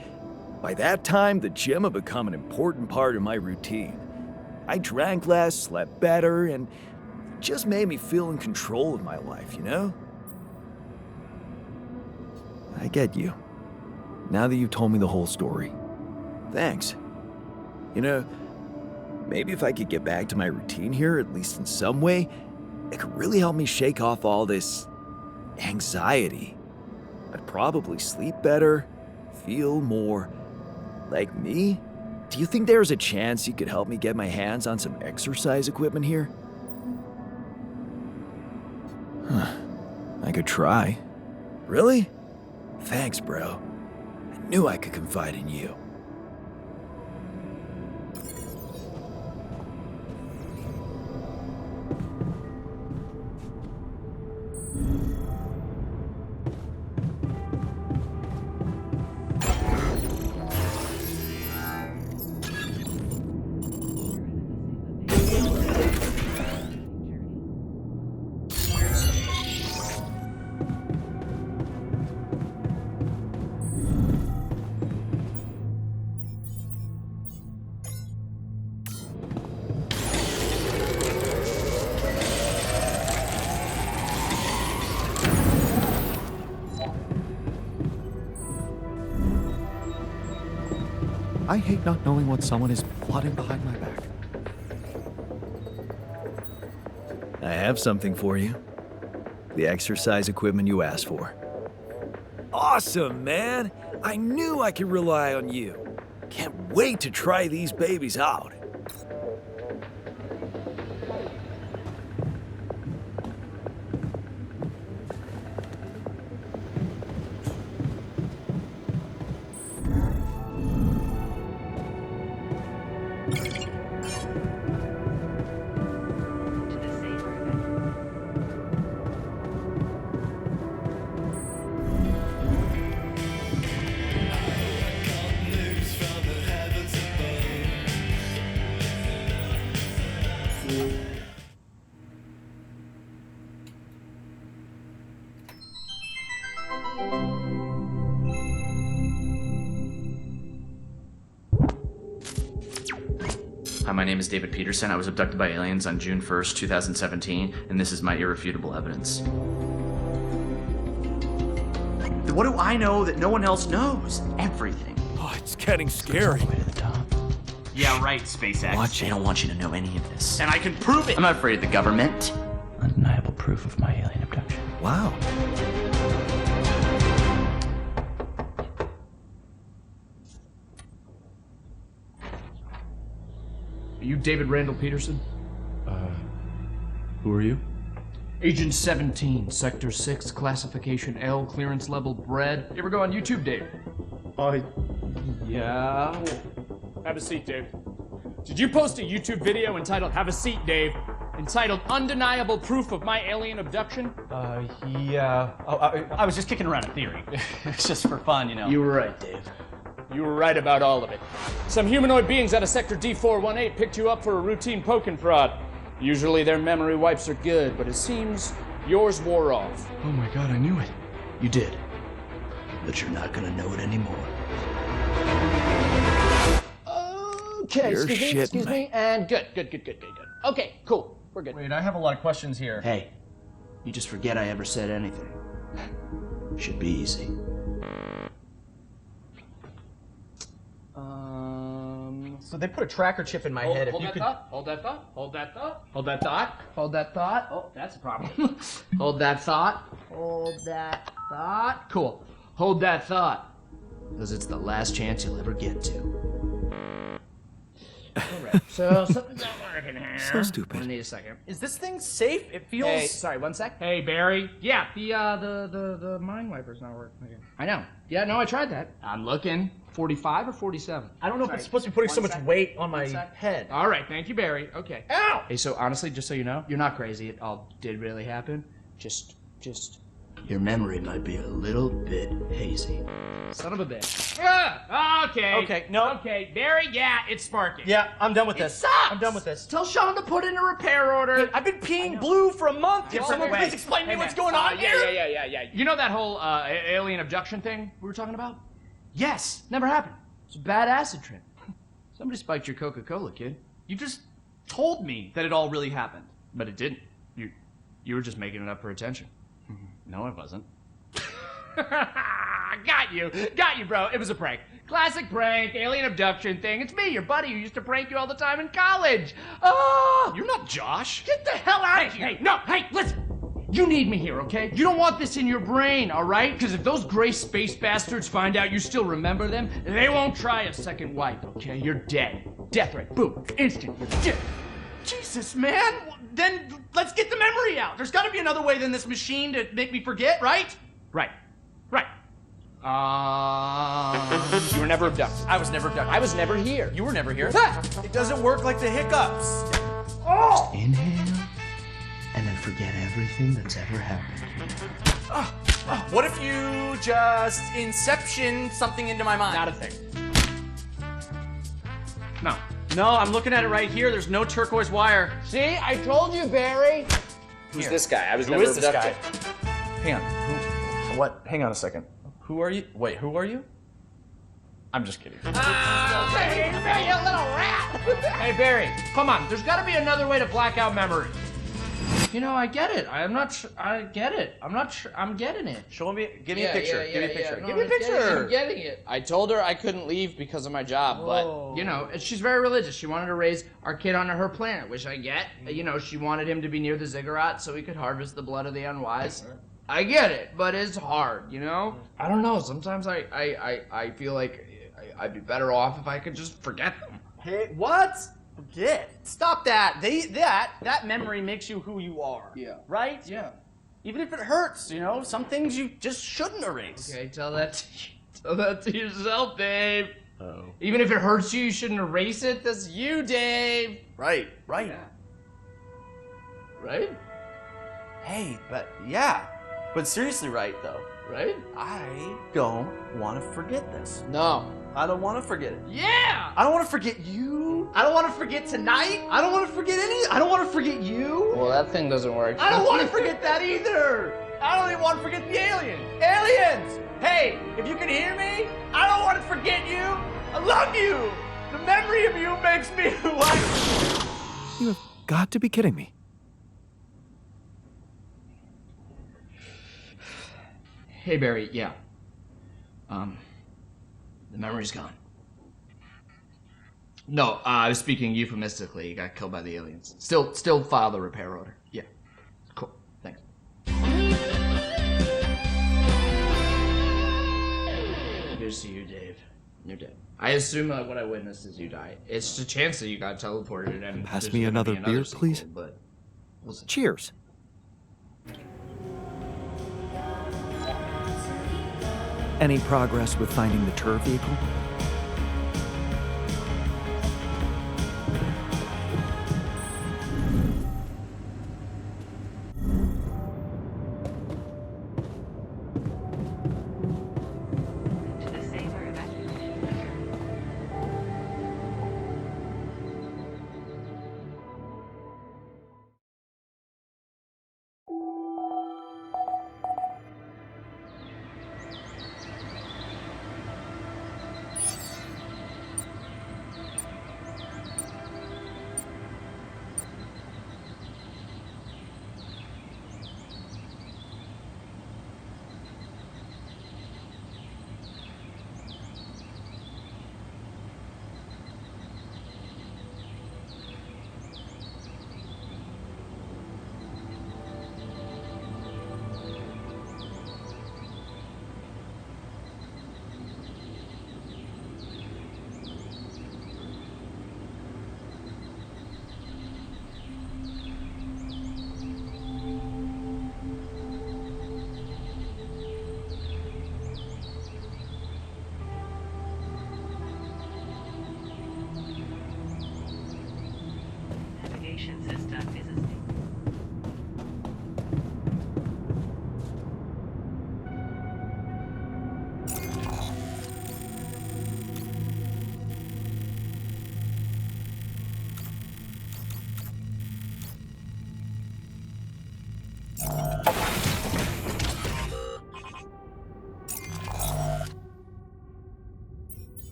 by that time, the gym had become an important part of my routine. I drank less, slept better, and it just made me feel in control of my life, you know? I get you. Now that you've told me the whole story. Thanks. You know, maybe if I could get back to my routine here, at least in some way, it could really help me shake off all this anxiety. I'd probably sleep better, feel more like me. Do you think there's a chance you could help me get my hands on some exercise equipment here? I could try. Really? Thanks, bro. I knew I could confide in you. I hate not knowing what someone is plotting behind my back. I have something for you. The exercise equipment you asked for. Awesome, man! I knew I could rely on you. Can't wait to try these babies out. Hi, my name is David Peterson. I was abducted by aliens on June 1st, 2017, and this is my irrefutable evidence. What do I know that no one else knows? Everything. Oh, it's getting scary. Way to the top. Yeah, right, SpaceX. Watch it. They don't want you to know any of this. And I can prove it! I'm not afraid of the government. Undeniable proof of my alien abduction. Wow. Are you David Randall Peterson? Who are you? Agent 17, Sector 6, Classification L, Clearance Level Bred. You ever go on YouTube, Dave? Yeah. Have a seat, Dave. Did you post a YouTube video entitled Have a Seat, Dave? Entitled Undeniable Proof of My Alien Abduction? Yeah. I was just kicking around a theory. It's just for fun, you know. You were right, Dave. You were right about all of it. Some humanoid beings out of Sector D418 picked you up for a routine poke and prod. Usually their memory wipes are good, but it seems yours wore off. Oh my god, I knew it. You did. But you're not gonna know it anymore. Okay, You're excuse shitting me, and good. Okay, cool, we're good. Wait, I have a lot of questions here. Hey, you just forget I ever said anything. Should be easy. So they put a tracker chip in my head. Hold that thought. Oh, that's a problem. Hold that thought. Cool. Hold that thought. Because it's the last chance you'll ever get to. Alright, so something's not working here. So stupid. I'm gonna need a second. Is this thing safe? It feels... Hey, sorry, 1 sec. Hey, Barry. Yeah, the mind wiper's not working again. I know. Yeah, no, I tried that. I'm looking. 45 or 47? I don't know if it's supposed to be putting so much weight on my head. All right, thank you, Barry. Okay. Ow! Hey, so honestly, just so you know, you're not crazy. It all did really happen. Just... Your memory might be a little bit hazy. Son of a bitch. Okay. Okay, no. Okay, Barry, yeah, it's sparking. Yeah, I'm done with It this. sucks! I'm done with this. Tell Sean to put in a repair order. I've been peeing blue for a month. Can Well, someone wait. please explain to me Hey, what's man. going on here? Yeah. You know that whole alien abduction thing we were talking about? Yes, never happened. It's a bad acid trip. Somebody spiked your Coca-Cola, kid. You just told me that it all really happened. But it didn't. You were just making it up for attention. No, I wasn't. Got you, bro. It was a prank. Classic prank, alien abduction thing. It's me, your buddy, who used to prank you all the time in college. Oh, You're not Josh. get the hell out of here! Hey, listen. You need me here, okay? You don't want this in your brain, all right? Because if those gray space bastards find out you still remember them, they won't try a second wipe, okay? You're dead. Death threat. Boom. Instant. You're dead. Jesus, man. Then let's get the memory out. There's got to be another way than this machine to make me forget, right? Right. You were never abducted. I was never abducted. I was never here. You were never here. It doesn't work like the hiccups. Inhale, and then forget everything that's ever happened. What if you just inception something into my mind? Not a thing. No. No, I'm looking at it right here. There's no turquoise wire. See, I told you, Barry. Who's this guy? I was Who never is this guy? abducted. Hang on. What? Hang on a second. Who are you? Wait, who are you? I'm just kidding. Hey, you little rat! Hey, Barry, come on. There's got to be another way to black out memory. You know, I get it. I get it. I'm getting it. Show me. Give me a picture. Give me a picture. No, Give me a picture. I'm getting it. I told her I couldn't leave because of my job, but, you know, she's very religious. She wanted to raise our kid on her planet, which I get. You know, she wanted him to be near the ziggurat so he could harvest the blood of the unwise. I get it, but it's hard, you know? I don't know. Sometimes I feel like I'd be better off if I could just forget them. Hey, what? Forget. Stop that. That memory makes you who you are. Yeah. Right? Yeah. Even if it hurts, you know, some things you just shouldn't erase. Okay, tell that to yourself, Dave. Oh. Even if it hurts you, you shouldn't erase it. That's you, Dave. Right. Yeah. Right? Hey, but seriously, right though. Right? I don't want to forget this. No. I don't want to forget it. Yeah! I don't want to forget you. I don't want to forget tonight. I don't want to forget I don't want to forget you. Well, that thing doesn't work. I don't want to forget that either. I don't even want to forget the aliens. Aliens! Hey, if you can hear me, I don't want to forget you. I love you. The memory of you makes me who I am. You have got to be kidding me. Hey, Barry, yeah. The memory's gone. No, I was speaking euphemistically. He got killed by the aliens. Still file the repair order. Yeah. Cool. Thanks. Here's to you, Dave. You're dead. I assume what I witnessed is you die. It's just a chance that you got teleported and Pass there's me gonna another be beer, sequel, please. But we'll see. Cheers. Any progress with finding the tour vehicle?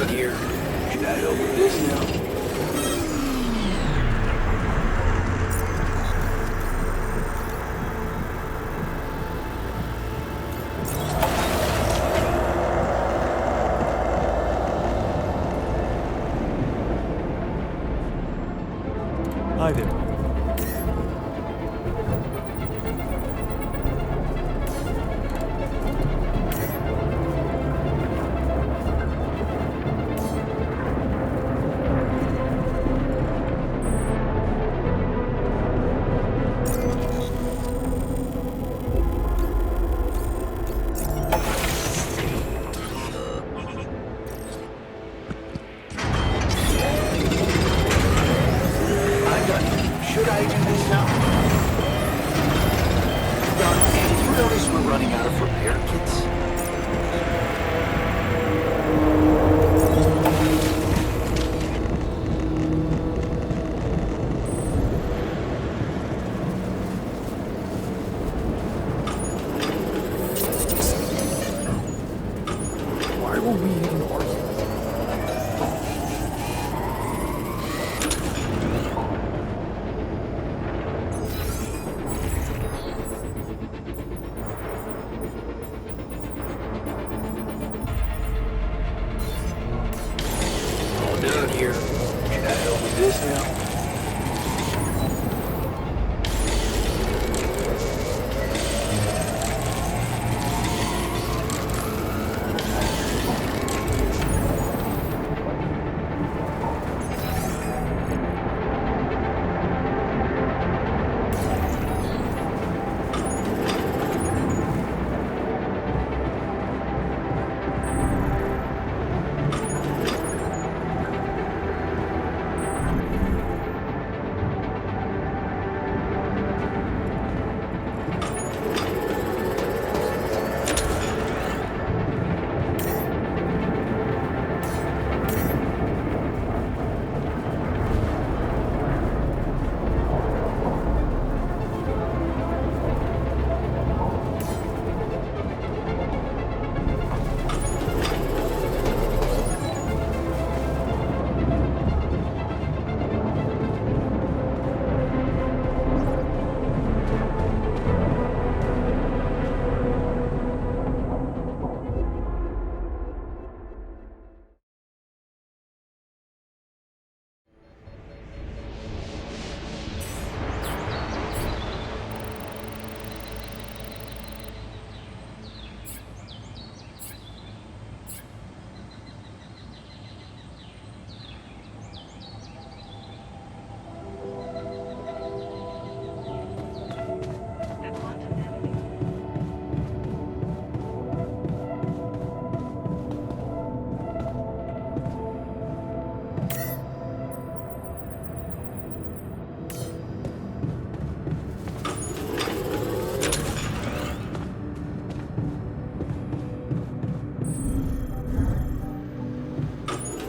down here. Should I help with this now? Hi there. Should I do this now? Don, did you notice we're running out of repair kits? Why were we even arguing? All done here. Should I help with this now?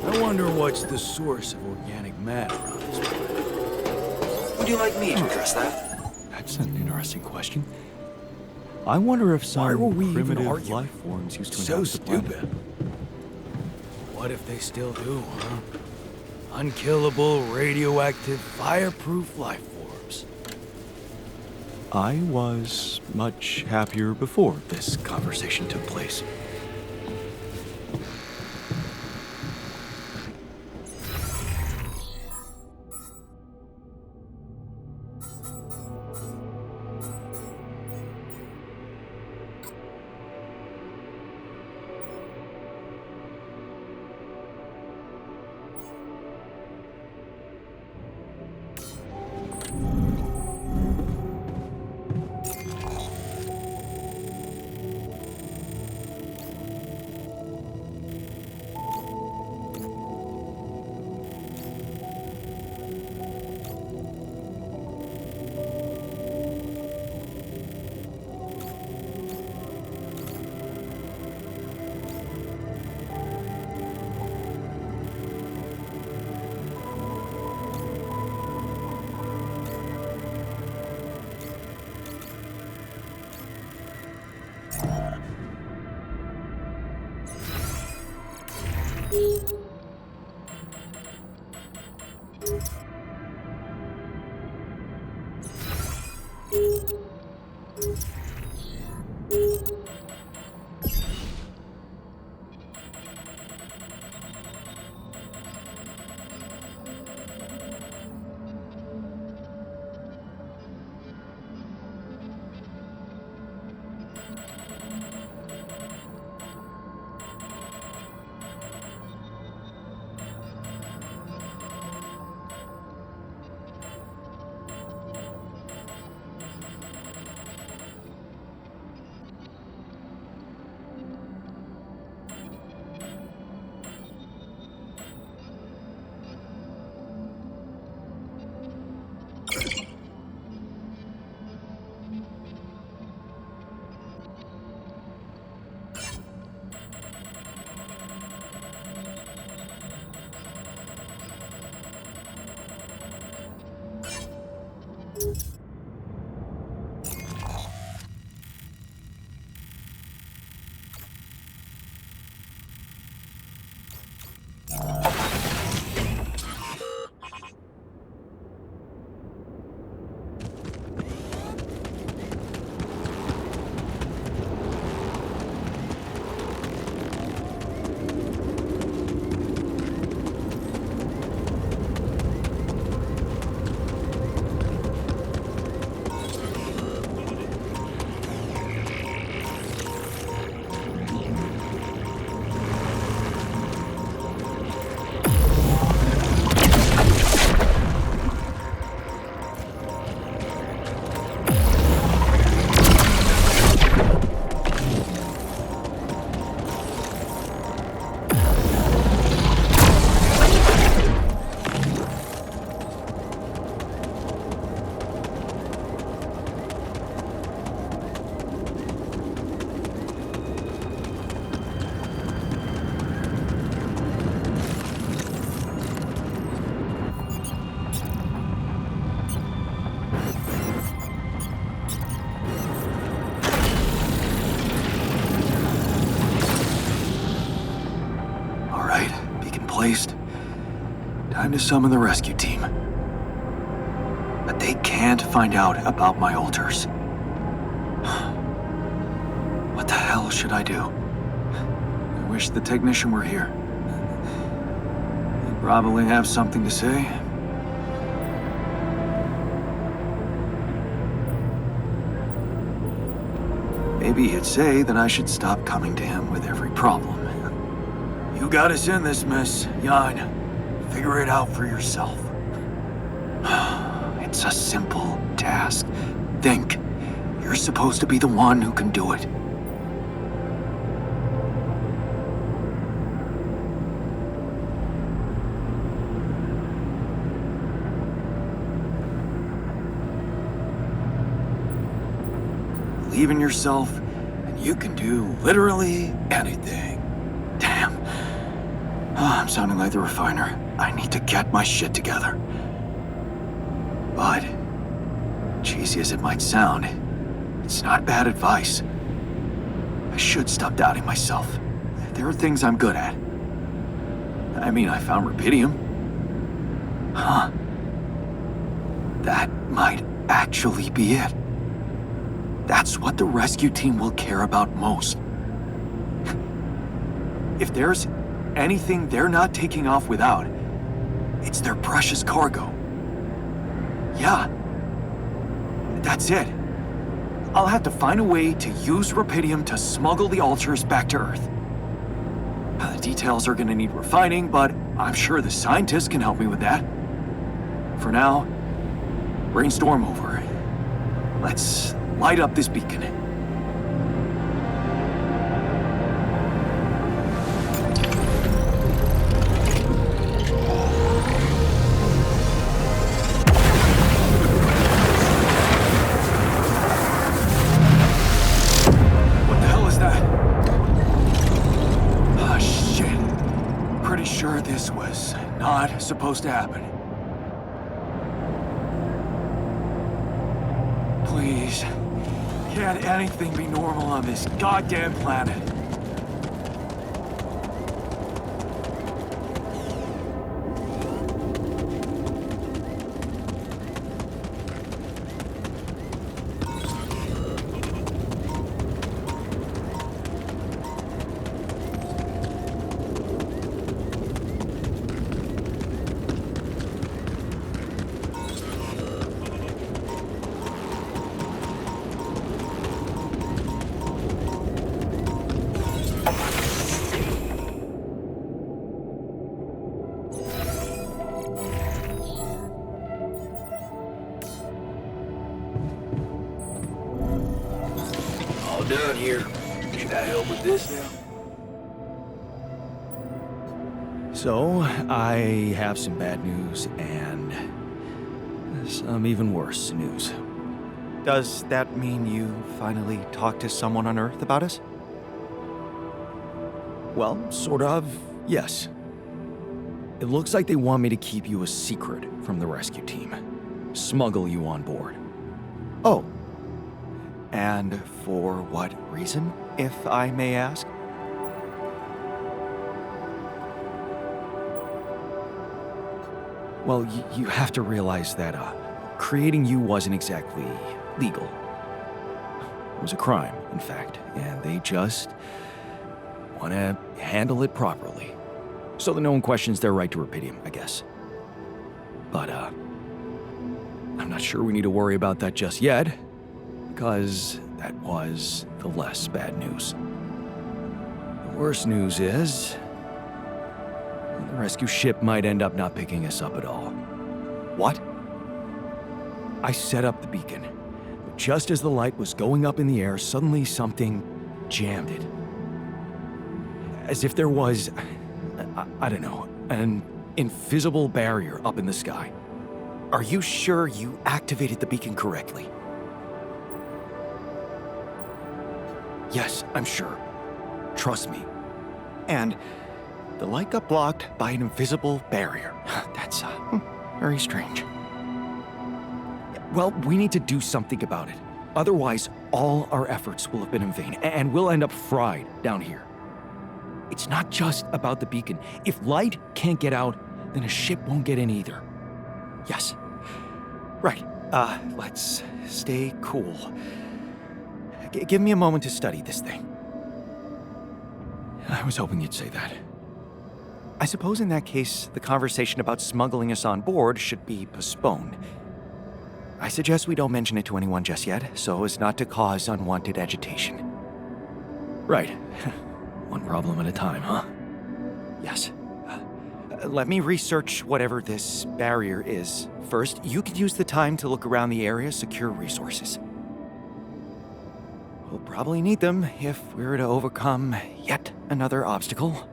I wonder what's the source of organic matter on this planet. Would you like me to address that? That's an interesting question. I wonder if Why were some we even primitive arguing? life forms used to So inhabit the planet. stupid. What if they still do, huh? Unkillable, radioactive, fireproof life forms. I was much happier before this conversation took place. Placed. Time to summon the rescue team. But they can't find out about my altars. What the hell should I do? I wish the technician were here. He'd probably have something to say. Maybe he'd say that I should stop coming to him with every problem. You got us in this mess, Jan. Figure it out for yourself. It's a simple task. Think. You're supposed to be the one who can do it. Believe in yourself, and you can do literally anything. Damn. I'm sounding like the refiner. I need to get my shit together. But, cheesy as it might sound, it's not bad advice. I should stop doubting myself. There are things I'm good at. I mean, I found rubidium. Huh. That might actually be it. That's what the rescue team will care about most. If there's anything they're not taking off without, it's their precious cargo. Yeah. That's it. I'll have to find a way to use rubidium to smuggle the altars back to Earth. The details are gonna need refining, but I'm sure the scientists can help me with that. For now, brainstorm over. Let's light up this beacon. This was not supposed to happen. Please, can't anything be normal on this goddamn planet? Done here. Should I help with this now? So, I have some bad news and some even worse news. Does that mean you finally talked to someone on Earth about us? Well, sort of, yes. It looks like they want me to keep you a secret from the rescue team. smuggle you on board. Oh. And for what reason, if I may ask? Well, you have to realize that, creating you wasn't exactly legal. It was a crime, in fact, and they just want to handle it properly. So that no one questions their right to Rapidium, I guess. But, I'm not sure we need to worry about that just yet, because that was the less bad news. The worst news is, the rescue ship might end up not picking us up at all. What? I set up the beacon, but just as the light was going up in the air, suddenly something jammed it. As if there was, I don't know, an invisible barrier up in the sky. Are you sure you activated the beacon correctly? Yes, I'm sure. Trust me. And the light got blocked by an invisible barrier. That's, very strange. Well, we need to do something about it. Otherwise, all our efforts will have been in vain, and we'll end up fried down here. It's not just about the beacon. If light can't get out, then a ship won't get in either. Yes. Right. Let's stay cool. Give me a moment to study this thing. I was hoping you'd say that. I suppose in that case, the conversation about smuggling us on board should be postponed. I suggest we don't mention it to anyone just yet, so as not to cause unwanted agitation. Right. One problem at a time, huh? Yes. Let me research whatever this barrier is. First, you can use the time to look around the area, secure resources. We'll probably need them if we're to overcome yet another obstacle.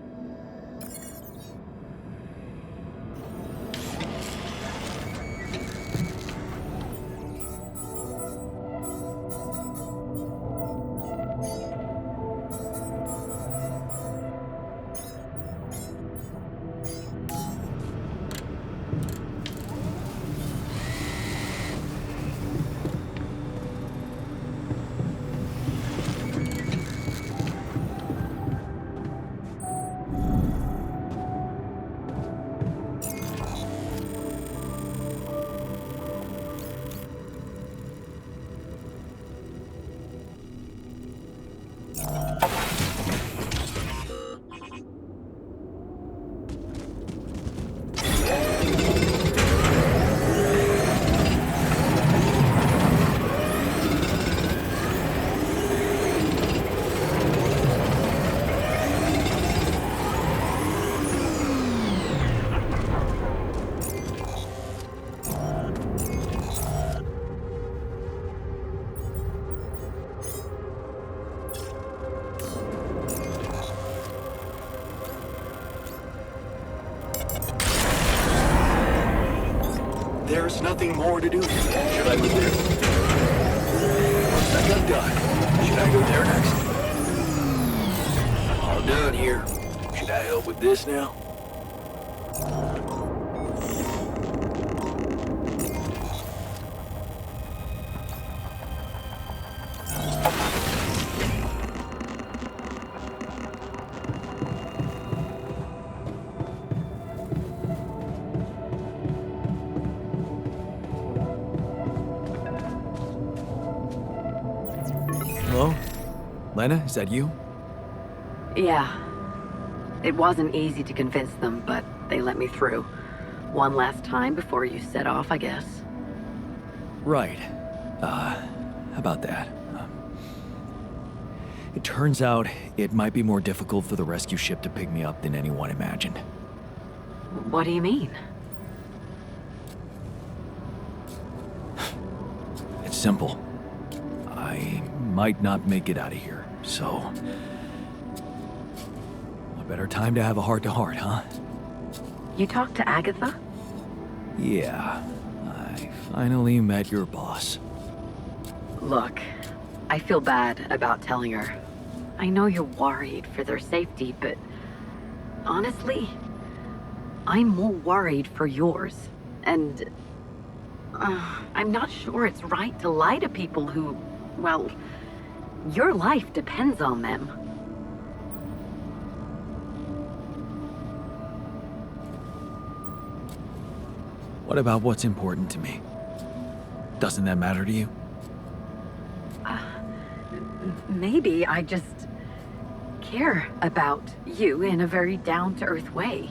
There's nothing more to do. Should I move there? Looks like I'm done. Should I go there next? All done here. Should I help with this now? Hello? Lena, is that you? Yeah. It wasn't easy to convince them, but they let me through. One last time before you set off, I guess. Right. About that. It turns out it might be more difficult for the rescue ship to pick me up than anyone imagined. What do you mean? It's simple. I might not make it out of here, so... What better time to have a heart-to-heart, huh? You talked to Agatha? Yeah. I finally met your boss. Look, I feel bad about telling her. I know you're worried for their safety, but... honestly, I'm more worried for yours. And... I'm not sure it's right to lie to people who, well, your life depends on them. What about what's important to me? Doesn't that matter to you? Maybe I just care about you in a very down-to-earth way.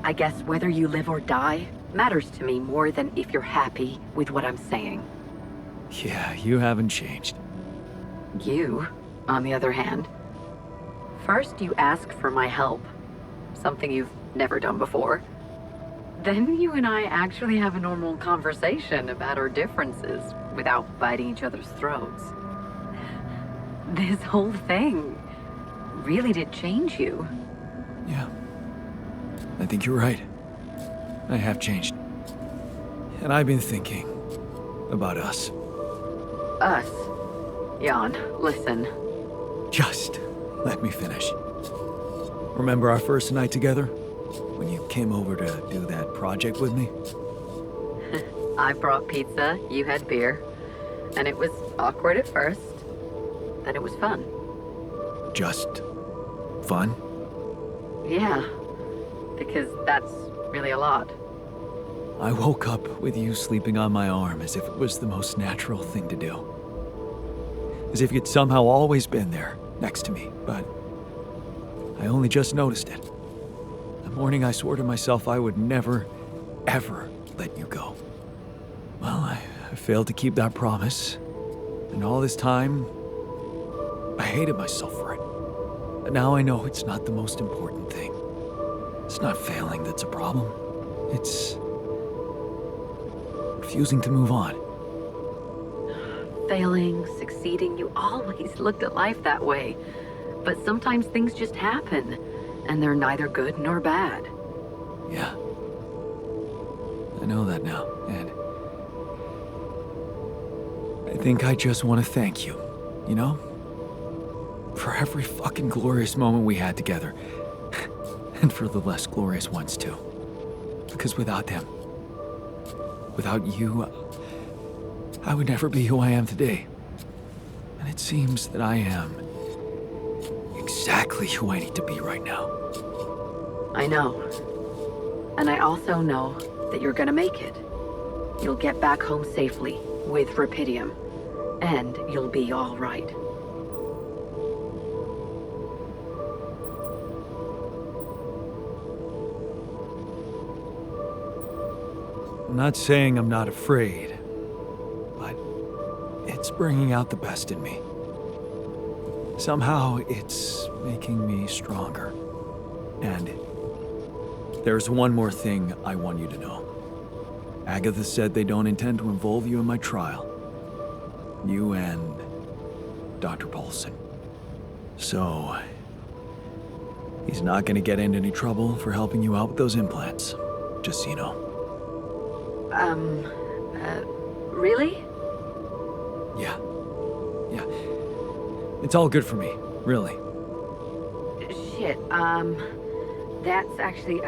I guess whether you live or die matters to me more than if you're happy with what I'm saying. Yeah, you haven't changed. You, on the other hand, first you ask for my help, something you've never done before. Then you and I actually have a normal conversation about our differences without biting each other's throats. This whole thing really did change you. Yeah. I think you're right. I have changed. And I've been thinking about us. Us? Jan, listen. Just let me finish. Remember our first night together? When you came over to do that project with me? I brought pizza, you had beer. And it was awkward at first. Then it was fun. Just fun? Yeah. Because that's really a lot. I woke up with you sleeping on my arm as if it was the most natural thing to do. As if you'd somehow always been there, next to me, but I only just noticed it. The morning I swore to myself I would never, ever let you go. Well, I failed to keep that promise, and all this time, I hated myself for it. But now I know it's not the most important thing. It's not failing that's a problem. It's refusing to move on. Failing, succeeding, you always looked at life that way. But sometimes things just happen, and they're neither good nor bad. Yeah. I know that now, and I think I just want to thank you, you know? For every fucking glorious moment we had together. And for the less glorious ones, too. Because without them, without you, I would never be who I am today. And it seems that I am exactly who I need to be right now. I know. And I also know that you're gonna make it. You'll get back home safely with Rapidium, and you'll be all right. I'm not saying I'm not afraid, but it's bringing out the best in me. Somehow, it's making me stronger. And there's one more thing I want you to know. Agatha said they don't intend to involve you in my trial. You and Dr. Paulson. So, he's not gonna get into any trouble for helping you out with those implants. Just so you know. Really? Yeah. It's all good for me, really. Shit, that's actually,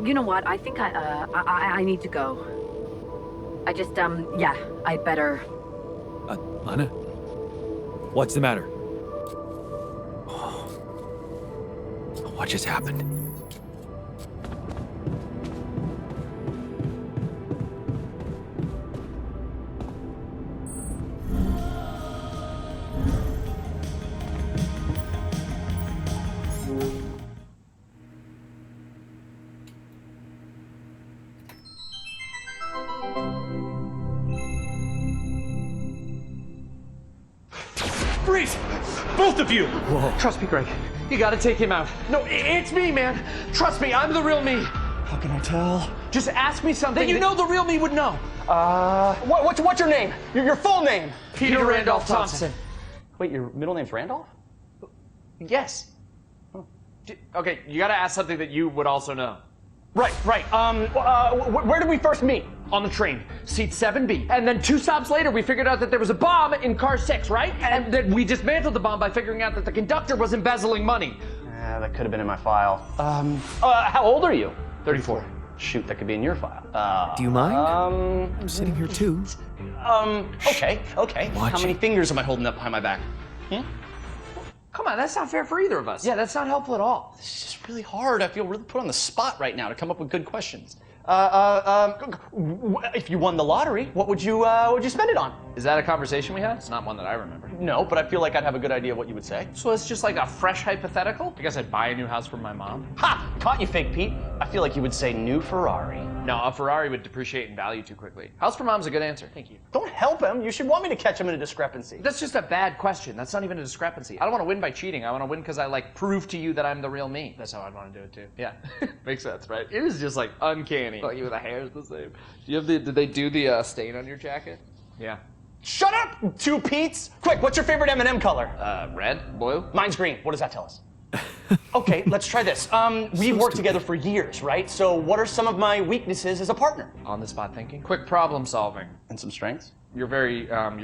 you know what? I think I need to go. I just, yeah, I better... Lana? What's the matter? What just happened? Freeze! Both of you! Whoa. Trust me, Greg. You gotta take him out. No, it's me, man. Trust me, I'm the real me. How can I tell? Just ask me something Then you know the real me would know. What's your name? Your full name? Peter Randolph Thompson. Wait, your middle name's Randolph? Yes. Okay, you gotta ask something that you would also know. Right. Where did we first meet? On the train, seat 7B. And then 2 stops later, we figured out that there was a bomb in car 6, right? And then we dismantled the bomb by figuring out that the conductor was embezzling money. That could have been in my file. How old are you? 34. Shoot, that could be in your file. Do you mind? I'm sitting here too. Okay. Watch How many it. fingers am I holding up behind my back? Come on, that's not fair for either of us. Yeah, that's not helpful at all. This is just really hard. I feel really put on the spot right now to come up with good questions. If you won the lottery, what would you spend it on? Is that a conversation we had? It's not one that I remember. No, but I feel like I'd have a good idea what you would say. So it's just like a fresh hypothetical? I guess I'd buy a new house for my mom. Ha! Caught you, Fake Pete. I feel like you would say new Ferrari. No, a Ferrari would depreciate in value too quickly. House for mom's a good answer. Thank you. Don't help him. You should want me to catch him in a discrepancy. That's just a bad question. That's not even a discrepancy. I don't want to win by cheating. I want to win because I like prove to you that I'm the real me. That's how I'd want to do it too. Yeah, makes sense, right? It is just like uncanny. Like the hair's the same. You have did they do the stain on your jacket? Yeah. Shut up, two Pete's. Quick, what's your favorite M&M color? Red, blue. Mine's green. What does that tell us? Okay, let's try this. We've worked together for years, right? So what are some of my weaknesses as a partner? On the spot thinking. Quick problem solving. And some strengths? You're very, wow.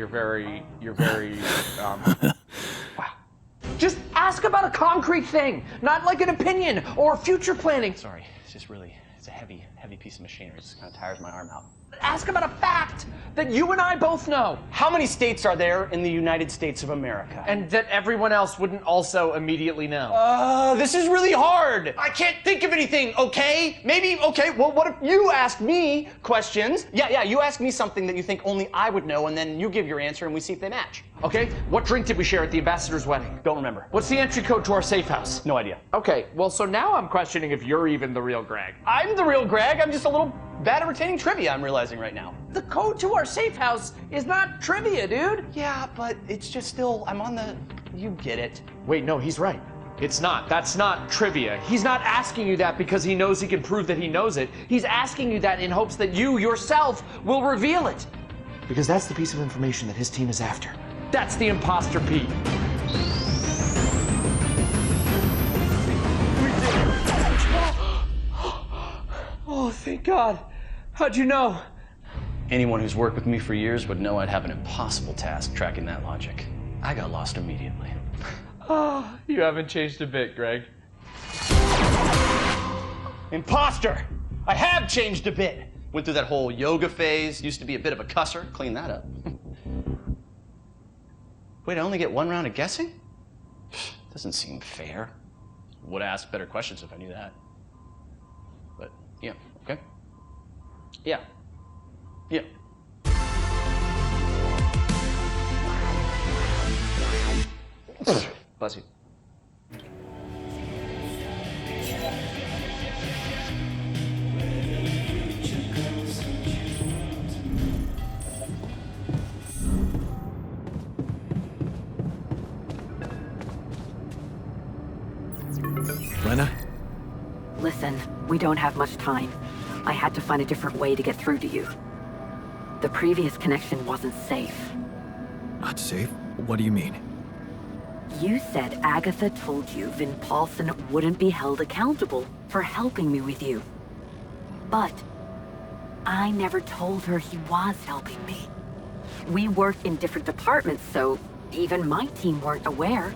Just ask about a concrete thing, not like an opinion or future planning. Sorry, it's just really, it's a heavy piece of machinery. It just kind of tires my arm out. Ask about a fact that you and I both know. How many states are there in the United States of America? And that everyone else wouldn't also immediately know. This is really hard. I can't think of anything, okay? Okay, well, what if you ask me questions? Yeah, you ask me something that you think only I would know, and then you give your answer, and we see if they match. Okay, what drink did we share at the ambassador's wedding? Don't remember. What's the entry code to our safe house? No idea. Okay, well, so now I'm questioning if you're even the real Greg. I'm the real Greg. I'm just a little bad at retaining trivia, I'm realizing right now. The code to our safe house is not trivia, dude. Yeah, but it's just still, I'm on the, you get it. Wait, no, he's right. It's not. That's not trivia. He's not asking you that because he knows he can prove that he knows it. He's asking you that in hopes that you yourself will reveal it. Because that's the piece of information that his team is after. That's the imposter Pete. Oh, thank God. How'd you know? Anyone who's worked with me for years would know I'd have an impossible task tracking that logic. I got lost immediately. Oh, you haven't changed a bit, Greg. Imposter! I have changed a bit. Went through that whole yoga phase, used to be a bit of a cusser, cleaned that up. Wait, I only get one round of guessing? Doesn't seem fair. Would have asked better questions if I knew that. But, yeah, okay. Yeah. Bless you. Lena? Listen, we don't have much time. I had to find a different way to get through to you. The previous connection wasn't safe. Not safe? What do you mean? You said Agatha told you Vin Paulson wouldn't be held accountable for helping me with you. But I never told her he was helping me. We worked in different departments, so even my team weren't aware.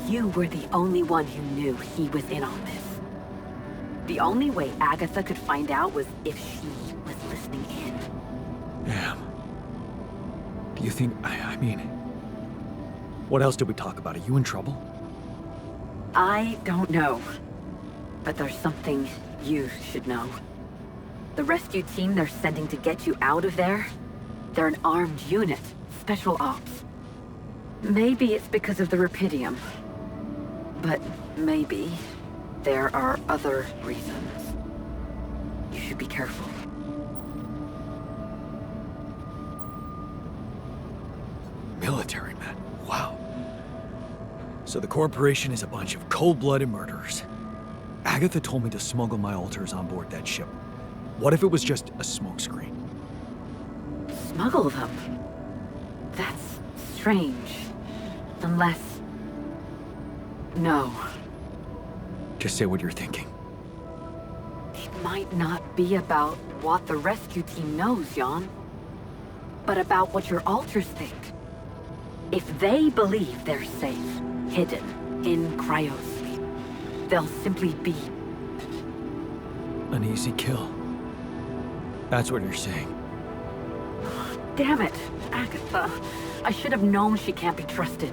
You were the only one who knew he was in on this. The only way Agatha could find out was if she was listening in. Damn. Do you think, I mean, what else did we talk about? Are you in trouble? I don't know. But there's something you should know. The rescue team they're sending to get you out of there, they're an armed unit, special ops. Maybe it's because of the Rapidium. But maybe there are other reasons. You should be careful. Military men. Wow. So the corporation is a bunch of cold-blooded murderers. Agatha told me to smuggle my alters on board that ship. What if it was just a smokescreen? Smuggle them? That's strange. Unless... No. Just say what you're thinking. It might not be about what the rescue team knows, Jan. But about what your alters think. If they believe they're safe, hidden, in cryosleep, they'll simply be... An easy kill. That's what you're saying. Damn it, Agatha. I should have known she can't be trusted.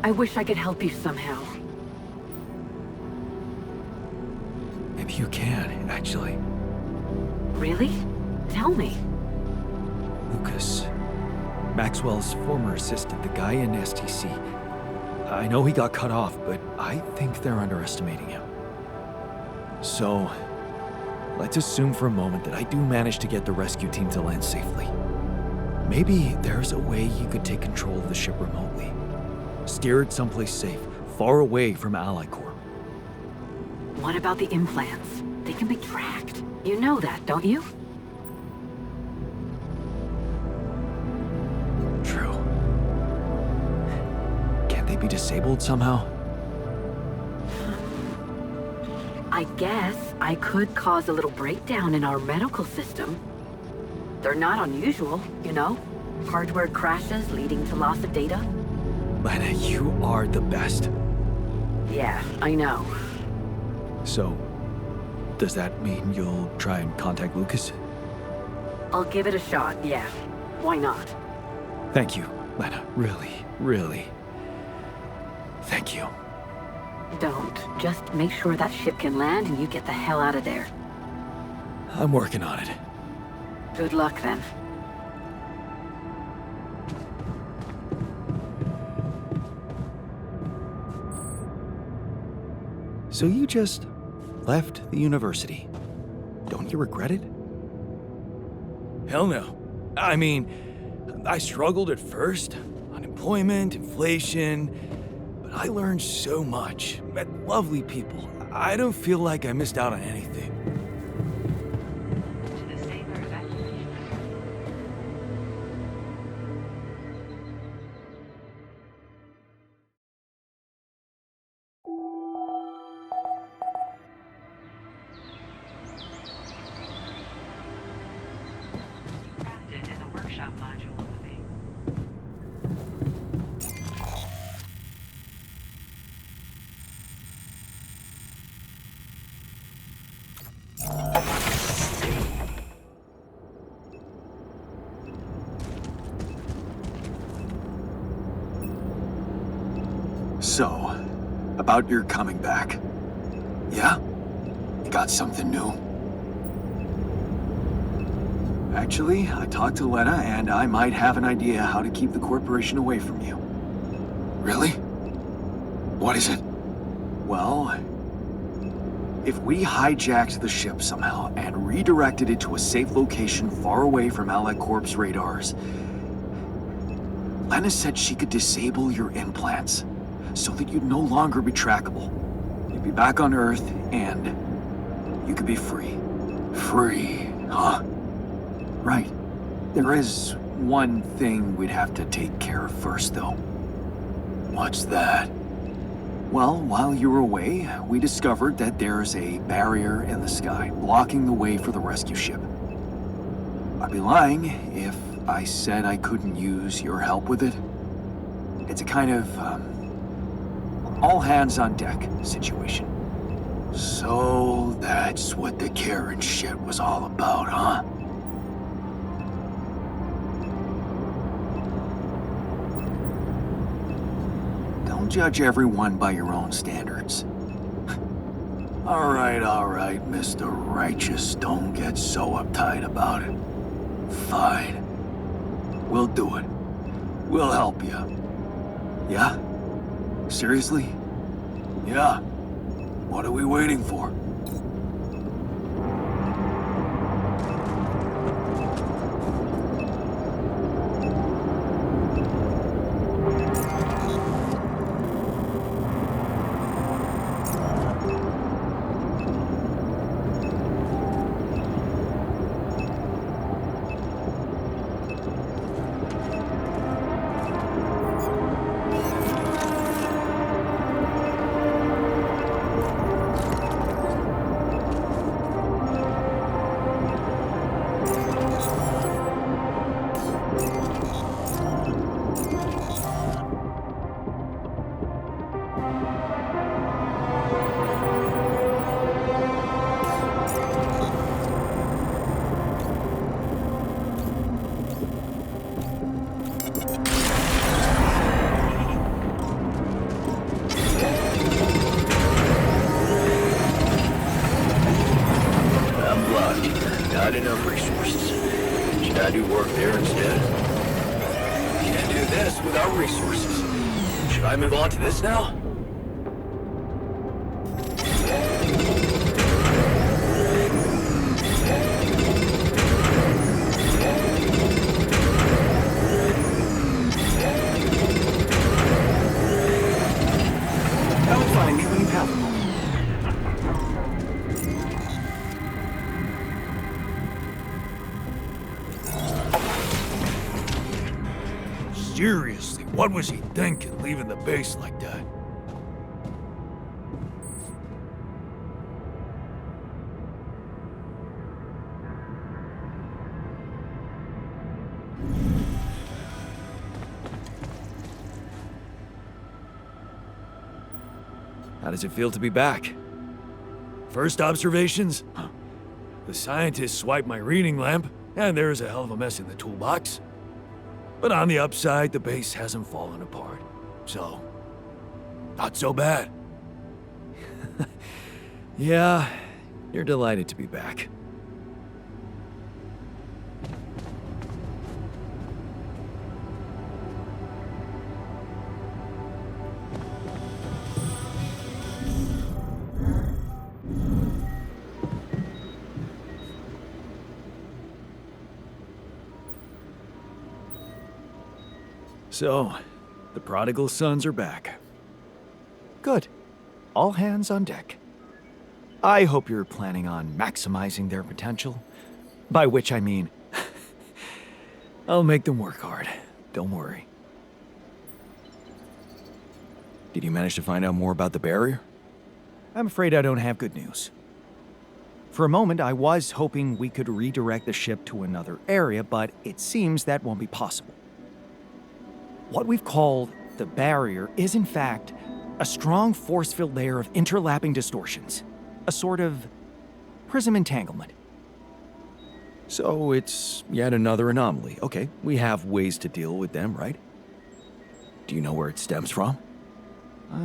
I wish I could help you somehow. Maybe you can, actually. Really? Tell me. Lucas. Maxwell's former assistant, the guy in STC. I know he got cut off, but I think they're underestimating him. So, let's assume for a moment that I do manage to get the rescue team to land safely. Maybe there's a way you could take control of the ship remotely. Steer it someplace safe, far away from Ally Corp. What about the implants? They can be tracked. You know that, don't you? True. Can't they be disabled somehow? I guess I could cause a little breakdown in our medical system. They're not unusual, you know? Hardware crashes leading to loss of data. Lena, you are the best. Yeah, I know. So, does that mean you'll try and contact Lucas? I'll give it a shot, yeah. Why not? Thank you, Lena. Really, really. Thank you. Don't. Just make sure that ship can land and you get the hell out of there. I'm working on it. Good luck, then. So you just left the university. Don't you regret it? Hell no. I mean, I struggled at first. Unemployment, inflation. But I learned so much. Met lovely people. I don't feel like I missed out on anything. So, about your coming back. Yeah? You got something new? Actually, I talked to Lena, and I might have an idea how to keep the corporation away from you. Really? What is it? Well, if we hijacked the ship somehow and redirected it to a safe location far away from Allied Corp's radars, Lena said she could disable your implants so that you'd no longer be trackable. You'd be back on Earth, and you could be free. Free, huh? Right. There is one thing we'd have to take care of first, though. What's that? Well, while you were away, we discovered that there's a barrier in the sky blocking the way for the rescue ship. I'd be lying if I said I couldn't use your help with it. It's a kind of, all hands on deck situation. So that's what the Karen shit was all about, huh? Don't judge everyone by your own standards. All right, Mr. Righteous, don't get so uptight about it. Fine. We'll do it. We'll help you. Yeah? Seriously? Yeah. What are we waiting for? Not enough resources. Should I do work there instead? Can't do this without resources. Should I move on to this now? Come and find me when you have a moment. Seriously, what was he thinking, leaving the base like that? How does it feel to be back? First observations? The scientists swiped my reading lamp, and there's a hell of a mess in the toolbox. But on the upside, the base hasn't fallen apart. So, not so bad. Yeah, you're delighted to be back. So, the prodigal sons are back. Good. All hands on deck. I hope you're planning on maximizing their potential. By which I mean, I'll make them work hard. Don't worry. Did you manage to find out more about the barrier? I'm afraid I don't have good news. For a moment, I was hoping we could redirect the ship to another area, but it seems that won't be possible. What we've called the barrier is, in fact, a strong force-filled layer of interlapping distortions. A sort of prism entanglement. So it's yet another anomaly. Okay, we have ways to deal with them, right? Do you know where it stems from?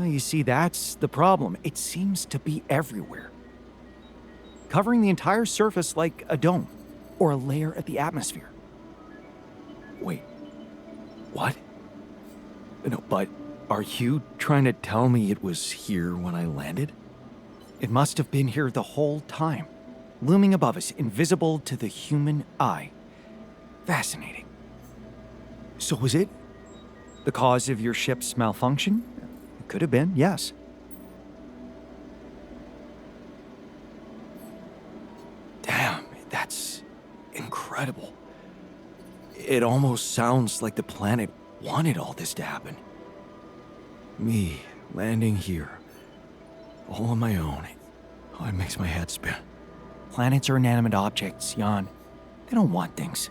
You see, that's the problem. It seems to be everywhere. Covering the entire surface like a dome, or a layer of the atmosphere. Wait, what? No, but are you trying to tell me it was here when I landed? It must have been here the whole time, looming above us, invisible to the human eye. Fascinating. So was it the cause of your ship's malfunction? It could have been, yes. Damn, that's incredible. It almost sounds like the planet wanted all this to happen. Me landing here, all on my own. Oh, it makes my head spin. Planets are inanimate objects, Jan. They don't want things.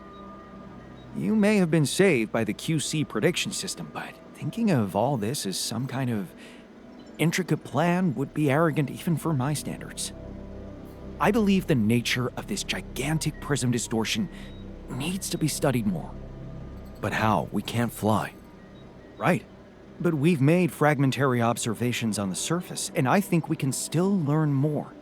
You may have been saved by the QC prediction system, but thinking of all this as some kind of intricate plan would be arrogant even for my standards. I believe the nature of this gigantic prism distortion needs to be studied more. But how? We can't fly. Right. But we've made fragmentary observations on the surface, and I think we can still learn more.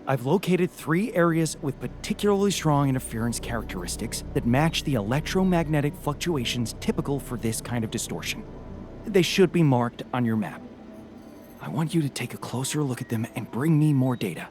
I've located 3 areas with particularly strong interference characteristics that match the electromagnetic fluctuations typical for this kind of distortion. They should be marked on your map. I want you to take a closer look at them and bring me more data.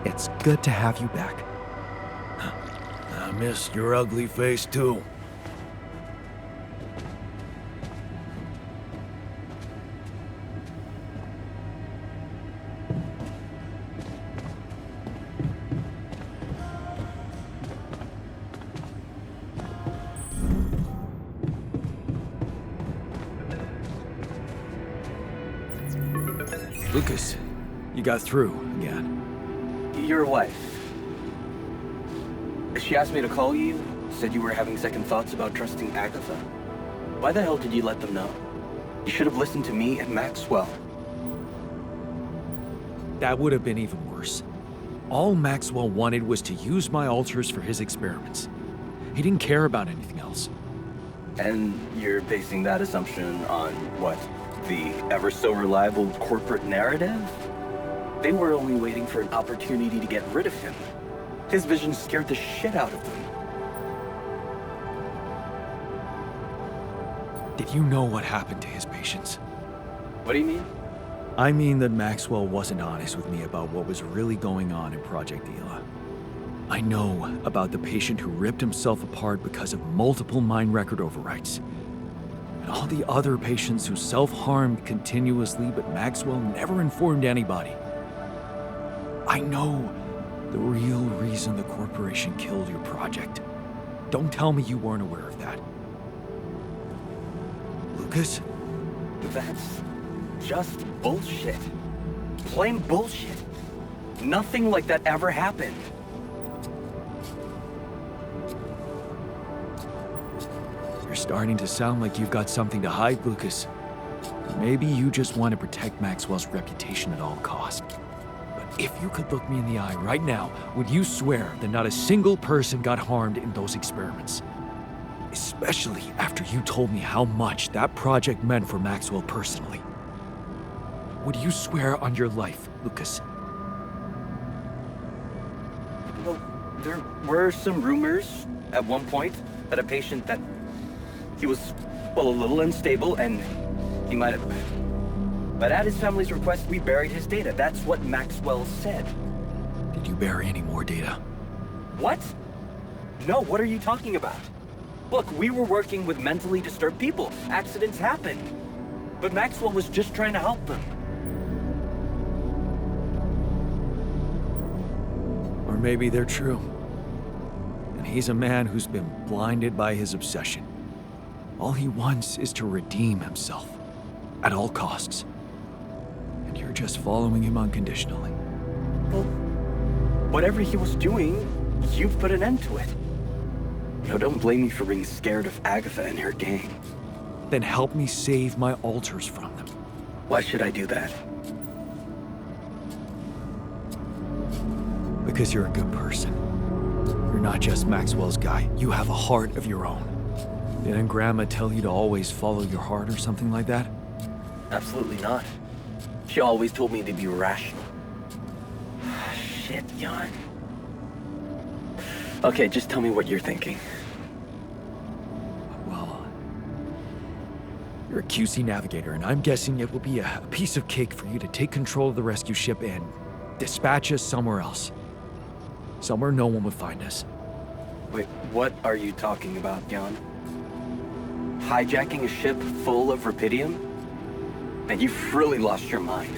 It's good to have you back. I missed your ugly face, too. Lucas, You got through again. Your wife. She asked me to call you, said you were having second thoughts about trusting Agatha. Why the hell did you let them know? You should have listened to me and Maxwell. That would have been even worse. All Maxwell wanted was to use my alters for his experiments. He didn't care about anything else. And you're basing that assumption on what? The ever-so-reliable corporate narrative? They were only waiting for an opportunity to get rid of him. His vision scared the shit out of them. Did you know what happened to his patients? What do you mean? I mean that Maxwell wasn't honest with me about what was really going on in Project Ela. I know about the patient who ripped himself apart because of multiple mind record overwrites. And all the other patients who self-harmed continuously, but Maxwell never informed anybody. I know the real reason the corporation killed your project. Don't tell me you weren't aware of that. Lucas? That's just bullshit. Plain bullshit. Nothing like that ever happened. You're starting to sound like you've got something to hide, Lucas. Maybe you just want to protect Maxwell's reputation at all costs. But if you could look me in the eye right now, would you swear that not a single person got harmed in those experiments? Especially after you told me how much that project meant for Maxwell personally. Would you swear on your life, Lucas? Well, there were some rumors at one point that a patient that he was, well, a little unstable and he might have... But at his family's request, we buried his data. That's what Maxwell said. Did you bury any more data? What? No, what are you talking about? Look, we were working with mentally disturbed people. Accidents happen. But Maxwell was just trying to help them. Or maybe they're true. And he's a man who's been blinded by his obsession. All he wants is to redeem himself, at all costs. And you're just following him unconditionally. Well, whatever he was doing, you've put an end to it. No, don't blame me for being scared of Agatha and her gang. Then help me save my alters from them. Why should I do that? Because you're a good person. You're not just Maxwell's guy. You have a heart of your own. Didn't Grandma tell you to always follow your heart or something like that? Absolutely not. She always told me to be rational. Shit, Jan. Okay, just tell me what you're thinking. Well, you're a QC navigator, and I'm guessing it will be a piece of cake for you to take control of the rescue ship and dispatch us somewhere else. Somewhere no one would find us. Wait, what are you talking about, Jan? Hijacking a ship full of rubidium? And you've really lost your mind.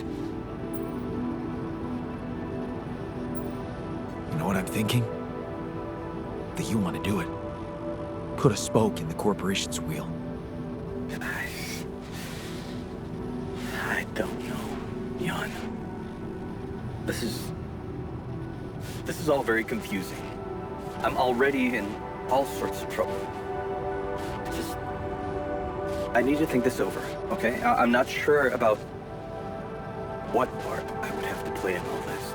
You know what I'm thinking? That you want to do it. Put a spoke in the corporation's wheel. I don't know, Jan. This is all very confusing. I'm already in all sorts of trouble. I need to think this over, okay? I'm not sure about what part I would have to play in all this.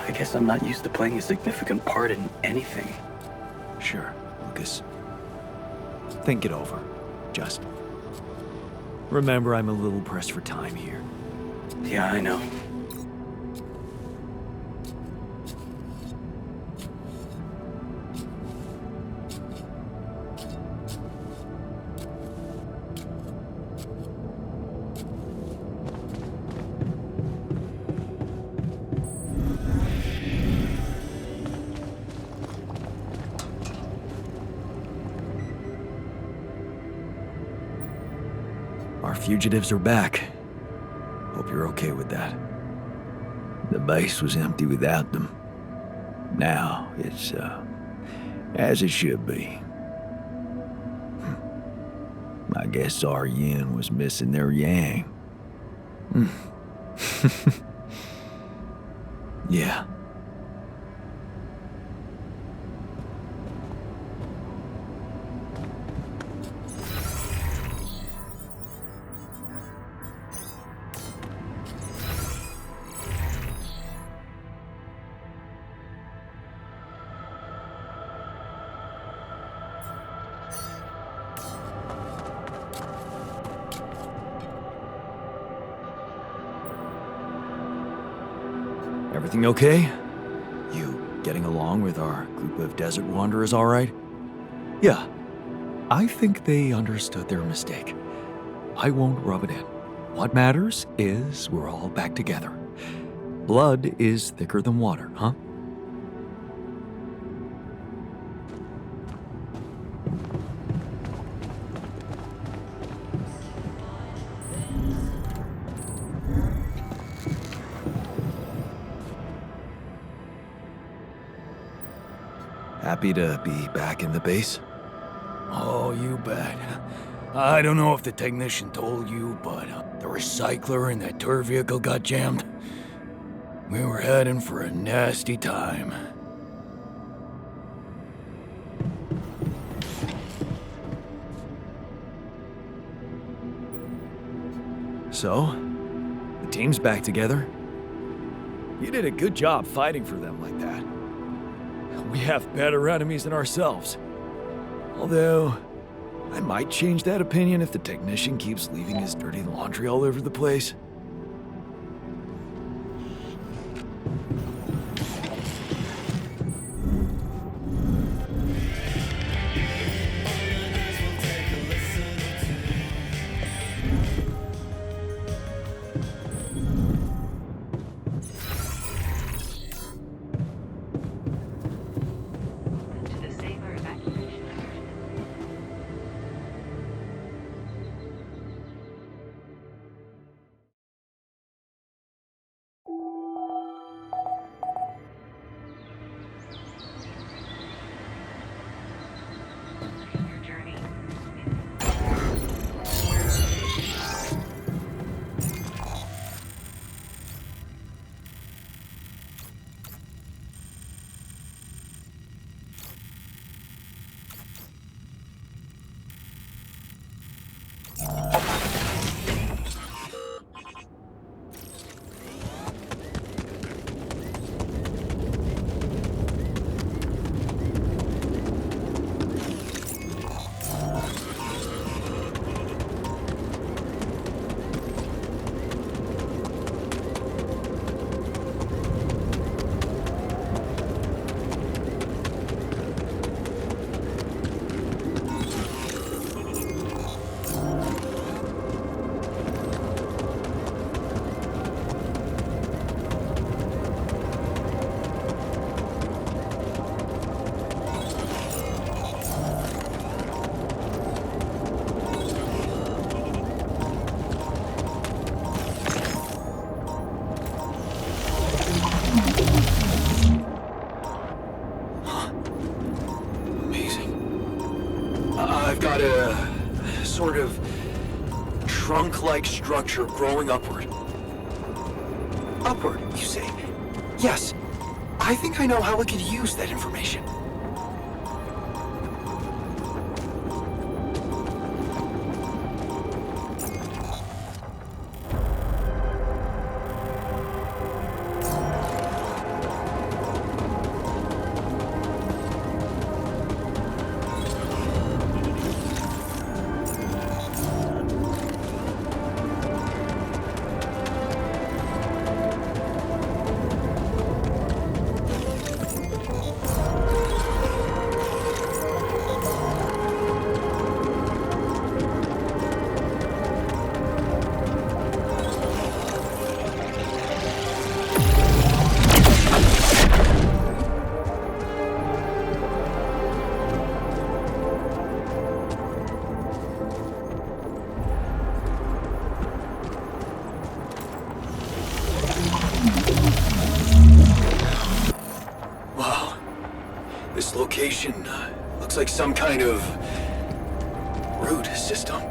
I guess I'm not used to playing a significant part in anything. Sure, Lucas. Think it over. Just remember I'm a little pressed for time here. Yeah, I know. Our fugitives are back. Hope you're okay with that. The base was empty without them. Now it's, as it should be. I guess our yin was missing their yang. Yeah. Everything okay? You getting along with our group of desert wanderers all right? Yeah. I think they understood their mistake. I won't rub it in. What matters is we're all back together. Blood is thicker than water, huh? Happy to be back in the base? Oh, you bet. I don't know if the technician told you, but the recycler in that tour vehicle got jammed. We were heading for a nasty time. So, the team's back together? You did a good job fighting for them like that. We have better enemies than ourselves. Although, I might change that opinion if the technician keeps leaving his dirty laundry all over the place. I've got a sort of trunk-like structure growing upward. Upward, you say? Yes. I think I know how we could use that information. This location looks like some kind of root system.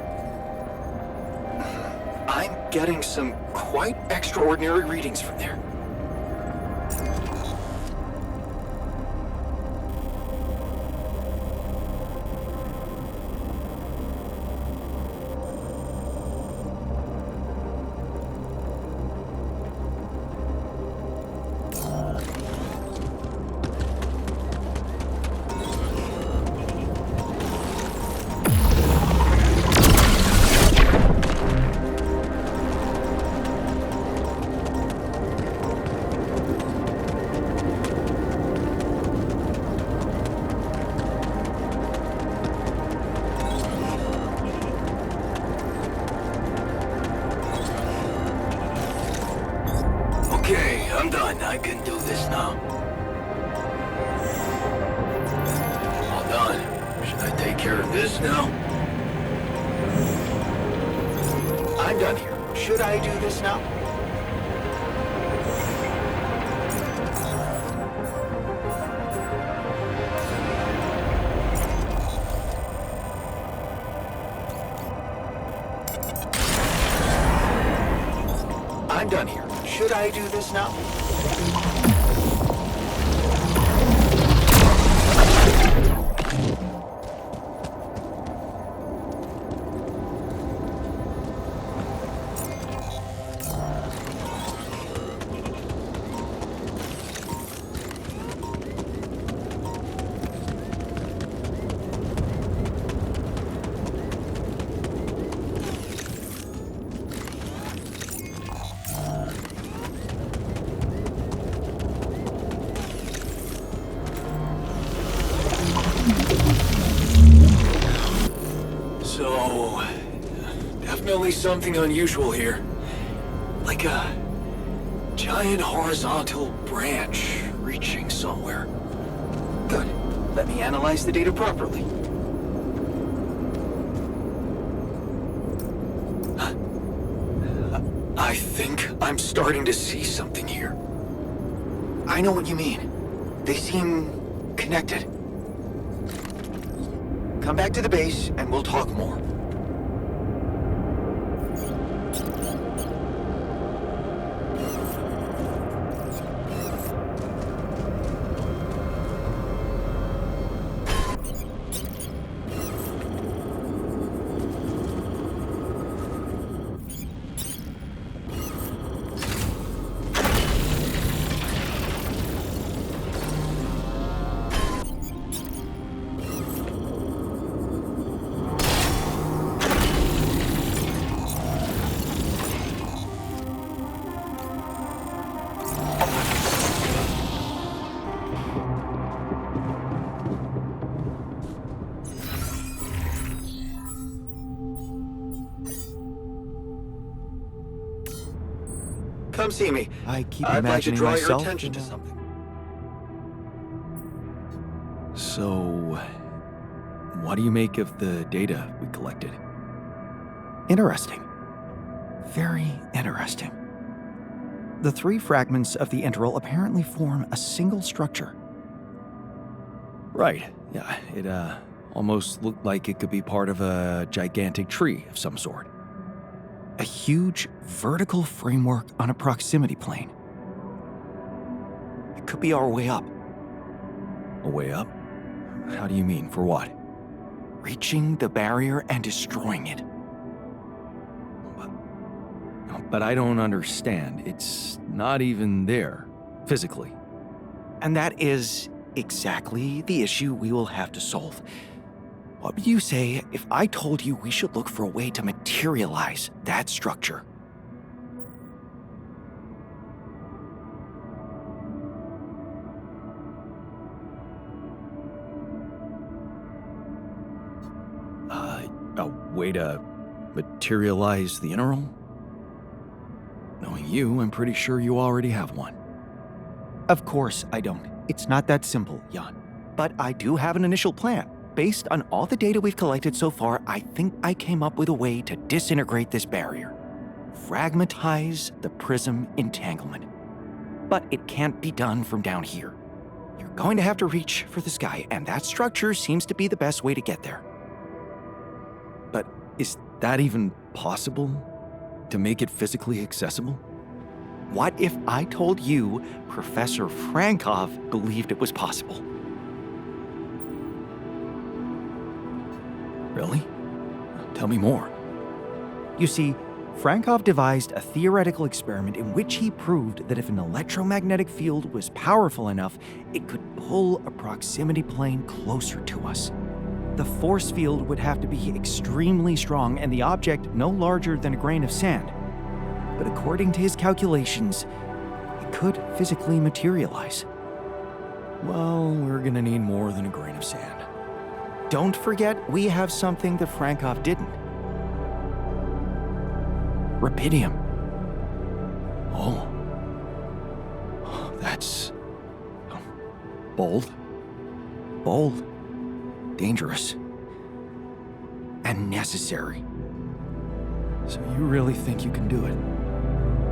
I'm getting some quite extraordinary readings from there. Okay, I'm done. I can do this now. All done. Should I take care of this now? I'm done here. Should I do this now? I'm done here. Should I do this now? So, definitely something unusual here. Like a giant horizontal branch reaching somewhere. Good. Let me analyze the data properly. I think I'm starting to see something here. I know what you mean. They seem connected. Come back to the base and we'll talk more. Come see me. I keep I'd like to imagining draw your myself. attention to something. So, what do you make of the data we collected? Interesting. Very interesting. The three fragments of the integral apparently form a single structure. Right. Yeah, it almost looked like it could be part of a gigantic tree of some sort. A huge vertical framework on a proximity plane. It could be our way up. A way up? How do you mean? For what? Reaching the barrier and destroying it. But I don't understand. It's not even there, physically. And that is exactly the issue we will have to solve. What would you say if I told you we should look for a way to materialize that structure? A way to materialize the integral? Knowing you, I'm pretty sure you already have one. Of course I don't. It's not that simple, Jan. But I do have an initial plan. Based on all the data we've collected so far, I think I came up with a way to disintegrate this barrier. Fragmentize the prism entanglement. But it can't be done from down here. You're going to have to reach for the sky, and that structure seems to be the best way to get there. But is that even possible? To make it physically accessible? What if I told you Professor Frankov believed it was possible? Really? Tell me more. You see, Frankov devised a theoretical experiment in which he proved that if an electromagnetic field was powerful enough, it could pull a proximity plane closer to us. The force field would have to be extremely strong and the object no larger than a grain of sand. But according to his calculations, it could physically materialize. Well, we're gonna need more than a grain of sand. Don't forget, we have something that Frankov didn't. Rubidium. Oh. That's... bold. Bold. Dangerous. And necessary. So you really think you can do it?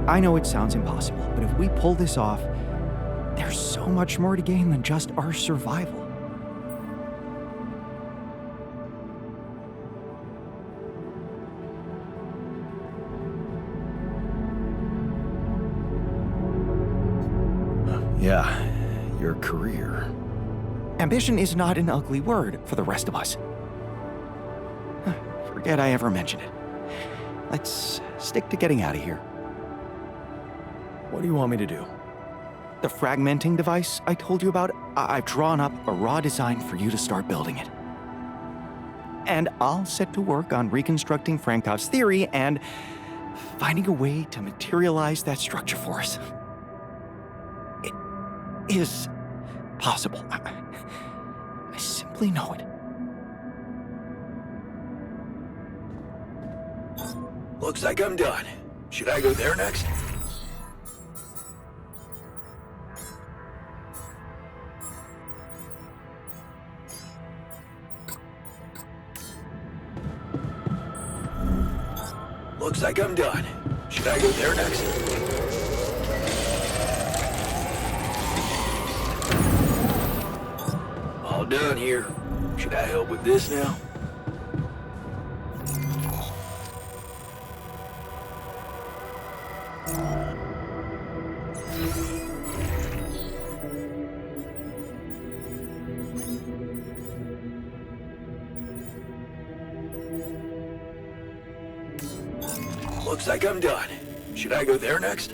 I know it sounds impossible, but if we pull this off, there's so much more to gain than just our survival. Yeah, your career. Ambition is not an ugly word for the rest of us. Forget I ever mentioned it. Let's stick to getting out of here. What do you want me to do? The fragmenting device I told you about, I've drawn up a raw design for you to start building it. And I'll set to work on reconstructing Frankov's theory and finding a way to materialize that structure for us. It is possible. I simply know it. Looks like I'm done. Should I go there next? Looks like I'm done. Should I go there next? All done here. Should I help with this now? Looks like I'm done. Should I go there next?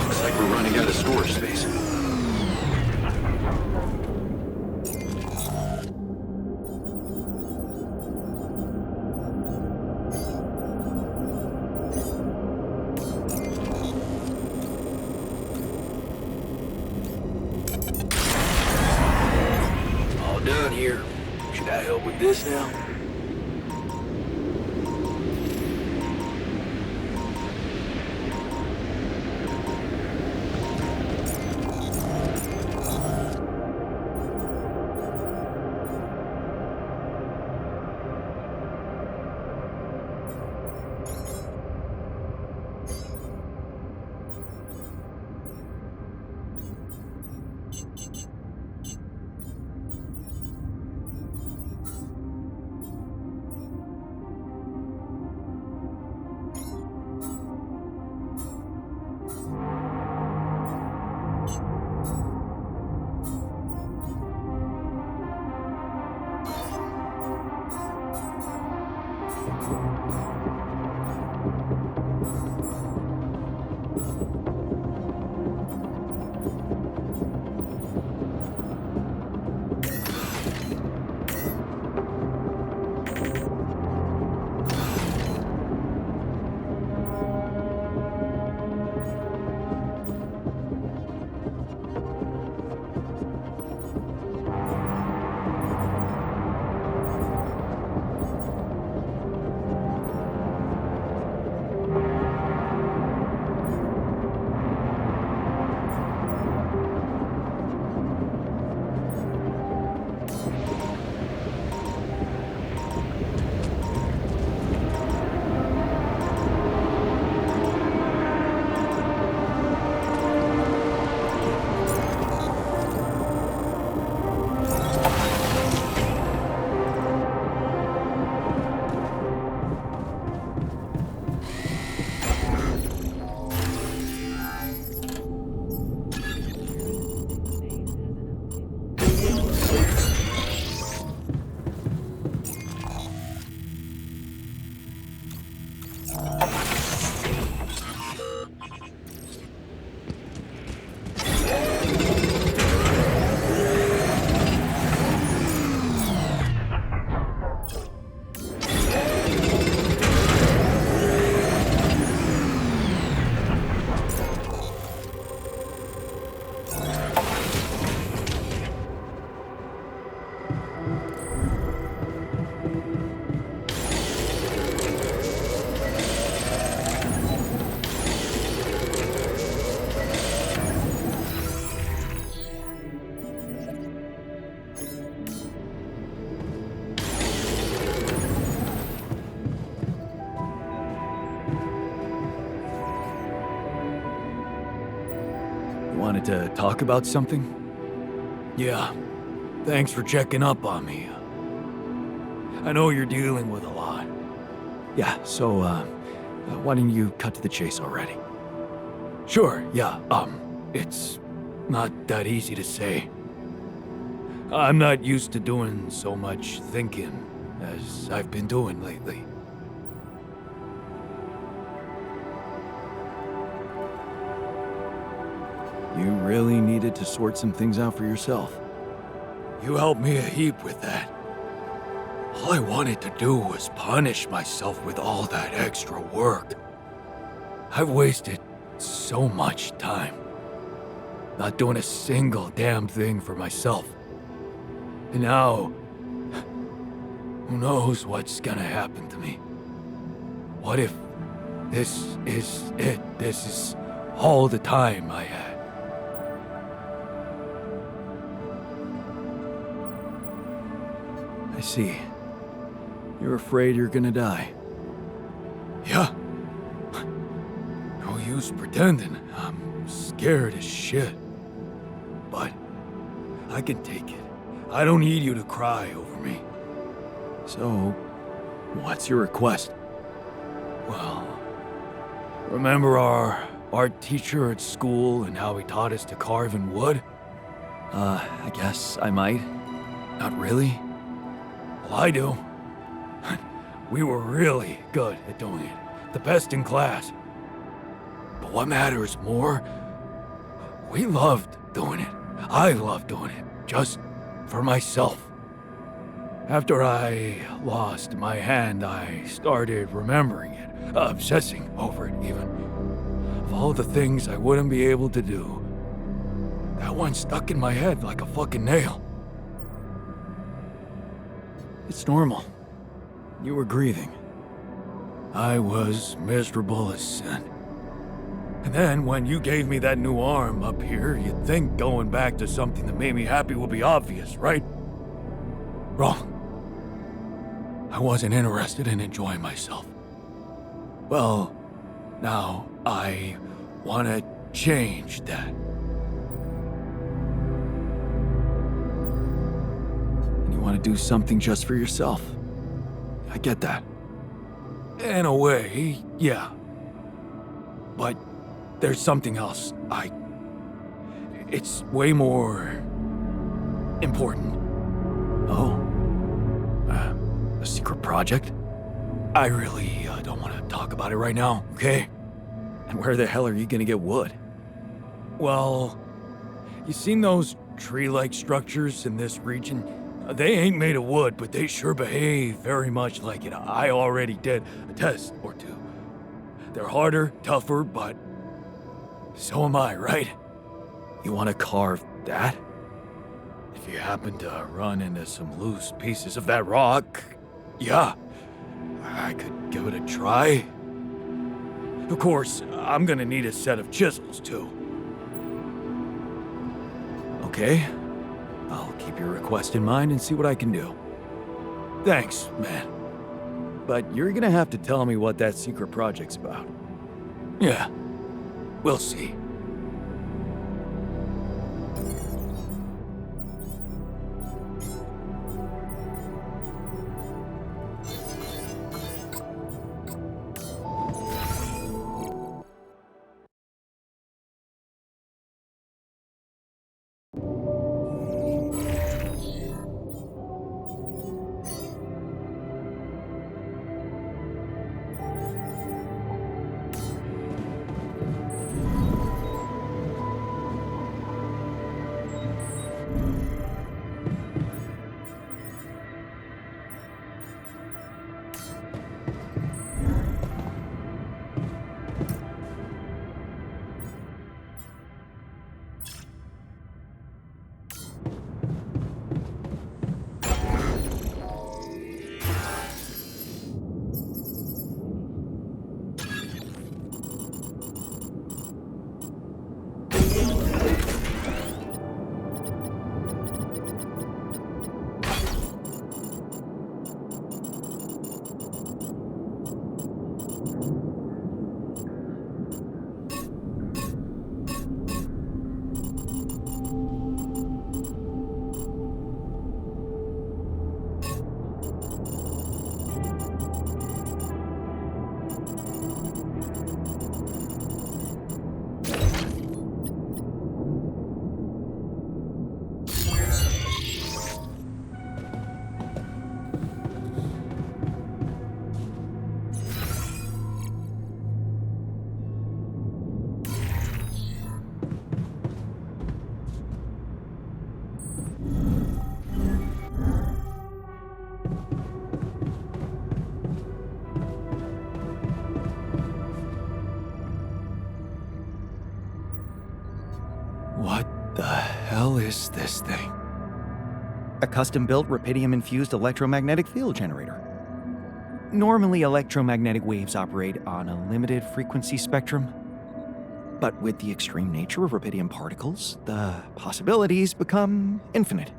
Looks like we're running out of storage space. Done here. Should I help with this now? wanted to talk about something? Yeah, thanks for checking up on me. I know you're dealing with a lot. Yeah, so, why don't you cut to the chase already? Sure, yeah, it's not that easy to say. I'm not used to doing so much thinking as I've been doing lately. You really needed to sort some things out for yourself. You helped me a heap with that. All I wanted to do was punish myself with all that extra work. I've wasted so much time, not doing a single damn thing for myself. And now, who knows what's gonna happen to me? What if this is it? This is all the time I had. I see. You're afraid you're gonna die. Yeah. No use pretending. I'm scared as shit. But I can take it. I don't need you to cry over me. So, what's your request? Well, remember our art teacher at school and how he taught us to carve in wood? I guess I might. Not really? Well, I do. We were really good at doing it. The best in class. But what matters more, we loved doing it. I loved doing it. Just for myself. After I lost my hand, I started remembering it, obsessing over it even. Of all the things I wouldn't be able to do, that one stuck in my head like a fucking nail. It's normal. You were grieving. I was miserable as sin. And then when you gave me that new arm up here, you'd think going back to something that made me happy would be obvious, right? Wrong. I wasn't interested in enjoying myself. Well, now I want to change that. And you want to do something just for yourself. I get that. In a way, yeah. But there's something else. It's way more important. Oh? A secret project? I really don't want to talk about it right now, okay? And where the hell are you gonna get wood? Well, you seen those tree-like structures in this region? They ain't made of wood, but they sure behave very much like it. I already did a test or two. They're harder, tougher, but so am I, right? You want to carve that? If you happen to run into some loose pieces of that rock, yeah, I could give it a try. Of course, I'm gonna need a set of chisels, too. Okay, I'll keep your request in mind and see what I can do. Thanks, man. But you're gonna have to tell me what that secret project's about. Yeah, we'll see. hell is this thing? A custom-built rubidium-infused electromagnetic field generator. Normally, electromagnetic waves operate on a limited frequency spectrum. But with the extreme nature of rubidium particles, the possibilities become infinite.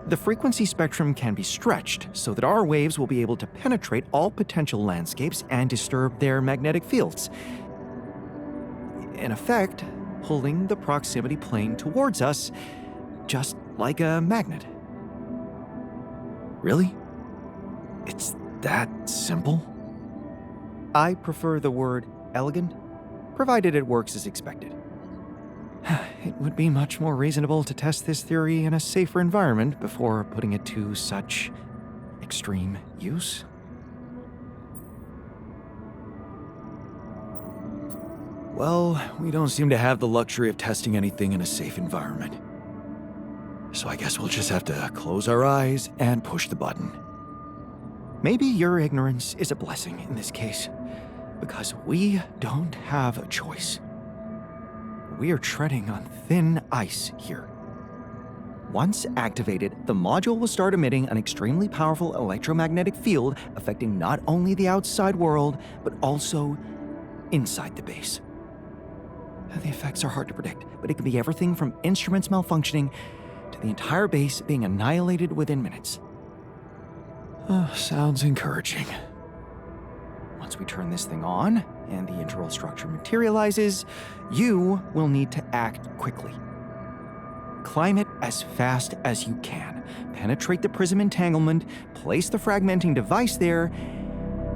The frequency spectrum can be stretched so that our waves will be able to penetrate all potential landscapes and disturb their magnetic fields. In effect, pulling the proximity plane towards us, just like a magnet. Really? It's that simple? I prefer the word elegant, provided it works as expected. It would be much more reasonable to test this theory in a safer environment before putting it to such extreme use. Well, we don't seem to have the luxury of testing anything in a safe environment. So I guess we'll just have to close our eyes and push the button. Maybe your ignorance is a blessing in this case, because we don't have a choice. We are treading on thin ice here. Once activated, the module will start emitting an extremely powerful electromagnetic field affecting not only the outside world, but also inside the base. The effects are hard to predict, but it can be everything from instruments malfunctioning to the entire base being annihilated within minutes. Sounds encouraging. Once we turn this thing on and the internal structure materializes, you will need to act quickly. Climb it as fast as you can. Penetrate the prism entanglement, place the fragmenting device there,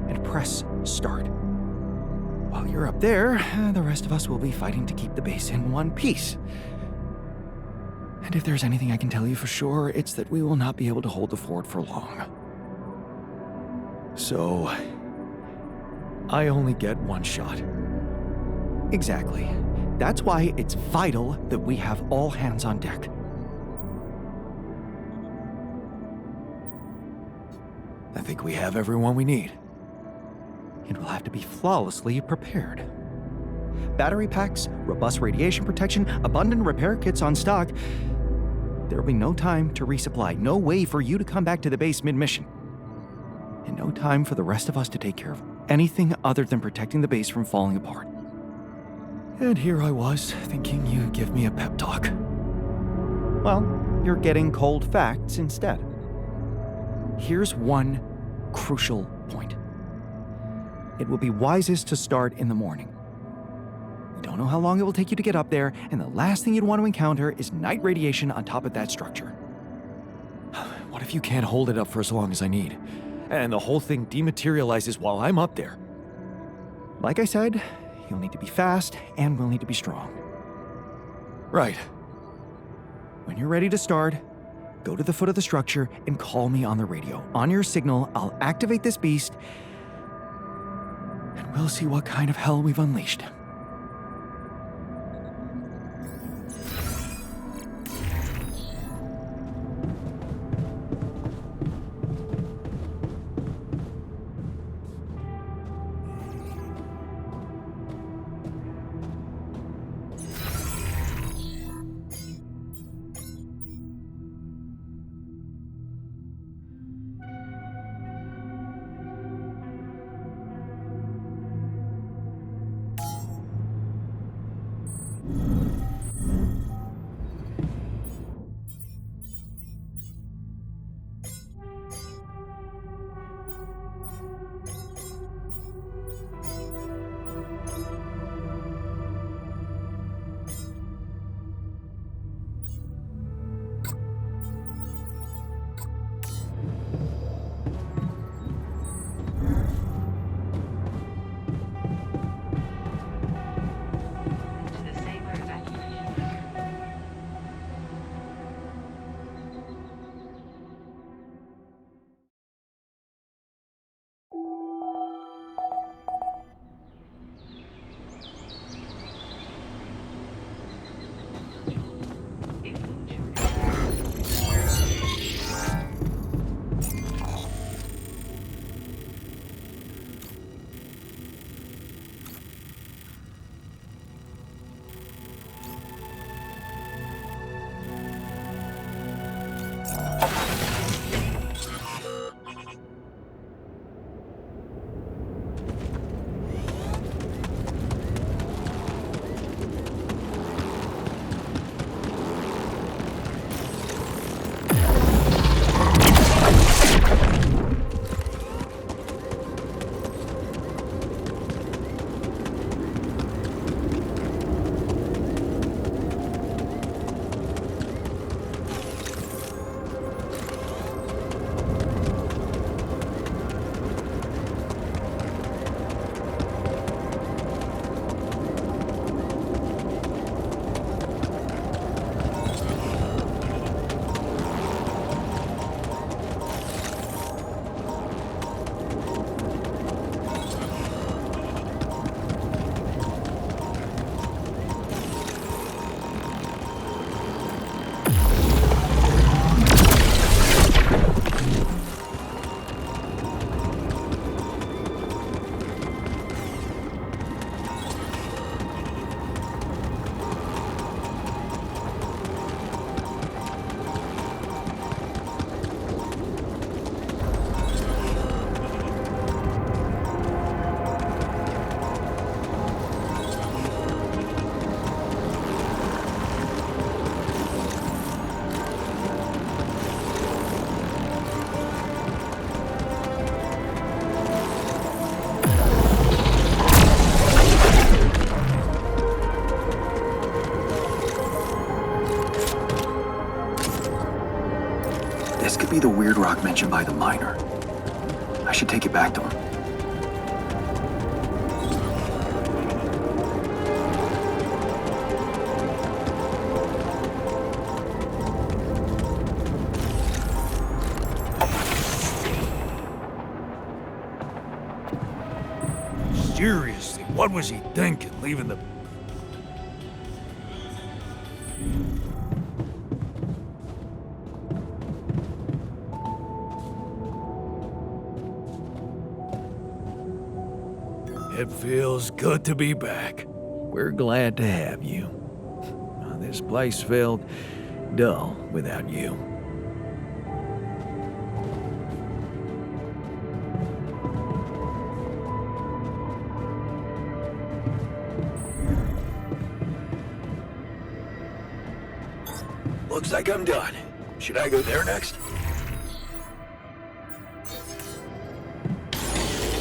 and press start. While you're up there, the rest of us will be fighting to keep the base in one piece. And if there's anything I can tell you for sure, it's that we will not be able to hold the fort for long. So, I only get one shot. Exactly. That's why it's vital that we have all hands on deck. I think we have everyone we need. It will have to be flawlessly prepared. Battery packs, robust radiation protection, abundant repair kits on stock. There will be no time to resupply, no way for you to come back to the base mid-mission. And no time for the rest of us to take care of anything other than protecting the base from falling apart. And here I was, thinking you'd give me a pep talk. Well, you're getting cold facts instead. Here's one crucial point. It will be wisest to start in the morning. We don't know how long it will take you to get up there, and the last thing you'd want to encounter is night radiation on top of that structure. What if you can't hold it up for as long as I need, and the whole thing dematerializes while I'm up there? Like I said, you'll need to be fast, and we'll need to be strong. Right. When you're ready to start, go to the foot of the structure and call me on the radio. On your signal, I'll activate this beast, and we'll see what kind of hell we've unleashed. This could be the weird rock mentioned by the miner. I should take it back to him. Seriously, what was he thinking, leaving the... It feels good to be back. We're glad to have you. This place felt dull without you. Looks like I'm done. Should I go there next?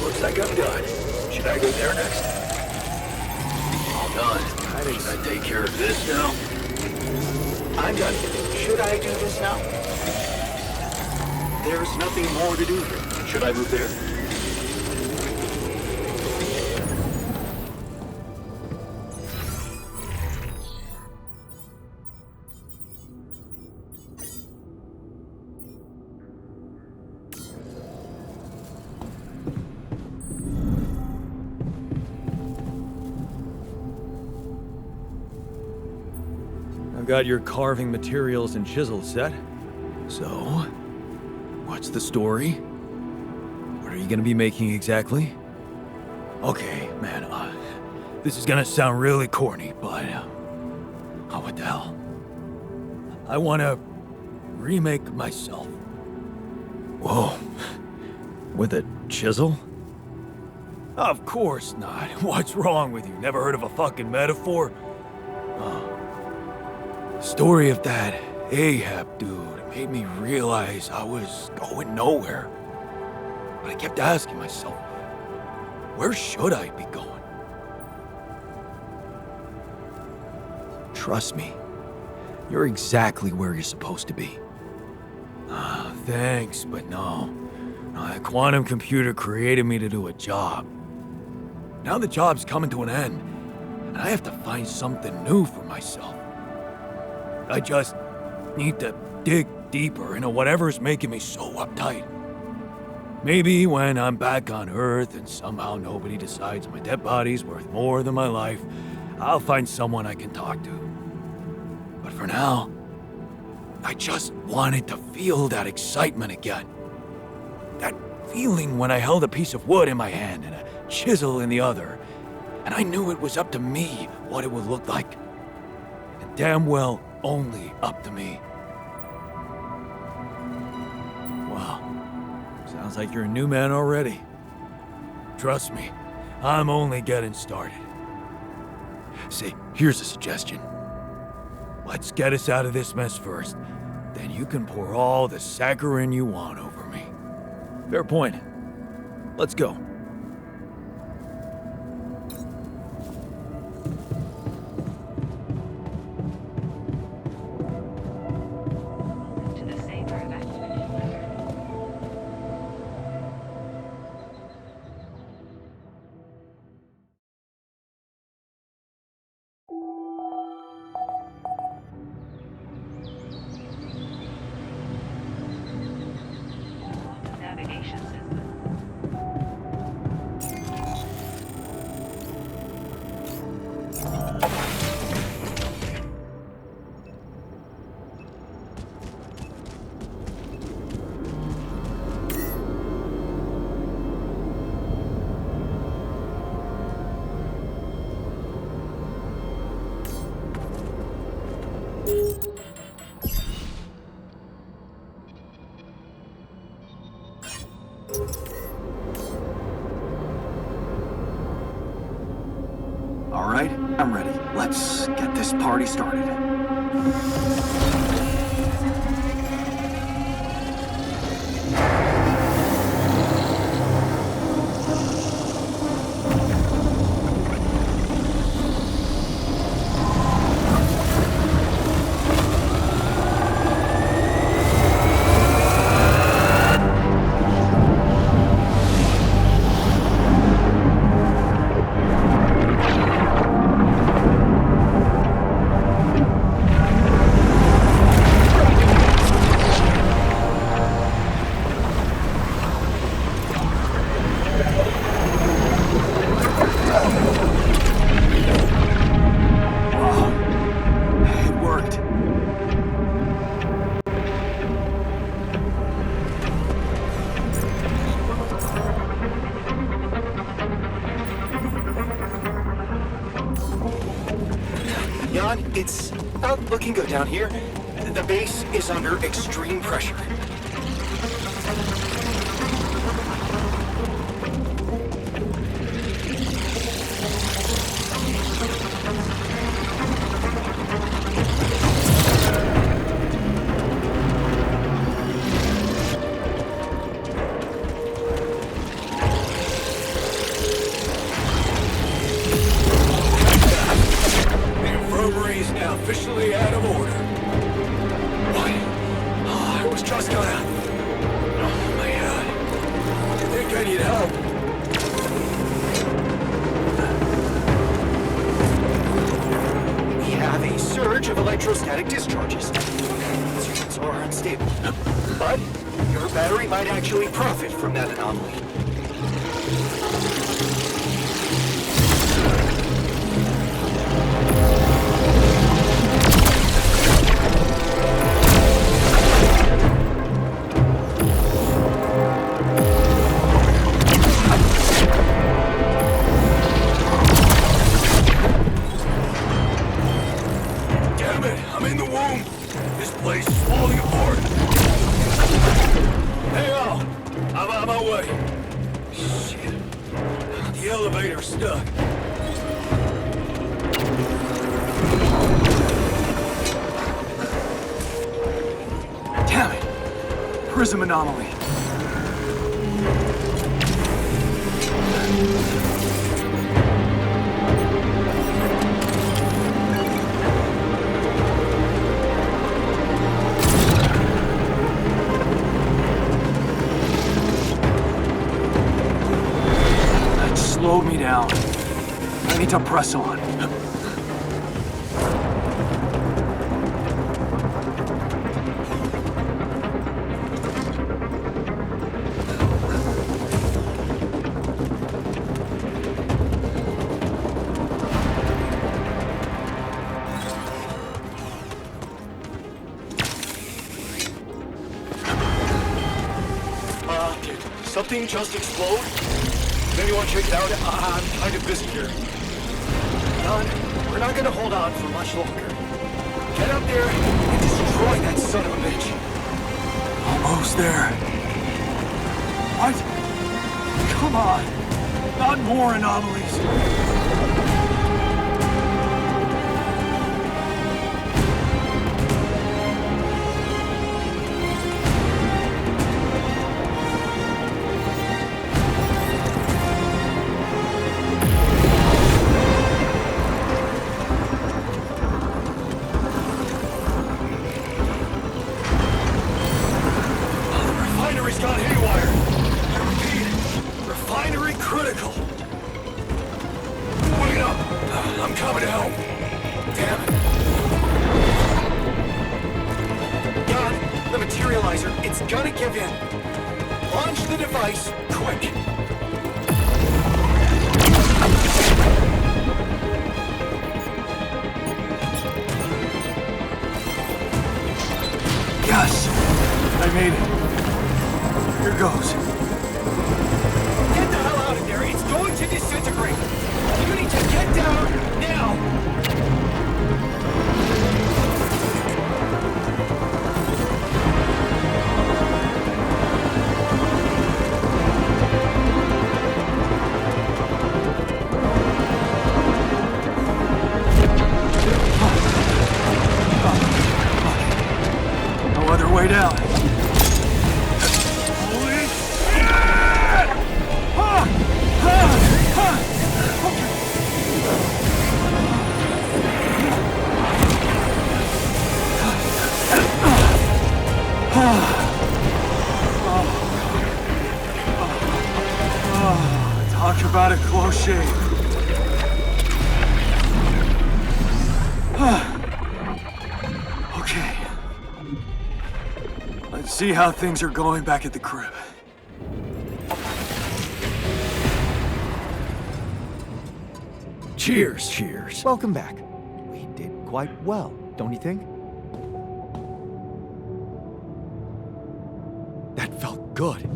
Looks like I'm done. Should I go there next? All done. Should I take care of this now? I'm done. Should I do this now? There's nothing more to do here. Should I move there? I've got your carving materials and chisel set. So, what's the story? What are you gonna be making exactly? Okay, man, this is gonna sound really corny, but, oh, what the hell? I wanna remake myself. Whoa, with a chisel? Of course not. What's wrong with you? Never heard of a fucking metaphor? The story of that Ahab dude made me realize I was going nowhere. But I kept asking myself, where should I be going? Trust me, you're exactly where you're supposed to be. Thanks, but no. That quantum computer created me to do a job. Now the job's coming to an end, and I have to find something new for myself. I just need to dig deeper into whatever's making me so uptight. Maybe when I'm back on Earth and somehow nobody decides my dead body's worth more than my life, I'll find someone I can talk to. But for now, I just wanted to feel that excitement again. That feeling when I held a piece of wood in my hand and a chisel in the other, and I knew it was up to me what it would look like. And damn well, only up to me. Sounds like you're a new man already. Trust me, I'm only getting started. See, here's a suggestion. Let's get us out of this mess first. Then you can pour all the saccharin you want over me. Fair point. Let's go. Navigation system. All right, I'm ready. Let's get this party started. Jan, it's not looking good down here. The base is under extreme pressure. Now officially out of order. What? Oh, I was just gonna... Oh, man. I think I need help. We have a surge of electrostatic discharges. Instruments are unstable. But your battery might actually profit from that anomaly. Stuck. Damn it! Prism anomaly. That slowed me down. I need to press on. Did something just explode? Did anyone check it out? I'm kind of busy here. Jan, we're not gonna hold on for much longer. Get up there and destroy that son of a bitch. Almost there. What? Come on! Not more anomalies! Refinery's gone haywire. I repeat, refinery critical. Wait up. I'm coming to help. Damn it. God, the materializer, it's gonna give in. Launch the device, quick. Yes! I made it. Here goes. Get the hell out of there. It's going to disintegrate. You need to get down now. No other way down. Talk about a close shave. Okay. Let's see how things are going back at the crib. Cheers. Cheers. Welcome back. We did quite well, don't you think? That felt good.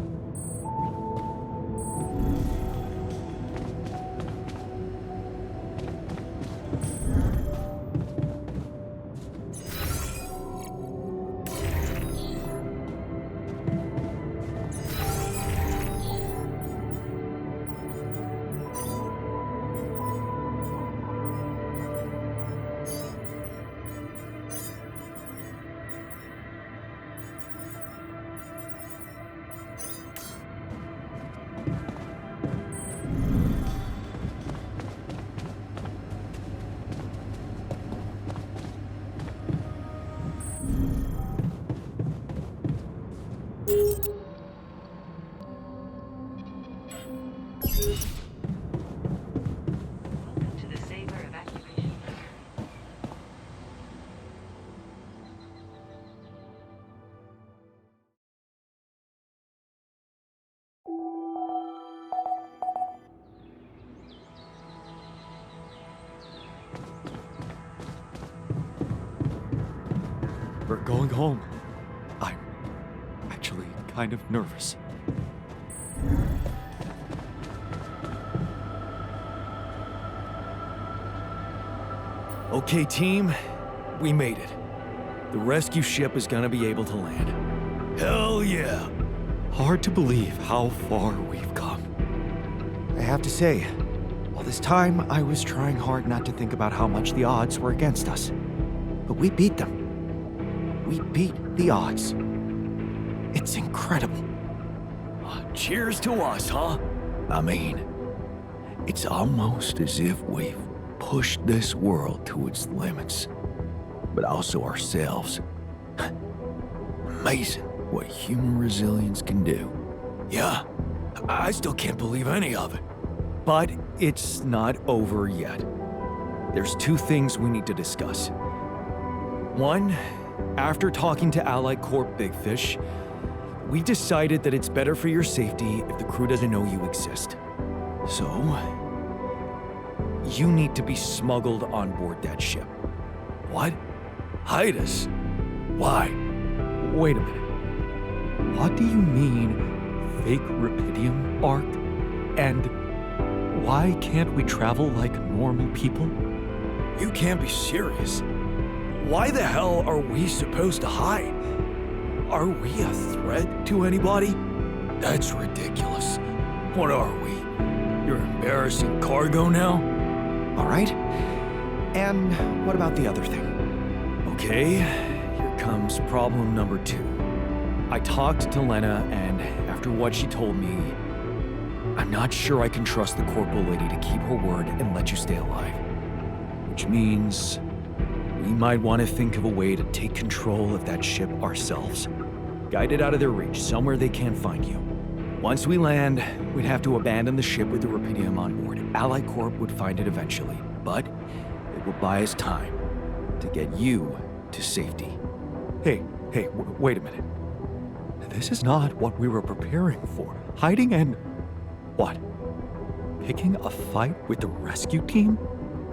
We're going home. I'm actually kind of nervous. Okay, team, we made it. The rescue ship is gonna be able to land. Hell yeah! Hard to believe how far we've come. I have to say, all this time I was trying hard not to think about how much the odds were against us. But we beat them. We beat the odds. It's incredible. Cheers to us, huh? I mean, it's almost as if we've pushed this world to its limits, but also ourselves. Amazing what human resilience can do. Yeah, I still can't believe any of it. But it's not over yet. There's two things we need to discuss. One, after talking to Allied Corp Big Fish, we decided that it's better for your safety if the crew doesn't know you exist. So, you need to be smuggled on board that ship. What? Hide us? Why? Wait a minute. What do you mean, fake Rapidium arc? And why can't we travel like normal people? You can't be serious. Why the hell are we supposed to hide? Are we a threat to anybody? That's ridiculous. What are we? You're embarrassing cargo now? All right. And what about the other thing? Okay, here comes problem number 2. I talked to Lena, and after what she told me, I'm not sure I can trust the corporal lady to keep her word and let you stay alive. Which means we might want to think of a way to take control of that ship ourselves. Guide it out of their reach, somewhere they can't find you. Once we land, we'd have to abandon the ship with the Rupidium on board. Ally Corp would find it eventually, but it will buy us time to get you to safety. Hey, wait a minute. This is not what we were preparing for. Hiding and... what? Picking a fight with the rescue team?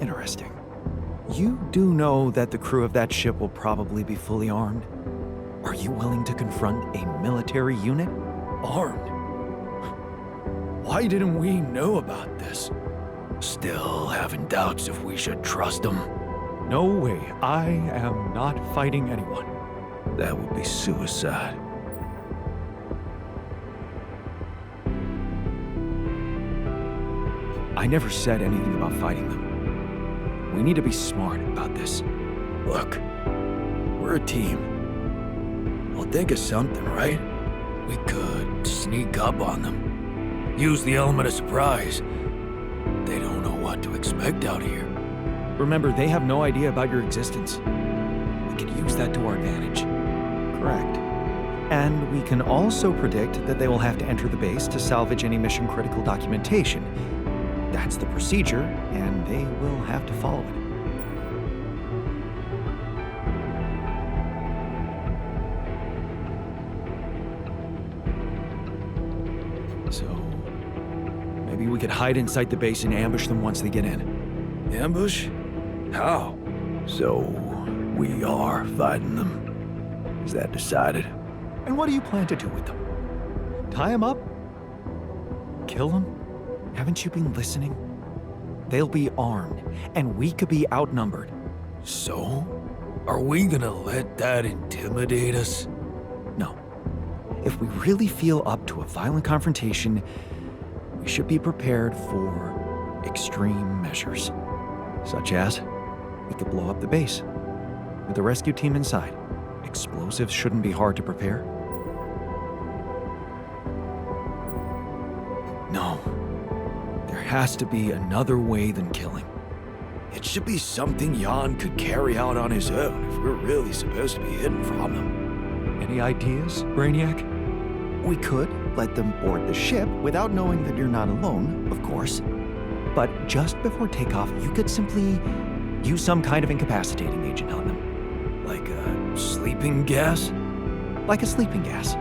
Interesting. You do know that the crew of that ship will probably be fully armed? Are you willing to confront a military unit? Armed? Why didn't we know about this? Still having doubts if we should trust them. No way. I am not fighting anyone. That would be suicide. I never said anything about fighting them. We need to be smart about this. Look, we're a team. We'll think of something, right? We could sneak up on them. Use the element of surprise. They don't know what to expect out here. Remember, they have no idea about your existence. We could use that to our advantage. Correct. And we can also predict that they will have to enter the base to salvage any mission-critical documentation. That's the procedure, and they will have to follow it. So, maybe we could hide inside the base and ambush them once they get in. Ambush? How? So, we are fighting them. Is that decided? And what do you plan to do with them? Tie them up? Kill them? Haven't you been listening? They'll be armed, and we could be outnumbered. So? Are we gonna let that intimidate us? No. If we really feel up to a violent confrontation, we should be prepared for extreme measures. Such as, we could blow up the base with the rescue team inside. Explosives shouldn't be hard to prepare. No. There has to be another way than killing. It should be something Jan could carry out on his own if we're really supposed to be hidden from him. Any ideas, Brainiac? We could let them board the ship without knowing that you're not alone, of course. But just before takeoff, you could simply use some kind of incapacitating agent on them. Like a sleeping gas? Like a sleeping gas.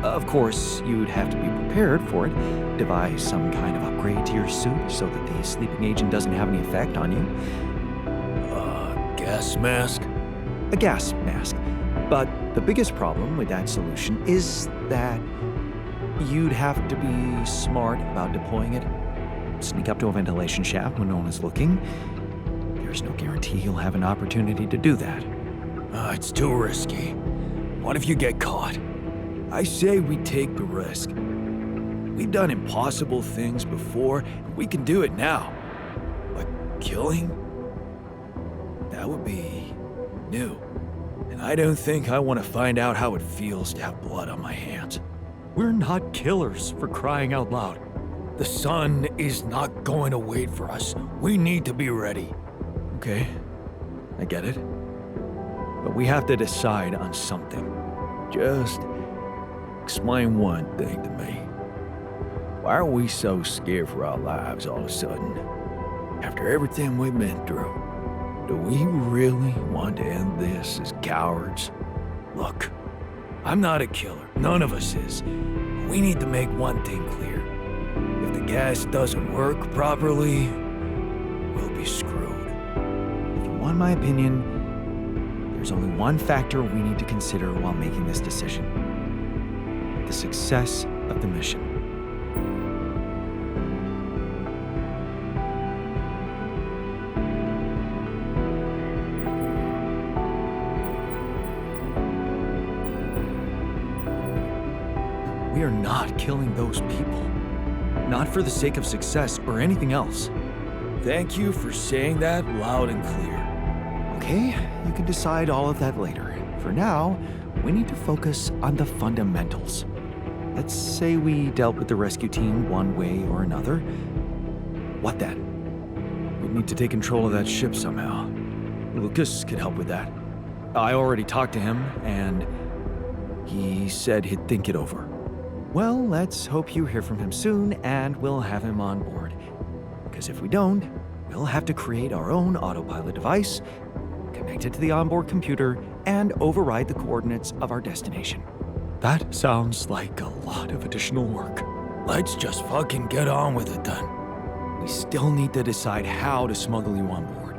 Of course, you'd have to be prepared for it. Devise some kind of upgrade to your suit so that the sleeping agent doesn't have any effect on you. Gas mask? A gas mask. But the biggest problem with that solution is that you'd have to be smart about deploying it. Sneak up to a ventilation shaft when no one is looking. There's no guarantee you'll have an opportunity to do that. It's too risky. What if you get caught? I say we take the risk. We've done impossible things before, and we can do it now. But killing? That would be new. And I don't think I want to find out how it feels to have blood on my hands. We're not killers, for crying out loud. The sun is not going to wait for us. We need to be ready. Okay, I get it. But we have to decide on something. Just explain one thing to me. Why are we so scared for our lives all of a sudden? After everything we've been through, do we really want to end this as cowards? Look, I'm not a killer. None of us is. We need to make one thing clear. If the gas doesn't work properly, we'll be screwed. If you want my opinion, there's only one factor we need to consider while making this decision. The success of the mission. We are not killing those people. Not for the sake of success or anything else. Thank you for saying that loud and clear. Okay, you can decide all of that later. For now, we need to focus on the fundamentals. Let's say we dealt with the rescue team one way or another. What then? We need to take control of that ship somehow. Lucas could help with that. I already talked to him, and he said he'd think it over. Well, let's hope you hear from him soon, and we'll have him on board. Because if we don't, we'll have to create our own autopilot device, connect it to the onboard computer, and override the coordinates of our destination. That sounds like a lot of additional work. Let's just fucking get on with it then. We still need to decide how to smuggle you on board.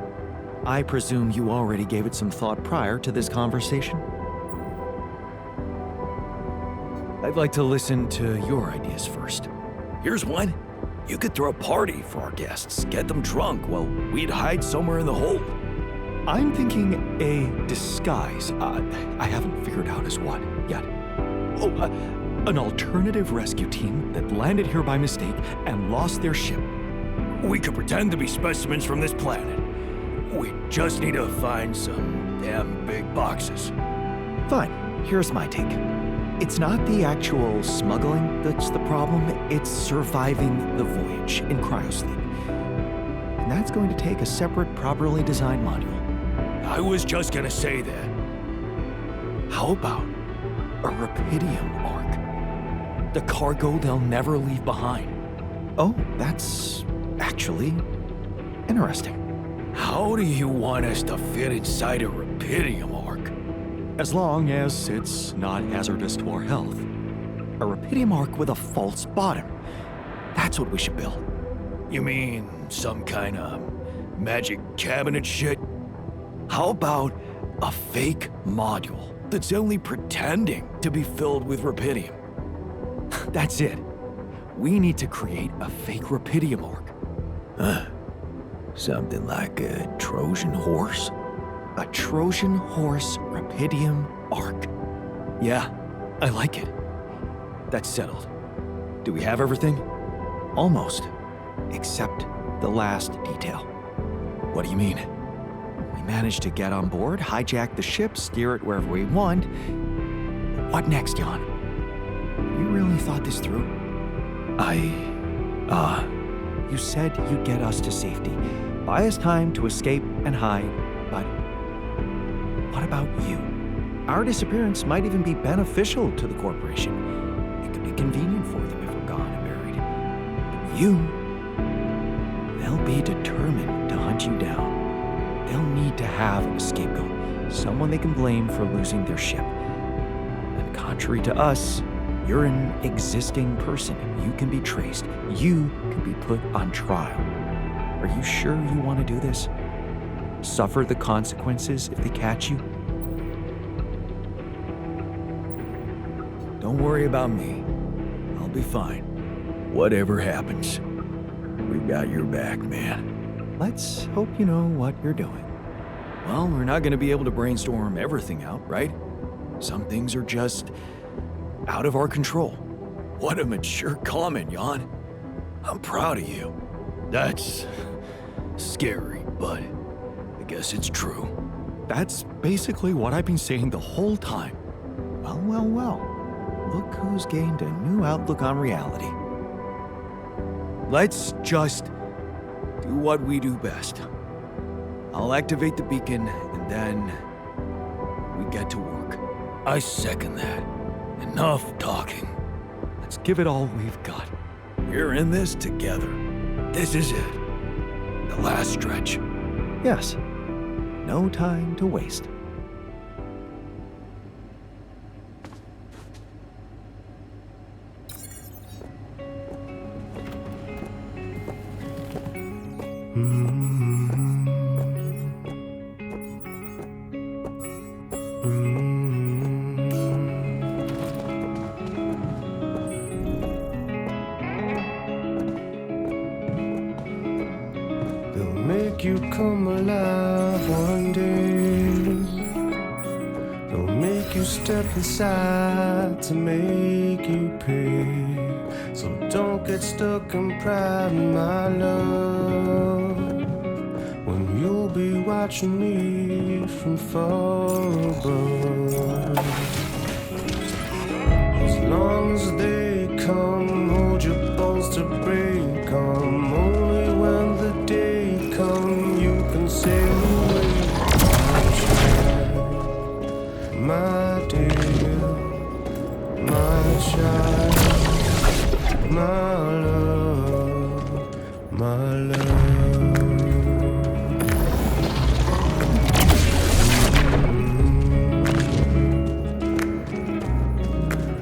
I presume you already gave it some thought prior to this conversation? I'd like to listen to your ideas first. Here's one. You could throw a party for our guests, get them drunk while we'd hide somewhere in the hold. I'm thinking a disguise. I haven't figured out as what yet. Oh, an alternative rescue team that landed here by mistake and lost their ship. We could pretend to be specimens from this planet. We just need to find some damn big boxes. Fine, here's my take. It's not the actual smuggling that's the problem, it's surviving the voyage in cryosleep. And that's going to take a separate, properly designed module. I was just gonna say that. How about a Rapidium arc? The cargo they'll never leave behind. Oh, that's actually interesting. How do you want us to fit inside a Rapidium arc? As long as it's not hazardous to our health. A Rapidium arc with a false bottom. That's what we should build. You mean some kind of magic cabinet shit? How about a fake module that's only pretending to be filled with Rapidium? That's it. We need to create a fake Rapidium arc. Something like a Trojan horse? A Trojan horse Rapidium arc. Yeah, I like it. That's settled. Do we have everything? Almost. Except the last detail. What do you mean? We managed to get on board, hijack the ship, steer it wherever we want. What next, Jan? You really thought this through? You said you'd get us to safety, buy us time to escape and hide, but what about you? Our disappearance might even be beneficial to the corporation. It could be convenient for them if we're gone and buried. But you, they'll be determined to hunt you down. They'll need to have a scapegoat, someone they can blame for losing their ship. And contrary to us, you're an existing person. You can be traced. You can be put on trial. Are you sure you want to do this? Suffer the consequences if they catch you? Don't worry about me. I'll be fine. Whatever happens, we got your back, man. Let's hope you know what you're doing. Well, we're not going to be able to brainstorm everything out, right? Some things are just out of our control. What a mature comment, Jan. I'm proud of you. That's scary, but I guess it's true. That's basically what I've been saying the whole time. Well, well, well. Look who's gained a new outlook on reality. Let's just do what we do best. I'll activate the beacon, and then we get to work. I second that. Enough talking. Let's give it all we've got. We're in this together. This is it. The last stretch. Yes. No time to waste. You come alive one day. They'll make you step inside to make you pay. So don't get stuck in pride, my love, when you'll be watching me from far above. As long as they come, hold your bones to break them. Only when the day come, you can sail away. My dear, my child, my love, my love.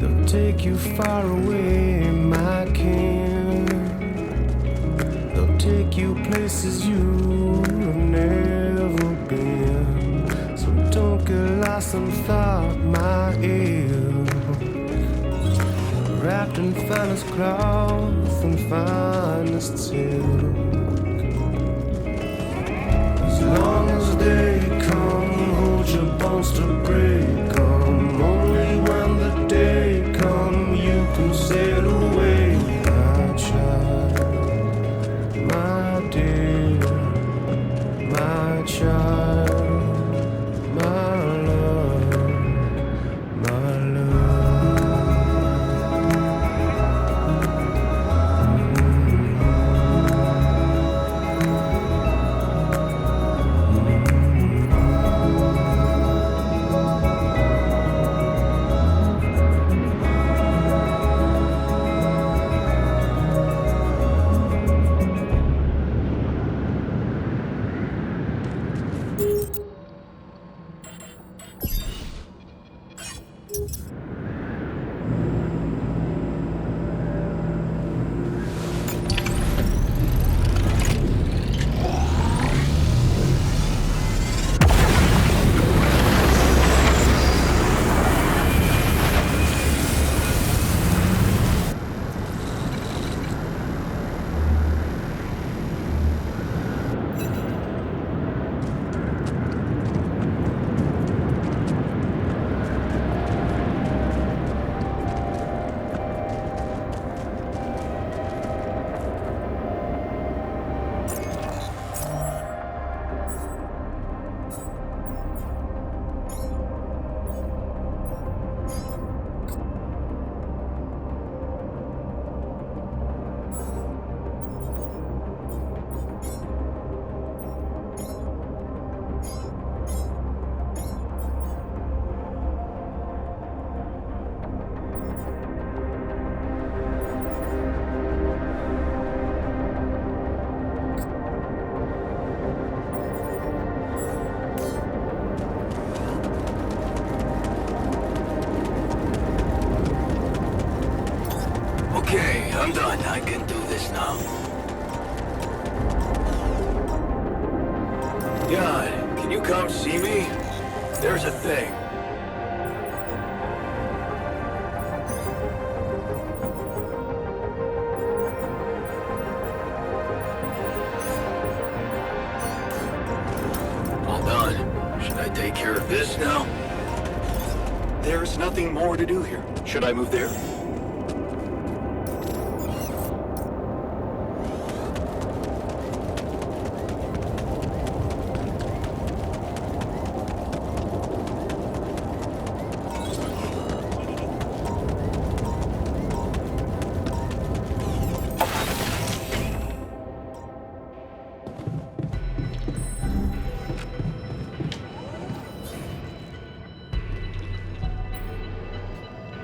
They'll take you far away, my king. They'll take you places you have never been. So don't get lost in thought, my ear. Wrapped in finest cloth and finest silk. As long as they come, hold your bones to break them. Only when the day come, you can sail away, my child, my dear, my child. Okay, I'm done. I can do this now. Jan, can you come see me? There's a thing. All done. Should I take care of this now? There's nothing more to do here. Should I move there?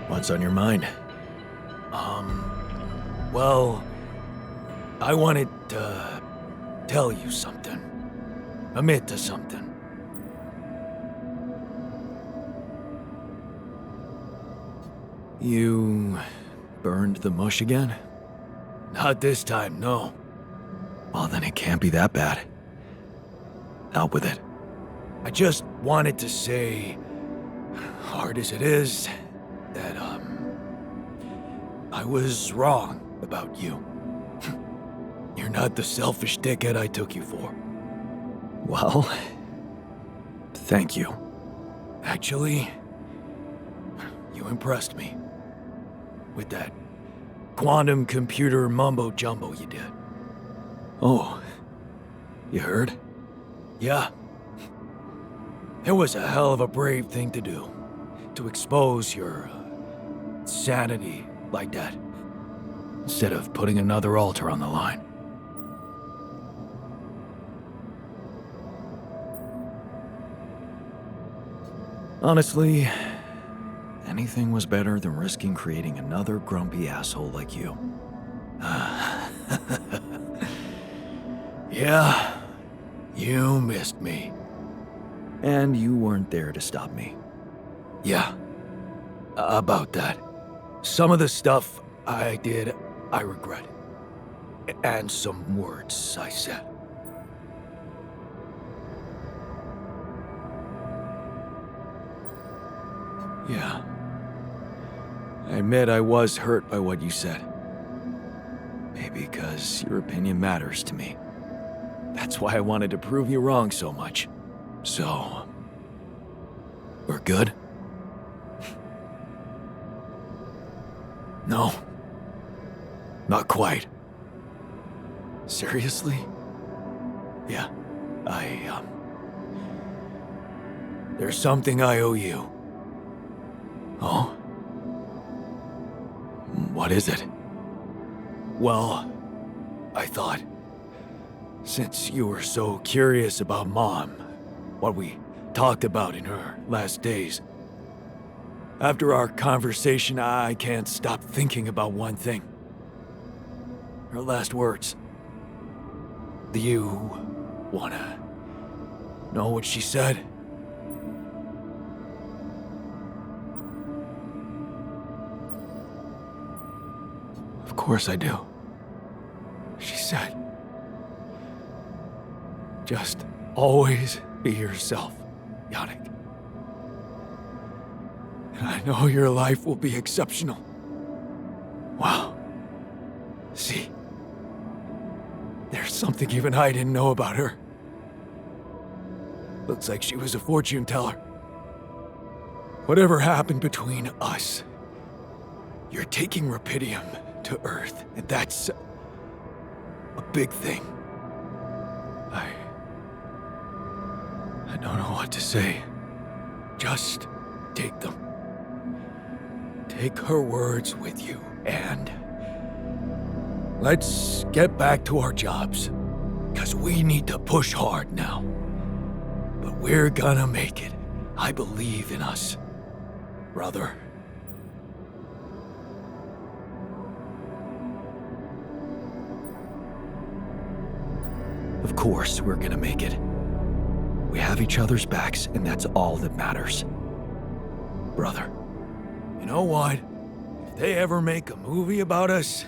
What's on your mind? Well, I wanted to tell you something. Admit to something. You burned the mush again? Not this time, no. Well, then it can't be that bad. Out with it. I just wanted to say, hard as it is, that, I was wrong about you. You're not the selfish dickhead I took you for. Well, thank you. Actually, You impressed me. With that quantum computer mumbo-jumbo you did. Oh, you heard? Yeah. It was a hell of a brave thing to do. To expose your sanity like that. Instead of putting another altar on the line. Honestly, anything was better than risking creating another grumpy asshole like you. Yeah, you missed me. And you weren't there to stop me. Yeah, about that. Some of the stuff I did, I regret. And some words I said. Yeah. I admit I was hurt by what you said. Maybe because your opinion matters to me. That's why I wanted to prove you wrong so much. So... we're good? No. Not quite. Seriously? Yeah, there's something I owe you. Oh? What is it? Well, I thought, since you were so curious about Mom, what we talked about in her last days, after our conversation, I can't stop thinking about one thing. Her last words. Do you wanna know what she said? Of course I do. She said, just always be yourself, Yannick. And I know your life will be exceptional. Wow. See, there's something even I didn't know about her. Looks like she was a fortune teller. Whatever happened between us, you're taking Rapidium to Earth, and that's a big thing. I don't know what to say. Just take them. Take her words with you, and let's get back to our jobs. 'Cause we need to push hard now. But we're gonna make it. I believe in us, brother. Of course we're gonna make it. We have each other's backs, and that's all that matters. Brother. You know what? If they ever make a movie about us,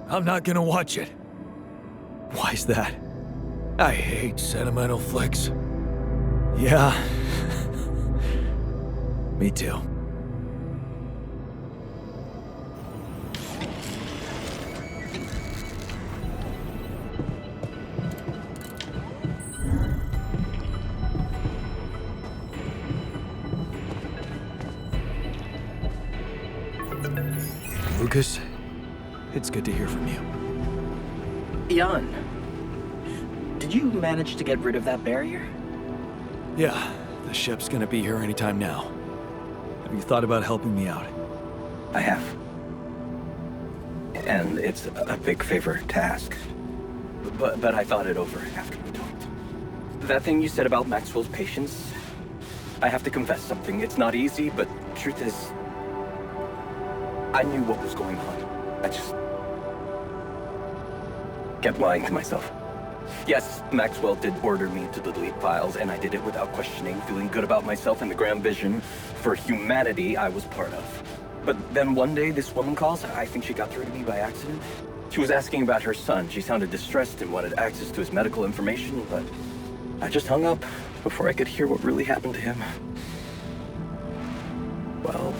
I'm not gonna watch it. Why's that? I hate sentimental flicks. Yeah. Me too. Lucas, it's good to hear from you. Jan, did you manage to get rid of that barrier? Yeah, the ship's gonna be here anytime now. Have you thought about helping me out? I have. And it's a big favor to ask. But I thought it over after we talked. That thing you said about Maxwell's patience, I have to confess something. It's not easy, but truth is, I knew what was going on. I just kept lying to myself. Yes, Maxwell did order me to delete files, and I did it without questioning, feeling good about myself and the grand vision for humanity I was part of. But then one day, this woman calls. I think she got through to me by accident. She was asking about her son. She sounded distressed and wanted access to his medical information, but I just hung up before I could hear what really happened to him. Well,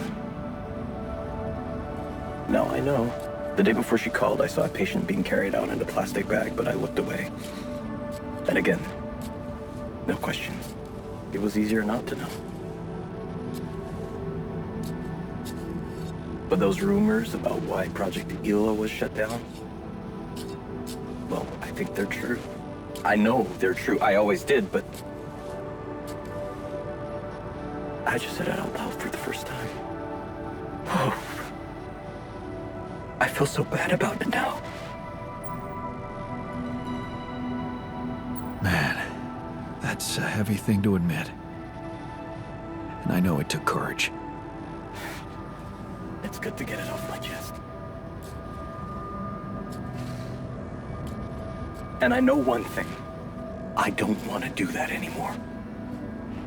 now I know. The day before she called, I saw a patient being carried out in a plastic bag, but I looked away. And again, no questions. It was easier not to know. But those rumors about why Project Ela was shut down, well, I think they're true. I know they're true. I always did, but I just said it out loud for the first time. Oh, I feel so bad about it now. Man, that's a heavy thing to admit. And I know it took courage. It's good to get it off my chest. And I know one thing. I don't want to do that anymore.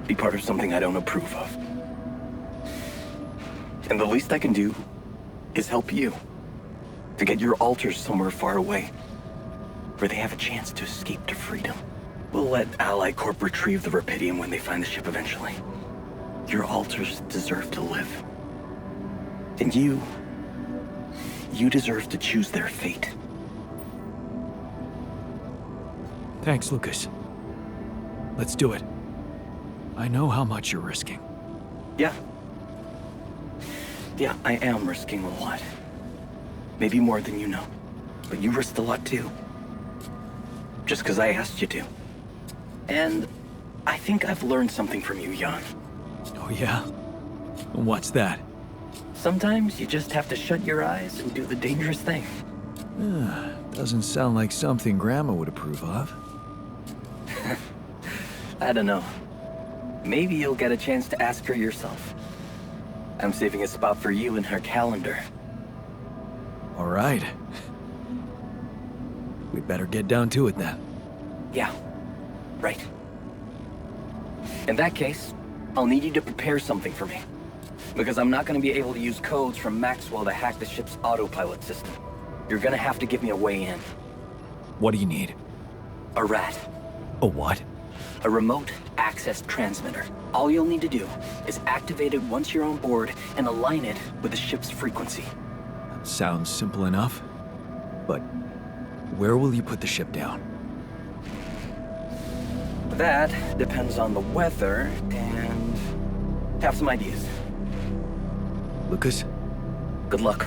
Be part of something I don't approve of. And the least I can do is help you to get your alters somewhere far away, where they have a chance to escape to freedom. We'll let Ally Corp retrieve the Rapidium when they find the ship eventually. Your alters deserve to live. And you deserve to choose their fate. Thanks, Lucas. Let's do it. I know how much you're risking. Yeah, I am risking a lot. Maybe more than you know. But you risked a lot too. Just because I asked you to. And I think I've learned something from you, Jan. Oh yeah? What's that? Sometimes you just have to shut your eyes and do the dangerous thing. Doesn't sound like something Grandma would approve of. I don't know. Maybe you'll get a chance to ask her yourself. I'm saving a spot for you in her calendar. All right. We better get down to it then. Yeah, right. In that case, I'll need you to prepare something for me. Because I'm not going to be able to use codes from Maxwell to hack the ship's autopilot system. You're going to have to give me a way in. What do you need? A rat. A what? A remote access transmitter. All you'll need to do is activate it once you're on board and align it with the ship's frequency. Sounds simple enough. But where will you put the ship down? That depends on the weather and have some ideas. Lucas? Good luck.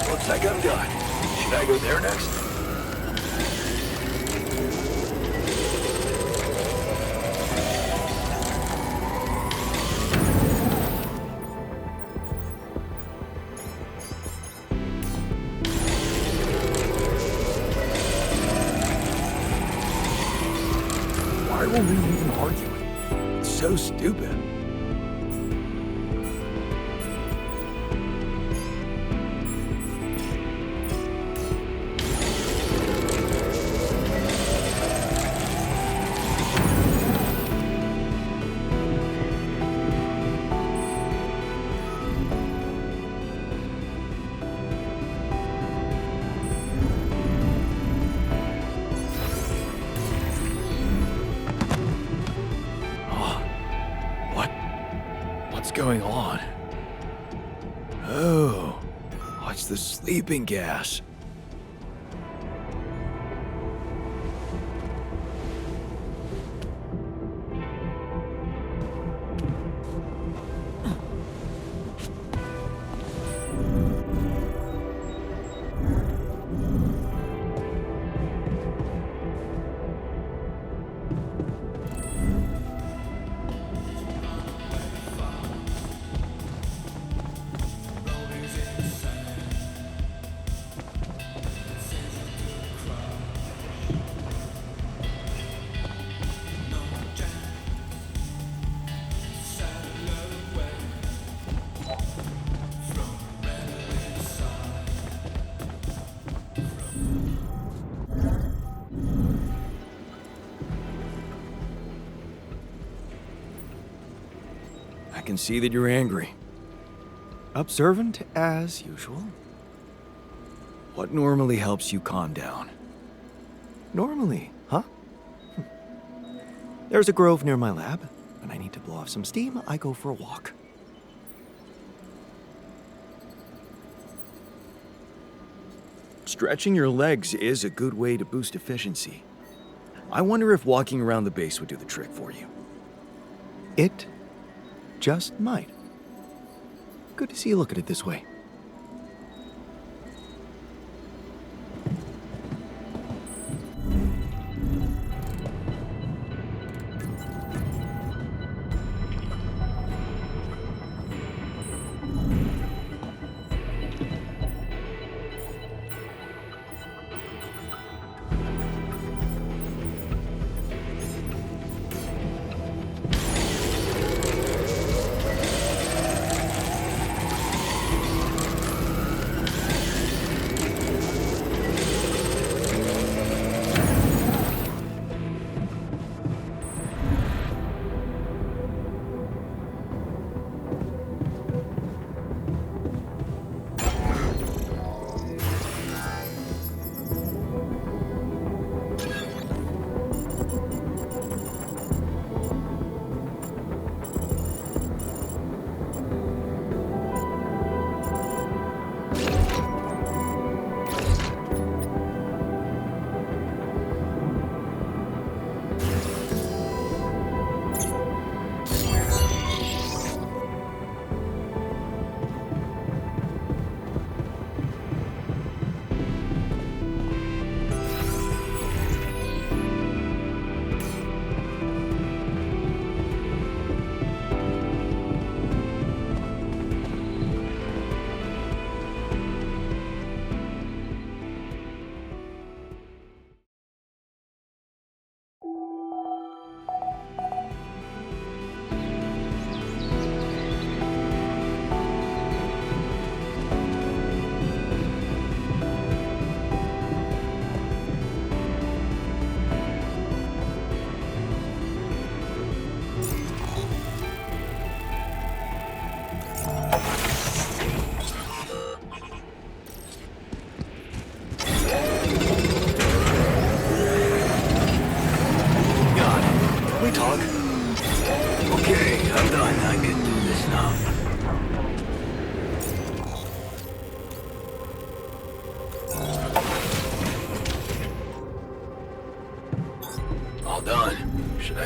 Looks like I'm done. Should I go there next? Why were we even arguing? It's so stupid. What's going on? Oh, it's the sleeping gas. can see that you're angry. Observant as usual. What normally helps you calm down? Normally, huh? There's a grove near my lab. When I need to blow off some steam, I go for a walk. Stretching your legs is a good way to boost efficiency. I wonder if walking around the base would do the trick for you. It just might. Good to see you look at it this way.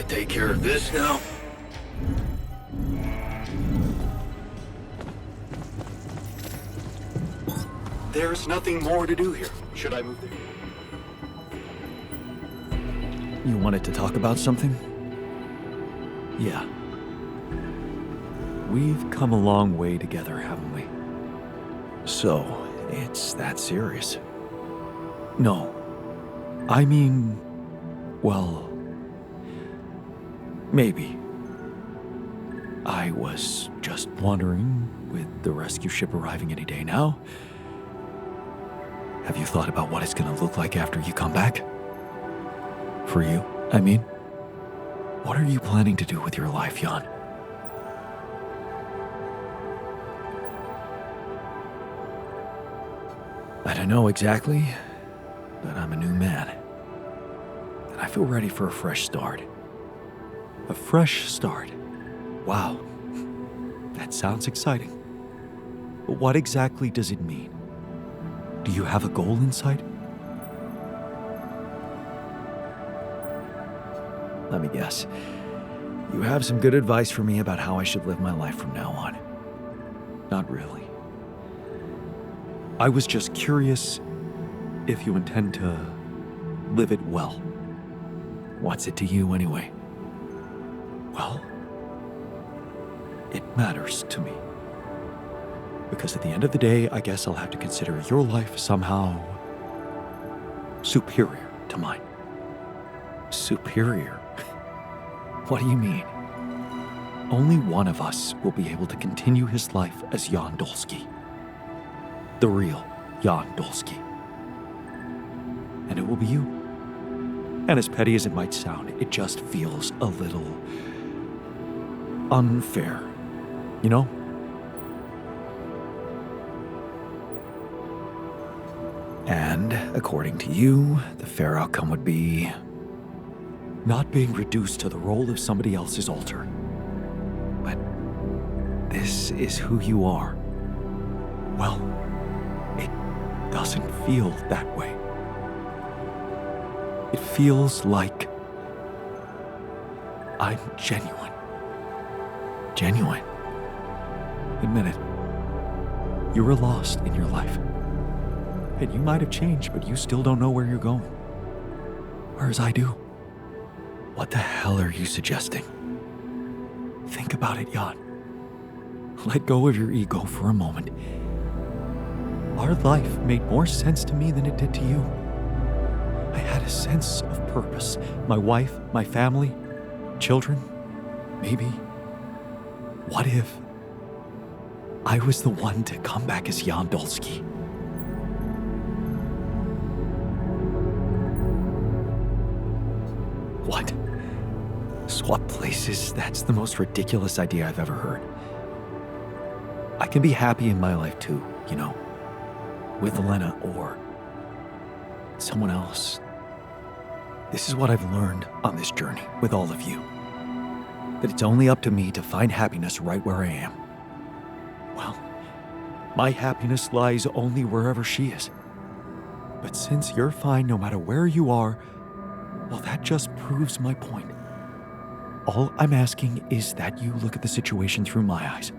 Take care of this now. There's nothing more to do here. Should I move there? You wanted to talk about something? Yeah. We've come a long way together, haven't we? So, it's that serious? No. I mean, well, maybe. I was just wondering, with the rescue ship arriving any day now, have you thought about what it's gonna look like after you come back? For you, I mean. What are you planning to do with your life, Jan? I don't know exactly, but I'm a new man. And I feel ready for a fresh start. A fresh start. Wow. That sounds exciting. But what exactly does it mean? Do you have a goal in sight? Let me guess. You have some good advice for me about how I should live my life from now on. Not really. I was just curious if you intend to live it well. What's it to you anyway? Well, it matters to me. Because at the end of the day, I guess I'll have to consider your life somehow superior to mine. Superior? What do you mean? Only one of us will be able to continue his life as Jan Dolsky. The real Jan Dolsky. And it will be you. And as petty as it might sound, it just feels a little unfair You know? And according to you, the fair outcome would be not being reduced to the role of somebody else's altar. But this is who you are. Well, it doesn't feel that way. It feels like I'm genuine. Genuine. Admit it. You were lost in your life. And you might have changed, but you still don't know where you're going. Whereas I do. What the hell are you suggesting? Think about it, Jan. Let go of your ego for a moment. Our life made more sense to me than it did to you. I had a sense of purpose. My wife, my family, children, maybe. What if I was the one to come back as Jan Dolsky? What? Swap places? That's the most ridiculous idea I've ever heard. I can be happy in my life too, you know, with Elena or someone else. This is what I've learned on this journey with all of you. That it's only up to me to find happiness right where I am. Well, my happiness lies only wherever she is. But since you're fine no matter where you are, well, that just proves my point. All I'm asking is that you look at the situation through my eyes.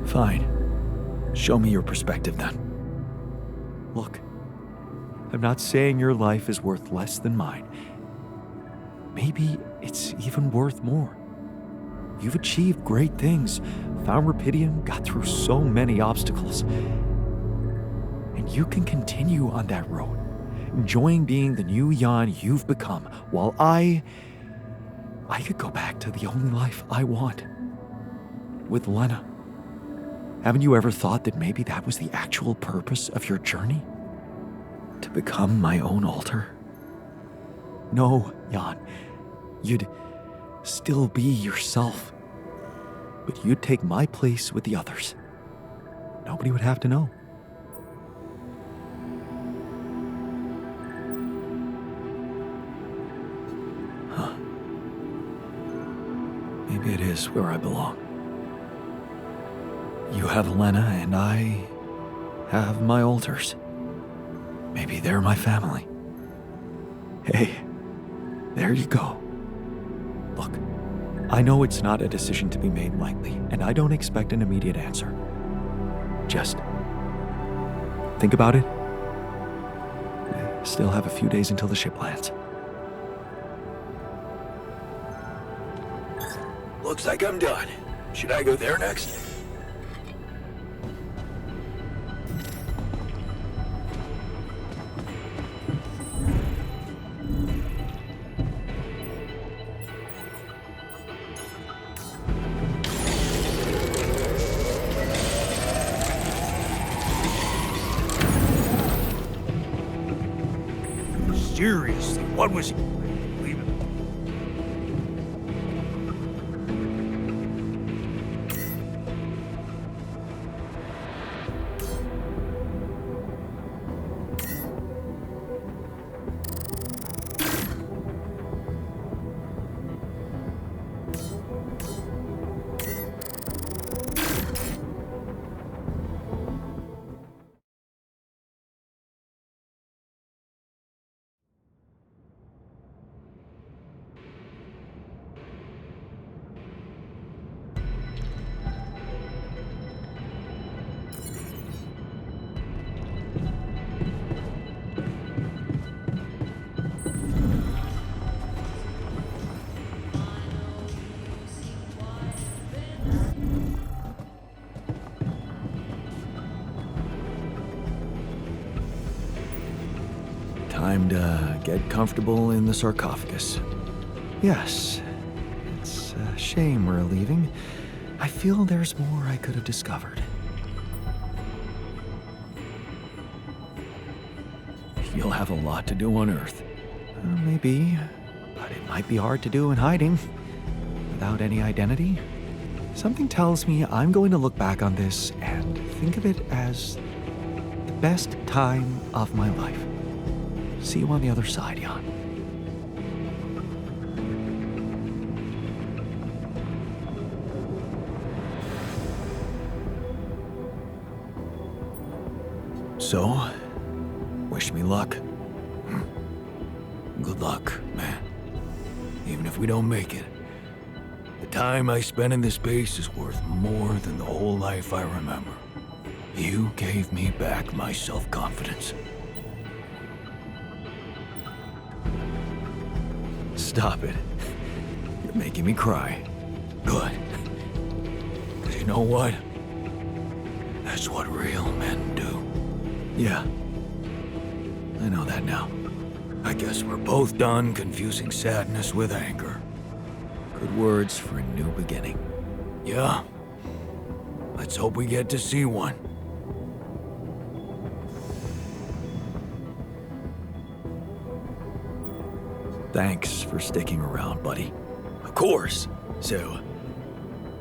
Fine. Show me your perspective then. Look, I'm not saying your life is worth less than mine. Maybe it's even worth more. You've achieved great things, found Rapidium, got through so many obstacles. And you can continue on that road, enjoying being the new Jan you've become, while I could go back to the only life I want. With Lena. Haven't you ever thought that maybe that was the actual purpose of your journey? To become my own altar? No, Jan. You'd still be yourself. But you'd take my place with the others. Nobody would have to know. Huh. Maybe it is where I belong. You have Elena, and I have my altars. Maybe they're my family. Hey, there you go. Look, I know it's not a decision to be made lightly, and I don't expect an immediate answer. Just think about it. We still have a few days until the ship lands. Looks like I'm done. Should I go there next? Seriously, what was he? Leave it. Time to get comfortable in the sarcophagus. Yes, it's a shame we're leaving. I feel there's more I could have discovered. You'll have a lot to do on Earth. Maybe, but it might be hard to do in hiding, without any identity. Something tells me I'm going to look back on this and think of it as the best time of my life. See you on the other side, Jan. So, wish me luck. Good luck, man. Even if we don't make it, the time I spent in this base is worth more than the whole life I remember. You gave me back my self-confidence. Stop it. You're making me cry. Good. 'Cause you know what? That's what real men do. Yeah. I know that now. I guess we're both done confusing sadness with anger. Good words for a new beginning. Yeah. Let's hope we get to see one. Thanks for sticking around, buddy. Of course. So,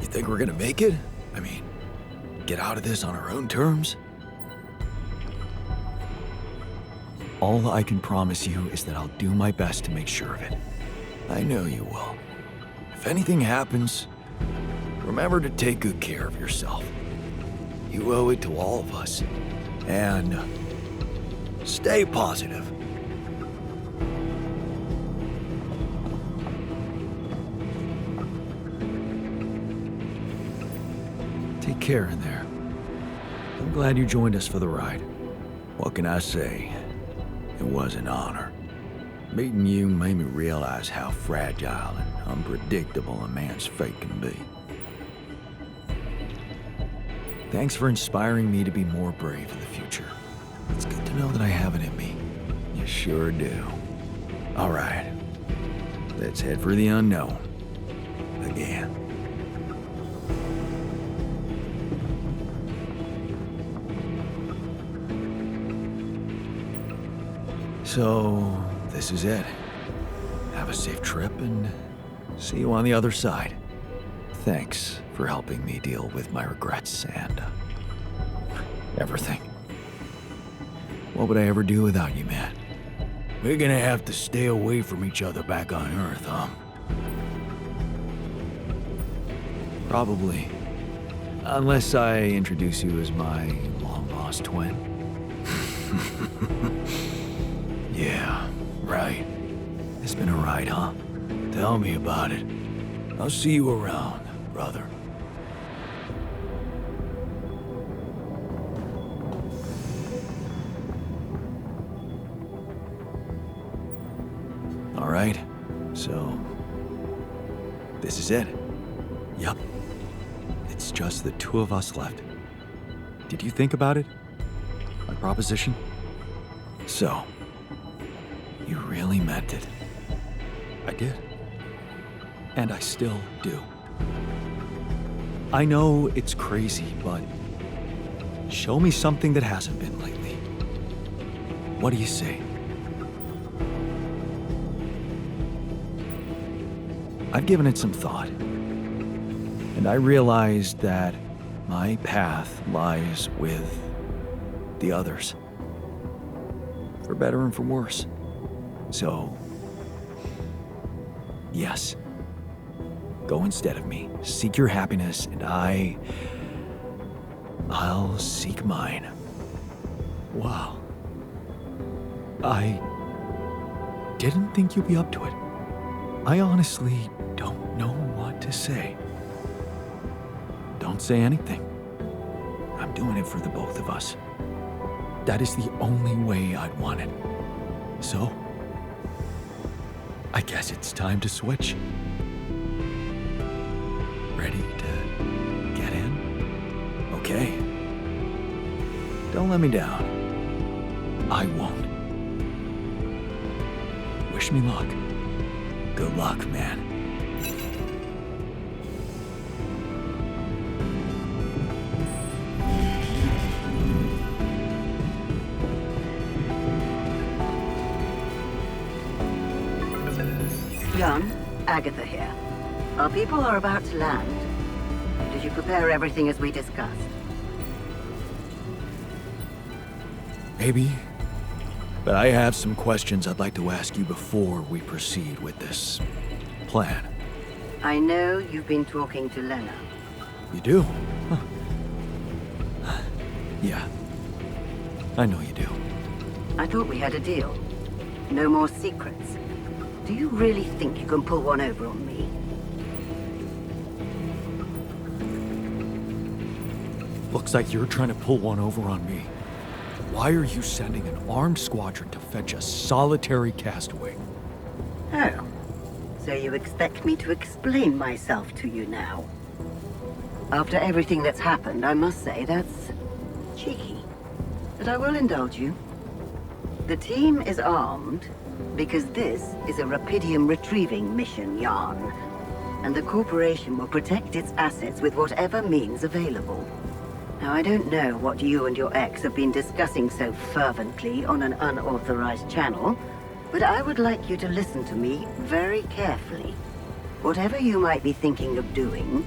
you think we're gonna make it? I mean, get out of this on our own terms? All I can promise you is that I'll do my best to make sure of it. I know you will. If anything happens, remember to take good care of yourself. You owe it to all of us. And stay positive. Take care in there. I'm glad you joined us for the ride. What can I say? It was an honor. Meeting you made me realize how fragile and unpredictable a man's fate can be. Thanks for inspiring me to be more brave in the future. It's good to know that I have it in me. You sure do. All right. Let's head for the unknown. Again. So, this is it. Have a safe trip and see you on the other side. Thanks for helping me deal with my regrets and everything. What would I ever do without you, man? We're gonna have to stay away from each other back on Earth, huh? Probably. Unless I introduce you as my long-lost twin. Yeah, right. It's been a ride, huh? Tell me about it. I'll see you around, brother. All right. So, this is it. Yup. It's just the two of us left. Did you think about it? My proposition? So, you really meant it. I did. And I still do. I know it's crazy, but show me something that hasn't been lately. What do you say? I've given it some thought, and I realized that my path lies with the others, for better and for worse. So, yes, go instead of me, seek your happiness, and I'll seek mine. Wow. I didn't think you'd be up to it. I honestly don't know what to say. Don't say anything. I'm doing it for the both of us. That is the only way I'd want it. So, I guess it's time to switch. Ready to get in? Okay. Don't let me down. I won't. me luck. Good luck, man. Jan, Agatha here. Our people are about to land. Did you prepare everything as we discussed? Maybe. But I have some questions I'd like to ask you before we proceed with this plan. I know you've been talking to Lena. You do? Huh. Yeah. I know you do. I thought we had a deal. No more secrets. Do you really think you can pull one over on me? Looks like you're trying to pull one over on me. Why are you sending an armed squadron to fetch a solitary castaway? Oh. So you expect me to explain myself to you now? After everything that's happened, I must say that's cheeky. But I will indulge you. The team is armed because this is a Rapidium retrieving mission, Jan. And the corporation will protect its assets with whatever means available. Now, I don't know what you and your ex have been discussing so fervently on an unauthorized channel, but I would like you to listen to me very carefully. Whatever you might be thinking of doing,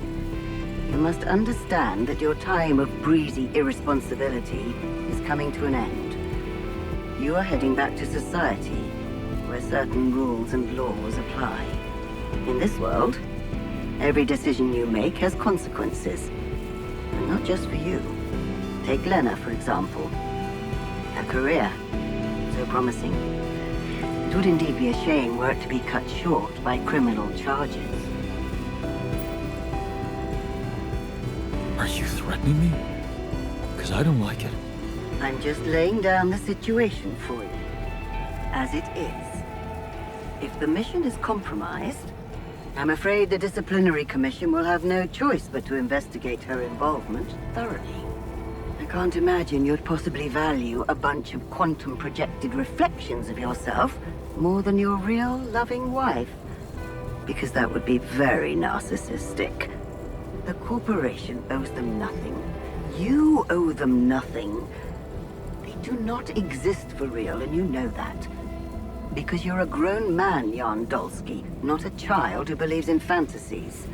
you must understand that your time of breezy irresponsibility is coming to an end. You are heading back to society, where certain rules and laws apply. In this world, every decision you make has consequences. And not just for you. Take Lena, for example. Her career, so promising. It would indeed be a shame were it to be cut short by criminal charges. Are you threatening me? Because I don't like it. I'm just laying down the situation for you. As it is. If the mission is compromised, I'm afraid the Disciplinary Commission will have no choice but to investigate her involvement thoroughly. I can't imagine you'd possibly value a bunch of quantum-projected reflections of yourself more than your real loving wife, because that would be very narcissistic. The corporation owes them nothing. You owe them nothing. They do not exist for real, and you know that. Because you're a grown man, Jan Dolsky, not a child who believes in fantasies.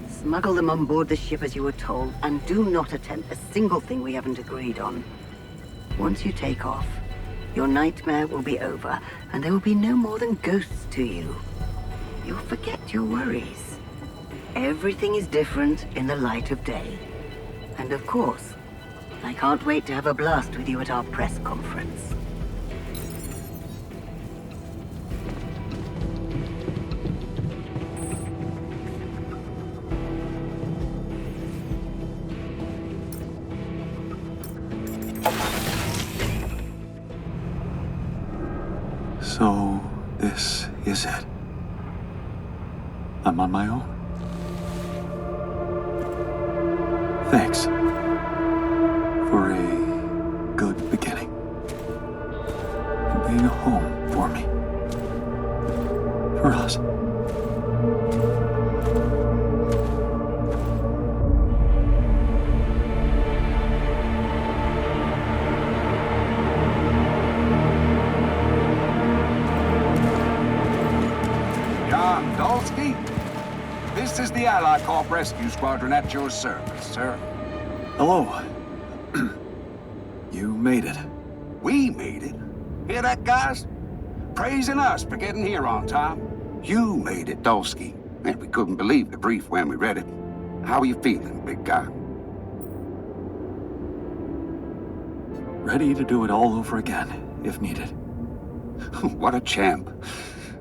Smuggle them on board the ship as you were told, and do not attempt a single thing we haven't agreed on. Once you take off, your nightmare will be over, and there will be no more than ghosts to you. You'll forget your worries. Everything is different in the light of day. And of course, I can't wait to have a blast with you at our press conference. So, this is it. I'm on my own. Thanks for a good beginning and being a home for me. For us. This is the Allied Corp Rescue Squadron at your service, sir. Hello. You made it. We made it. Hear that, guys? Praising us for getting here on time. You made it, Dolsky. And we couldn't believe the brief when we read it. How are you feeling, big guy? Ready to do it all over again, if needed. What a champ.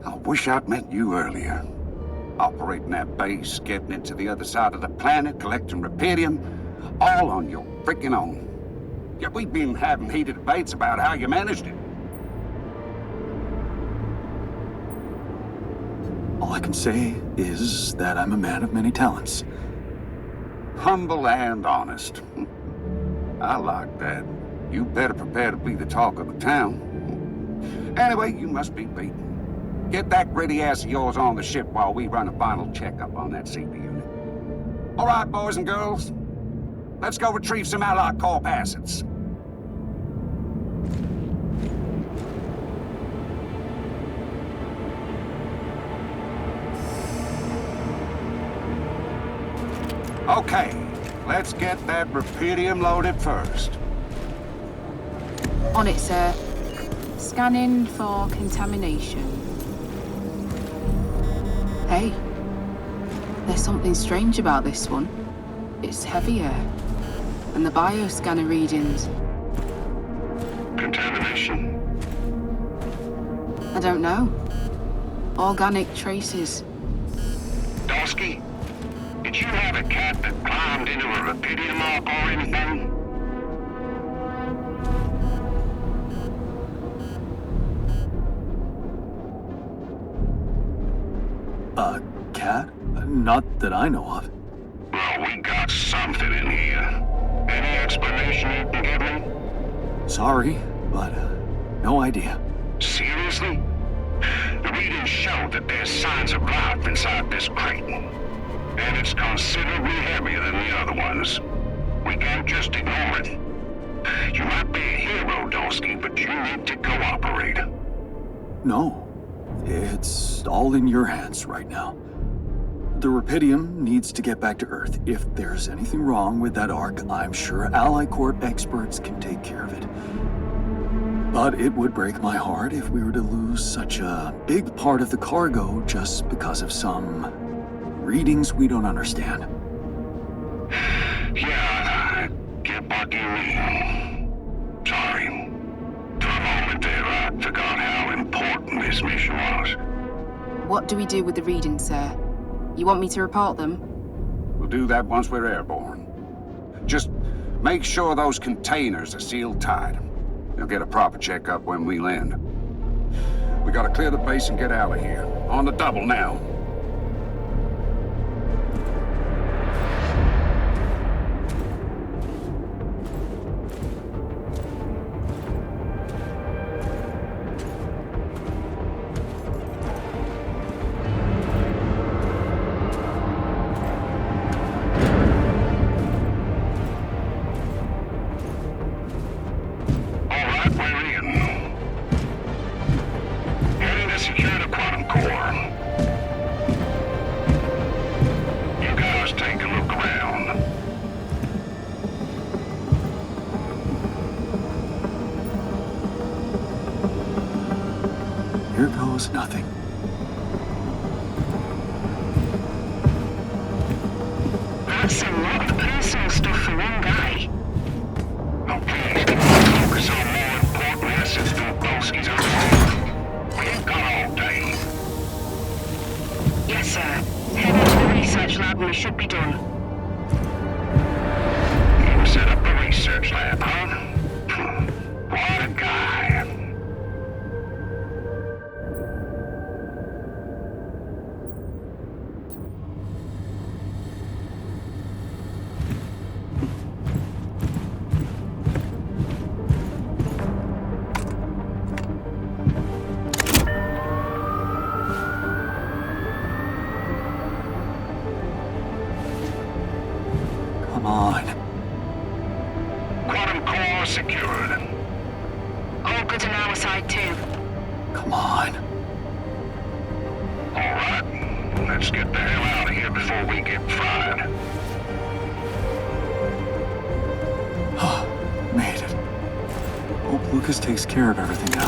I wish I'd met you earlier. Operating that base, getting it to the other side of the planet, collecting Rapidium, all on your freaking own. Yet we've been having heated debates about how you managed it. All I can say is that I'm a man of many talents. Humble and honest. I like that. You better prepare to be the talk of the town. Anyway, you must be beaten. Get that gritty ass of yours on the ship while we run a final checkup on that CP unit. All right, boys and girls. Let's go retrieve some Allied corp assets. Okay, let's get that rupidium loaded first. On it, sir. Scanning for contamination. Hey, there's something strange about this one. It's heavier. And the bioscanner readings. Contamination? I don't know. Organic traces. Dosky, did you have a cat that climbed into a rupidium mark or anything? A cat? Not that I know of. Well, we got something in here. Any explanation you can give me? Sorry, but no idea. Seriously? The readings show that there's signs of life inside this crate. And it's considerably heavier than the other ones. We can't just ignore it. You might be a hero, Dosky, but you need to cooperate. No. It's all in your hands right now. The rupidium needs to get back to Earth. If there's anything wrong with that Ark, I'm sure Ally Corp experts can take care of it. But it would break my heart if we were to lose such a big part of the cargo just because of some readings we don't understand. Yeah, I get what you mean. Sorry. For a moment there, I forgot how important this mission was. What do we do with the readings, sir? You want me to report them? We'll do that once we're airborne. Just make sure those containers are sealed tight. You'll get a proper checkup when we land. We gotta clear the base and get out of here. On the double now. Here goes nothing. That's a lot of personal stuff for one guy. Oh, please, can you focus on more important assets than Bolski's own? We ain't got all day. Yes, sir. Head into the research lab and we should be done. You set up a research lab, huh? What a guy. Come on. Quantum core secured. All good on our side, too. Come on. All right. Let's get the hell out of here before we get fried. Made it. Hope Lucas takes care of everything now.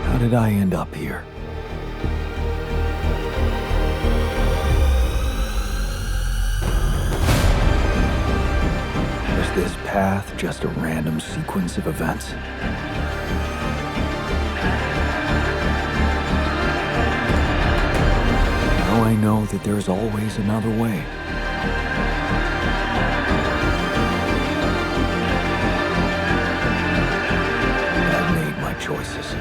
How did I end up here? Was this path just a random sequence of events? that there's always another way. I've made my choices.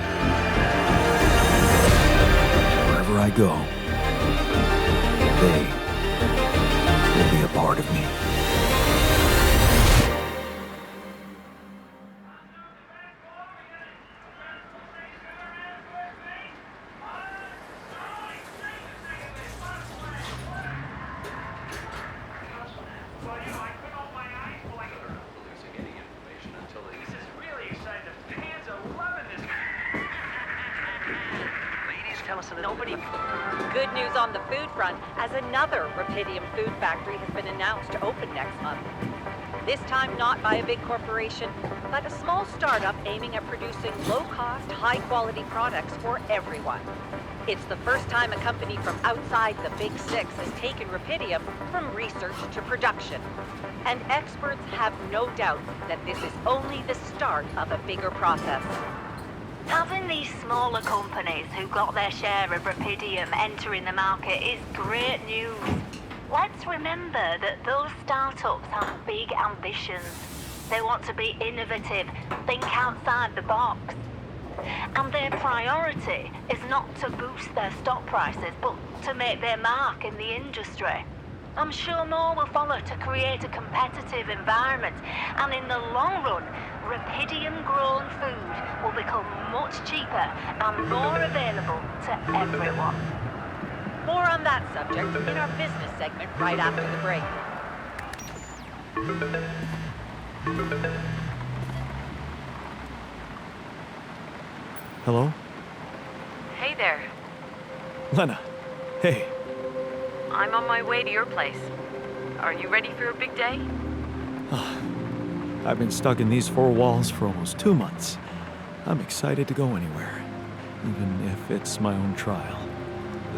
Wherever I go, they will be a part of me. Nobody. Good news on the food front, as another Rapidium food factory has been announced to open next month. This time not by a big corporation, but a small startup aiming at producing low-cost, high-quality products for everyone. It's the first time a company from outside the Big Six has taken Rapidium from research to production. And experts have no doubt that this is only the start of a bigger process. Having these smaller companies who got their share of Rapidium entering the market is great news. Let's remember that those startups have big ambitions. They want to be innovative, think outside the box. And their priority is not to boost their stock prices, but to make their mark in the industry. I'm sure more will follow to create a competitive environment, and in the long run, Rapidium-grown food will become much cheaper and more available to everyone. More on that subject in our business segment right after the break. Hello? Hey there. Lena. Hey. I'm on my way to your place. Are you ready for a big day? I've been stuck in these four walls for almost 2 months. I'm excited to go anywhere, even if it's my own trial.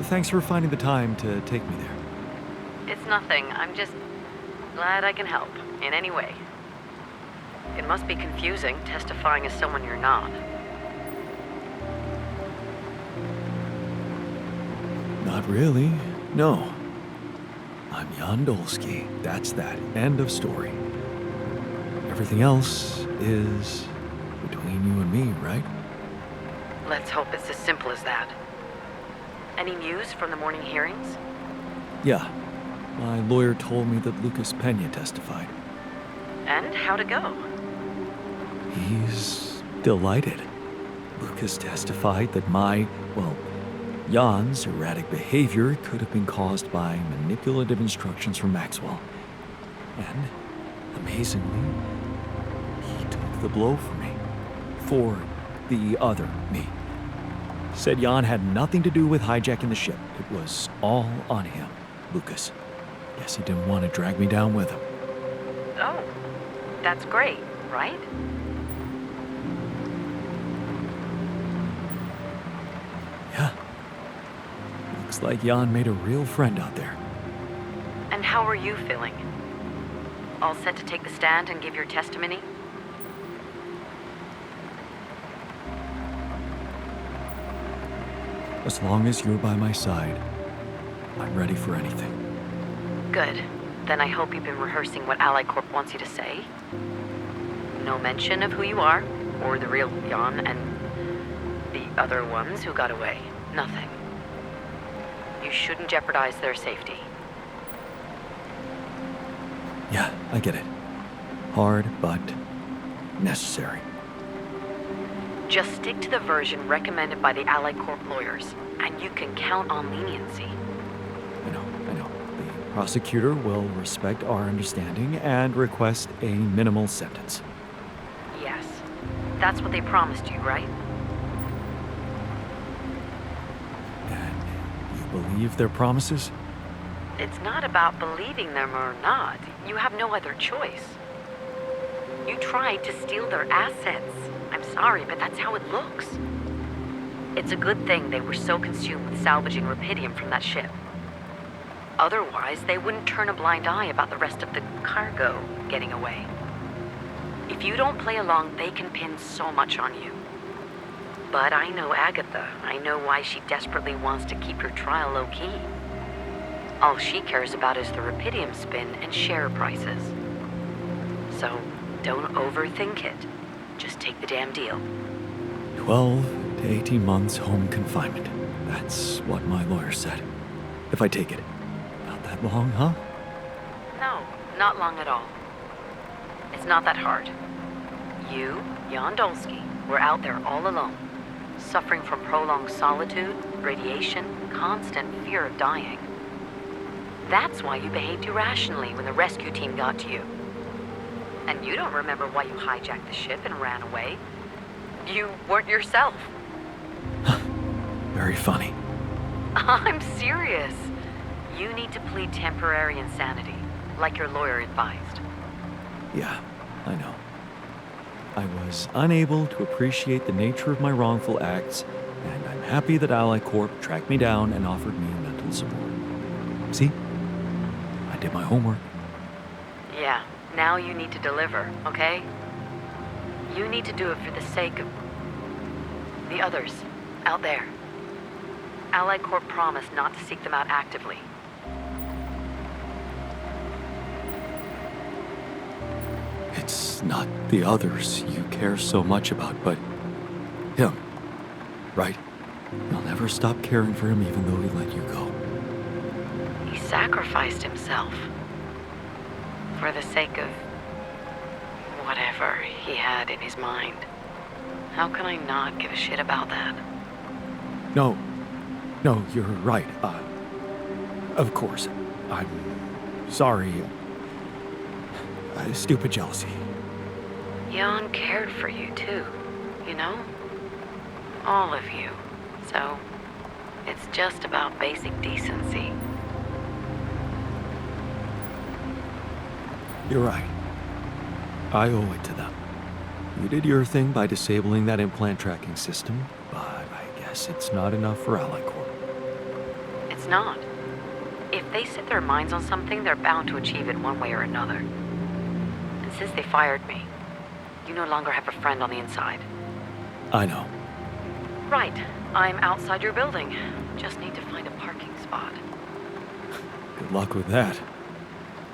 Thanks for finding the time to take me there. It's nothing. I'm just glad I can help in any way. It must be confusing testifying as someone you're not. Not really, no. I'm Jan Dolsky. That's that. End of story. Everything else is between you and me, right? Let's hope it's as simple as that. Any news from the morning hearings? Yeah. My lawyer told me that Lucas Pena testified. And how'd it go? He's delighted. Lucas testified that Jan's erratic behavior could have been caused by manipulative instructions from Maxwell. And, amazingly, he took the blow for me. For the other me. Said Jan had nothing to do with hijacking the ship. It was all on him, Lucas. Guess he didn't want to drag me down with him. Oh, that's great, right? Yeah. Looks like Jan made a real friend out there. And how are you feeling? All set to take the stand and give your testimony? As long as you're by my side, I'm ready for anything. Good. Then I hope you've been rehearsing what Ally Corp wants you to say. No mention of who you are, or the real Jan, and the other ones who got away. Nothing. You shouldn't jeopardize their safety. Yeah, I get it. Hard, but necessary. Just stick to the version recommended by the Ally Corp lawyers, and you can count on leniency. I know. The prosecutor will respect our understanding and request a minimal sentence. Yes. That's what they promised you, right? And you believe their promises? It's not about believing them or not. You have no other choice. You tried to steal their assets. I'm sorry, but that's how it looks. It's a good thing they were so consumed with salvaging Rapidium from that ship. Otherwise, they wouldn't turn a blind eye about the rest of the cargo getting away. If you don't play along, they can pin so much on you. But I know Agatha. I know why she desperately wants to keep your trial low-key. All she cares about is the rupidium spin and share prices. So, don't overthink it. Just take the damn deal. 12 to 18 months home confinement. That's what my lawyer said. If I take it. Not that long, huh? No, not long at all. It's not that hard. You, Jan Dolsky, were out there all alone, suffering from prolonged solitude, radiation, constant fear of dying. That's why you behaved irrationally when the rescue team got to you. And you don't remember why you hijacked the ship and ran away. You weren't yourself. Very funny. I'm serious. You need to plead temporary insanity, like your lawyer advised. Yeah, I know. I was unable to appreciate the nature of my wrongful acts, and I'm happy that Ally Corp tracked me down and offered me mental support. See? I did my homework. Yeah, now you need to deliver, okay? You need to do it for the sake of the others out there. Ally Corp promised not to seek them out actively. It's not the others you care so much about, but him, right? You'll never stop caring for him even though he let you go. He sacrificed himself for the sake of whatever he had in his mind. How can I not give a shit about that? No, you're right. Of course, I'm sorry. Stupid jealousy. Jan cared for you too, you know? All of you. So, it's just about basic decency. You're right. I owe it to them. You did your thing by disabling that implant tracking system, but I guess it's not enough for Ally Corp. It's not. If they set their minds on something, they're bound to achieve it one way or another. And since they fired me, you no longer have a friend on the inside. I know. Right. I'm outside your building. Just need to find a parking spot. Good luck with that.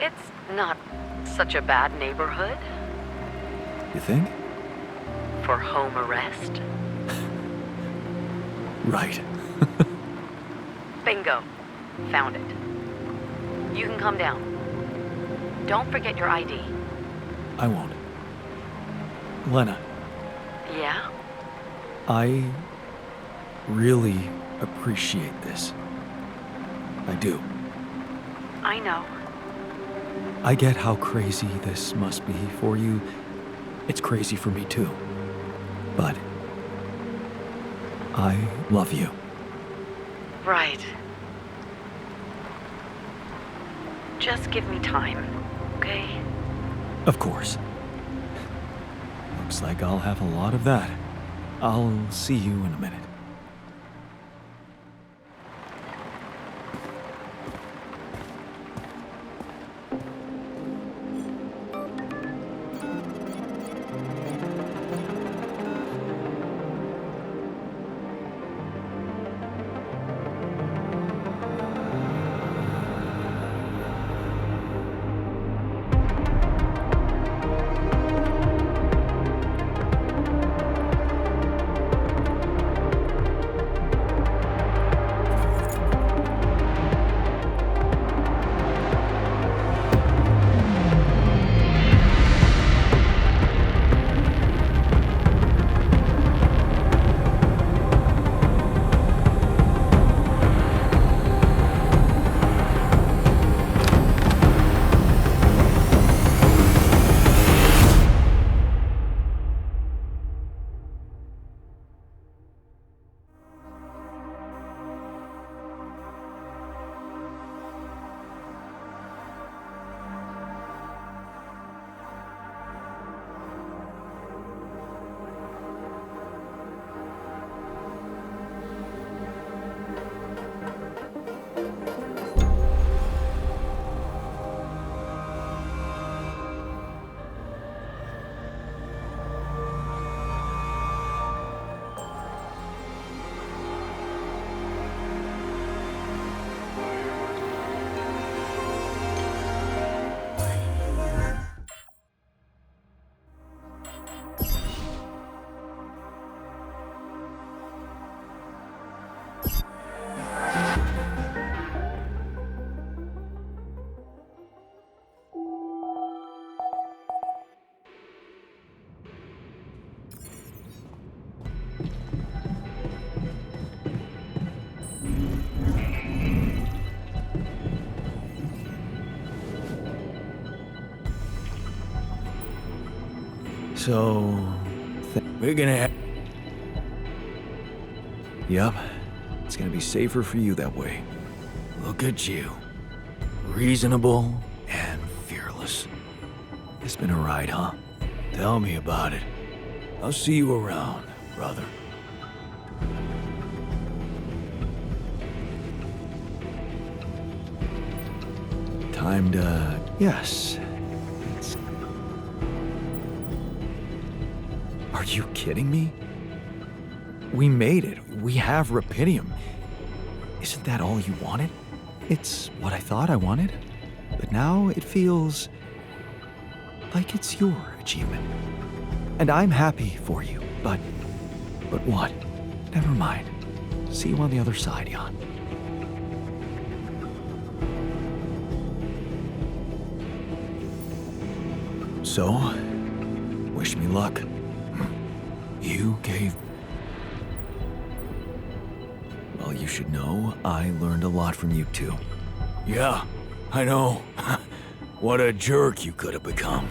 It's not such a bad neighborhood. You think? For home arrest. Right. Bingo. Found it. You can come down. Don't forget your ID. I won't. Lena, Yeah? I really appreciate this. I do. I know. I get how crazy this must be for you. It's crazy for me too. But I love you. Right. Just give me time, okay? Of course. Looks like I'll have a lot of that. I'll see you in a minute. So, we're gonna have... Yup, it's gonna be safer for you that way. Look at you. Reasonable and fearless. It's been a ride, huh? Tell me about it. I'll see you around, brother. Time to... Yes. Are you kidding me? We made it. We have Rapidium. Isn't that all you wanted? It's what I thought I wanted. But now it feels like it's your achievement. And I'm happy for you, but what? Never mind. See you on the other side, Jan. So, wish me luck. You gave... Well, you should know, I learned a lot from you too. Yeah, I know. What a jerk you could have become.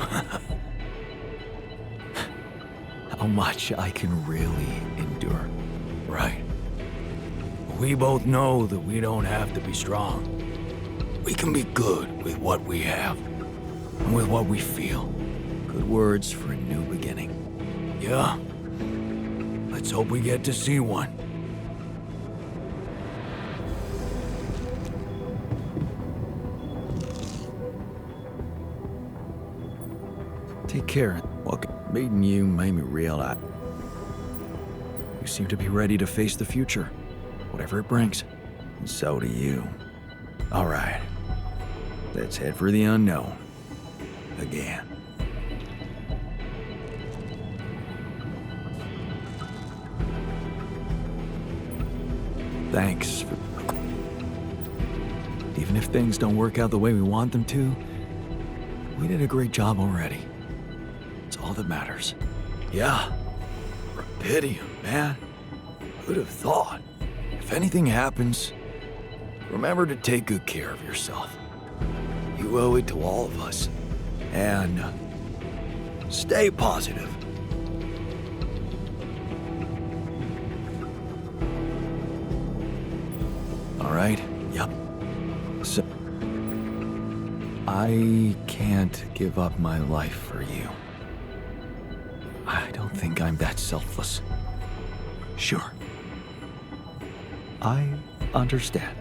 How much I can really endure, right? We both know that we don't have to be strong. We can be good with what we have, and with what we feel. Good words for a new beginning. Yeah. Let's hope we get to see one. Take care. Welcome. Meeting you made me realize you seem to be ready to face the future, whatever it brings. And so do you. All right. Let's head for the unknown. Again. Thanks for... Even if things don't work out the way we want them to, we did a great job already. It's all that matters. Yeah. Rapidium, man. Who'd have thought? If anything happens, remember to take good care of yourself. You owe it to all of us. And stay positive. All right? Yep. So, I can't give up my life for you. I don't think I'm that selfless. Sure. I understand.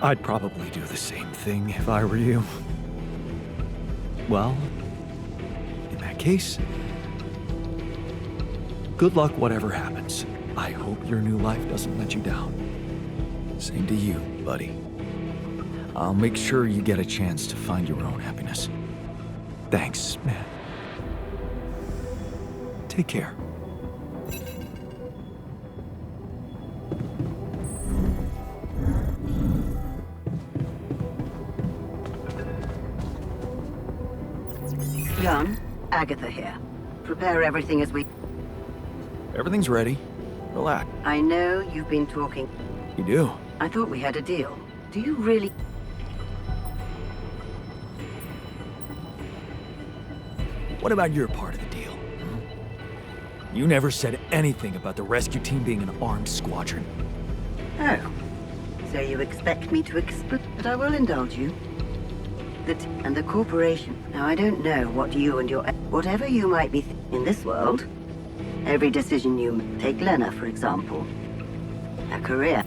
I'd probably do the same thing if I were you. Well, in that case, good luck whatever happens. I hope your new life doesn't let you down. Same to you, buddy. I'll make sure you get a chance to find your own happiness. Thanks, man. Take care. Jan, Agatha here. Prepare everything as we... Everything's ready. Relax. I know you've been talking. You do? I thought we had a deal. Do you really... What about your part of the deal? You never said anything about the rescue team being an armed squadron. Oh. So you expect me to explain, but I will indulge you. And the corporation. Now, I don't know what you and your... Whatever you might be in this world, every decision you take, Lena, for example. A career.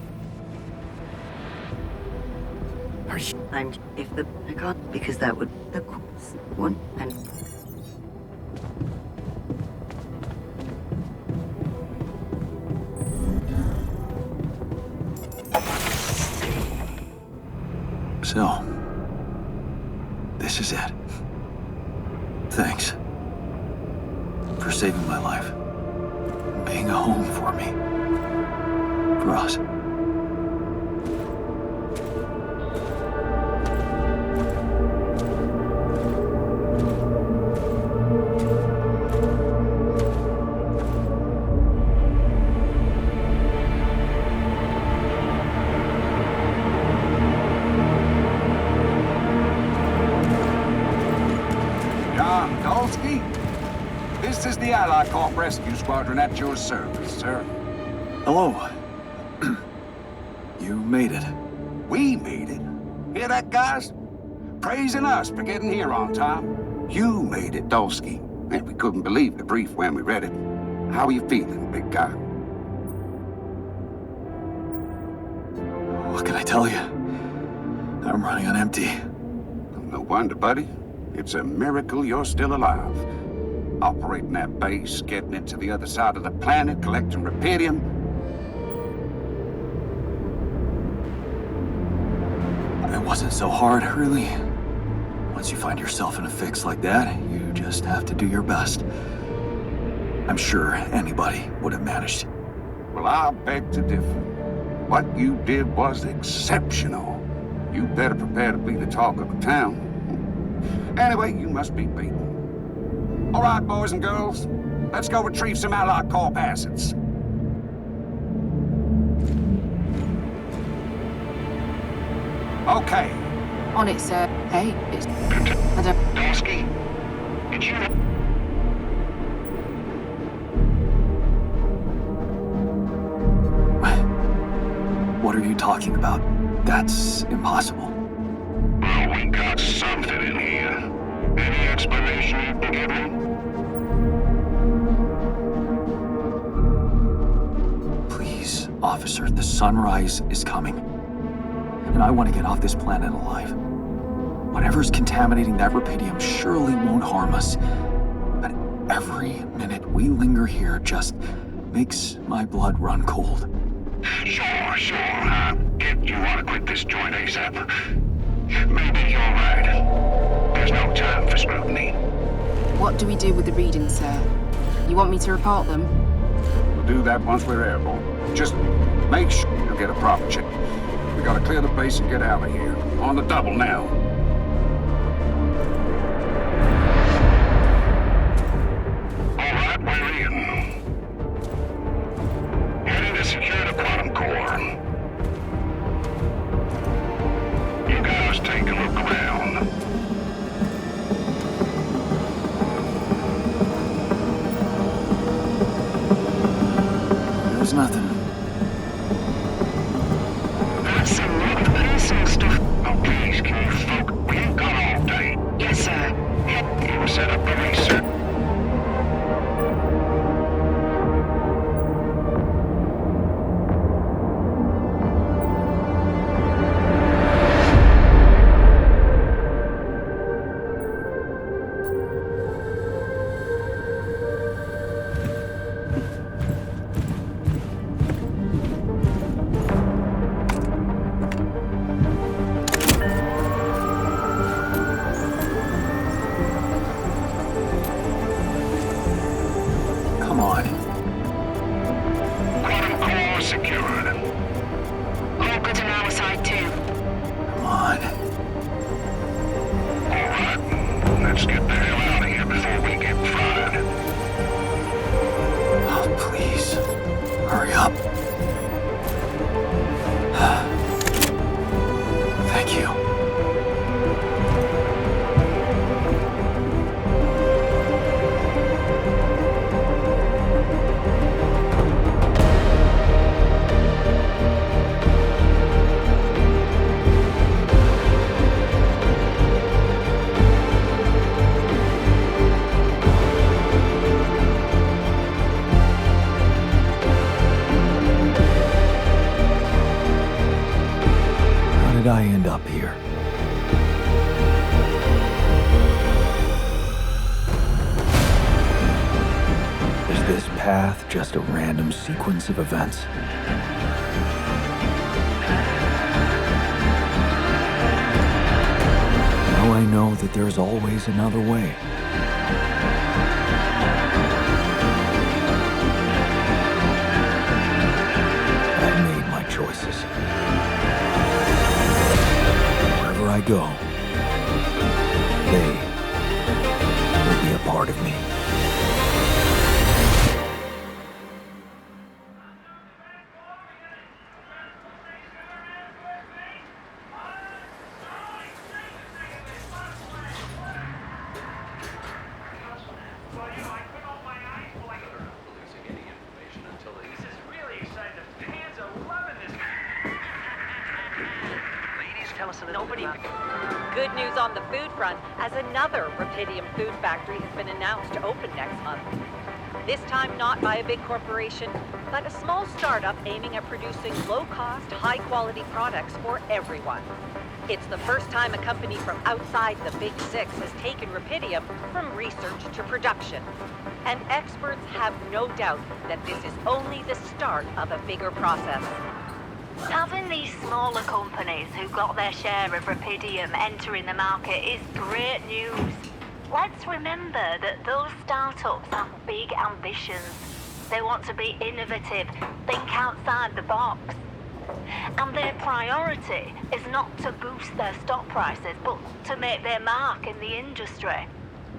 Are you... If the... I can't... Because that would... The... One... And... So, this is it. Thanks for saving my life, being a home for me. for us. This is the Allied Corp Rescue Squadron at your service, sir. Hello. You made it. We made it. Hear that, guys? Praising us for getting here on time. You made it, Dolsky. And we couldn't believe the brief when we read it. How are you feeling, big guy? What can I tell you? I'm running on empty. No wonder, buddy. It's a miracle you're still alive. Operating that base, getting it to the other side of the planet, collecting Rapidium. It wasn't so hard, really. Once you find yourself in a fix like that, you just have to do your best. I'm sure anybody would have managed. Well, I beg to differ. What you did was exceptional. You better prepare to be the talk of the town. Anyway, you must be beaten. All right, boys and girls, let's go retrieve some Allied Corp assets. Okay. On it, sir. Hey, it's... I don't... Dolsky, did you... What are you talking about? That's impossible. Well, we got something in here. Any explanation you can give me? Please, officer, the sunrise is coming. And I want to get off this planet alive. Whatever's contaminating that Rapidium surely won't harm us. But every minute we linger here just makes my blood run cold. Sure. You want to quit this joint ASAP. Maybe you're right. There's no time for scrutiny. What do we do with the readings, sir? You want me to report them? We'll do that once we're airborne. Just make sure you get a proper check. We gotta clear the base and get out of here. On the double now. All right, we're in. Heading to secure the quantum core. You guys take a look around. There's nothing. That's some rather personal stuff. Oh, please, can you folk? We ain't got all day. Yes, sir. You set up the research. Come on. Quantum core secured. All good on our side, too. Come on. All right, let's get the hell out of here before we get fried. Oh, please. Hurry up. Thank you. How did I end up here? Is this path just a random sequence of events? Now I know that there's always another way. I made go, they will be a part of me. Good news on the food front, as another Rapidium food factory has been announced to open next month. This time not by a big corporation, but a small startup aiming at producing low-cost, high-quality products for everyone. It's the first time a company from outside the Big Six has taken Rapidium from research to production. And experts have no doubt that this is only the start of a bigger process. Having these smaller companies who got their share of Rapidium entering the market is great news. Let's remember that those startups have big ambitions. They want to be innovative, think outside the box. And their priority is not to boost their stock prices, but to make their mark in the industry.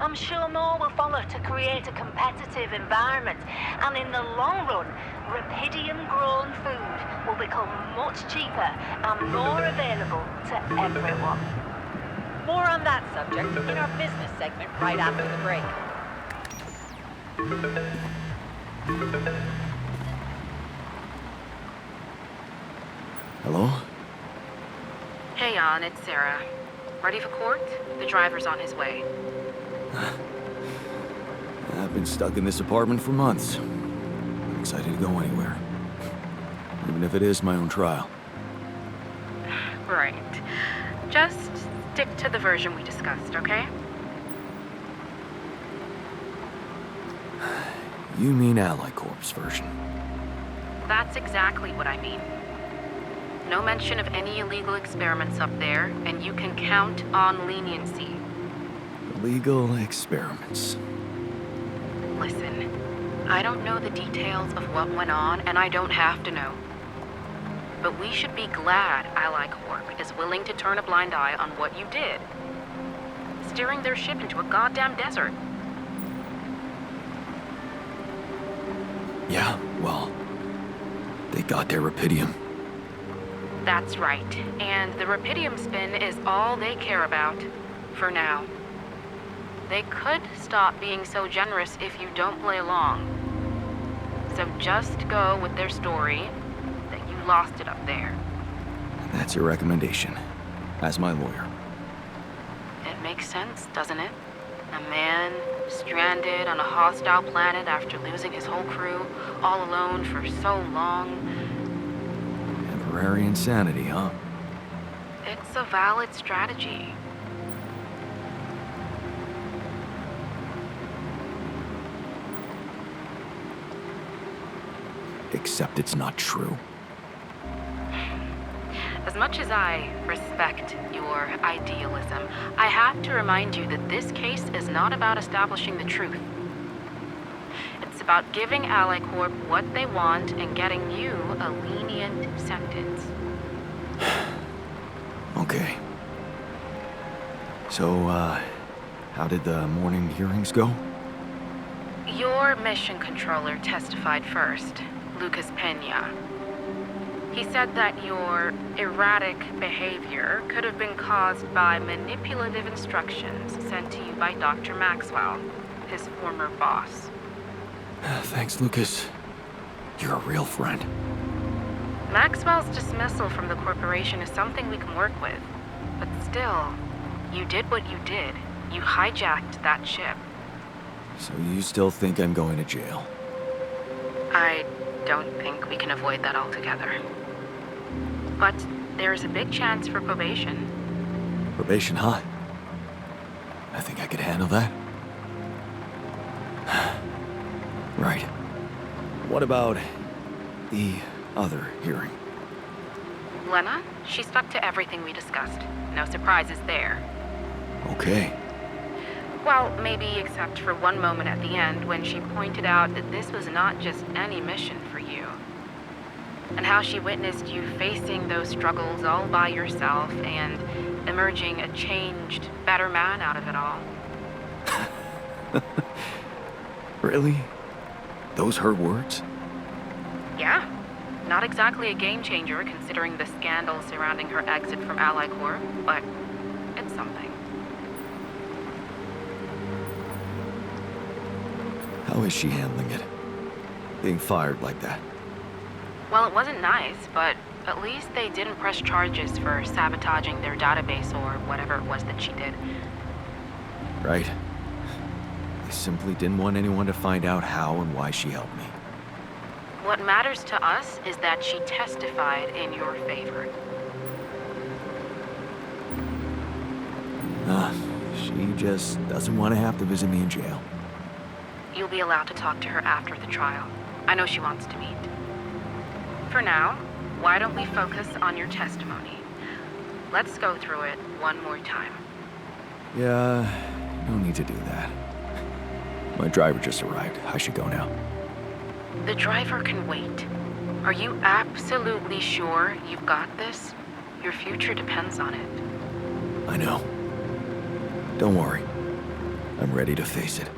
I'm sure more will follow to create a competitive environment, and in the long run, Rapidium-grown food will become much cheaper and more available to everyone. More on that subject in our business segment right after the break. Hello? Hey, Jan, it's Sarah. Ready for court? The driver's on his way. I've been stuck in this apartment for months. I'm excited to go anywhere. Even if it is my own trial. Right. Just stick to the version we discussed, okay? You mean Ally Corp's version? That's exactly what I mean. No mention of any illegal experiments up there, and you can count on leniency. Illegal experiments. Listen, I don't know the details of what went on, and I don't have to know. But we should be glad Ally Corp is willing to turn a blind eye on what you did. Steering their ship into a goddamn desert. Yeah, well, they got their Rapidium. That's right, and the Rapidium spin is all they care about, for now. They could stop being so generous if you don't play along. So just go with their story that you lost it up there. That's your recommendation, as my lawyer. It makes sense, doesn't it? A man stranded on a hostile planet after losing his whole crew, all alone for so long. Temporary insanity, huh? It's a valid strategy. Except it's not true. As much as I respect your idealism, I have to remind you that this case is not about establishing the truth. It's about giving Ally Corp what they want and getting you a lenient sentence. Okay. So, how did the morning hearings go? Your mission controller testified first, Lucas Pena. He said that your erratic behavior could have been caused by manipulative instructions sent to you by Dr. Maxwell, his former boss. Thanks, Lucas. You're a real friend. Maxwell's dismissal from the corporation is something we can work with. But still, you did what you did. You hijacked that ship. So you still think I'm going to jail? I don't think we can avoid that altogether. But there's a big chance for probation. Probation, huh? I think I could handle that. Right. What about the other hearing? Lena, she stuck to everything we discussed. No surprises there. Okay. Well, maybe except for one moment at the end when she pointed out that this was not just any mission for you. and how she witnessed you facing those struggles all by yourself and emerging a changed, better man out of it all. Really? Those her words? Yeah. Not exactly a game changer considering the scandal surrounding her exit from Ally Corps, but it's something. How is she handling it? Being fired like that? Well, it wasn't nice, but at least they didn't press charges for sabotaging their database or whatever it was that she did. Right. I simply didn't want anyone to find out how and why she helped me. What matters to us is that she testified in your favor. She just doesn't want to have to visit me in jail. You'll be allowed to talk to her after the trial. I know she wants to meet. For now, why don't we focus on your testimony? Let's go through it one more time. Yeah, no need to do that. My driver just arrived. I should go now. The driver can wait. Are you absolutely sure you've got this? Your future depends on it. I know. Don't worry. I'm ready to face it.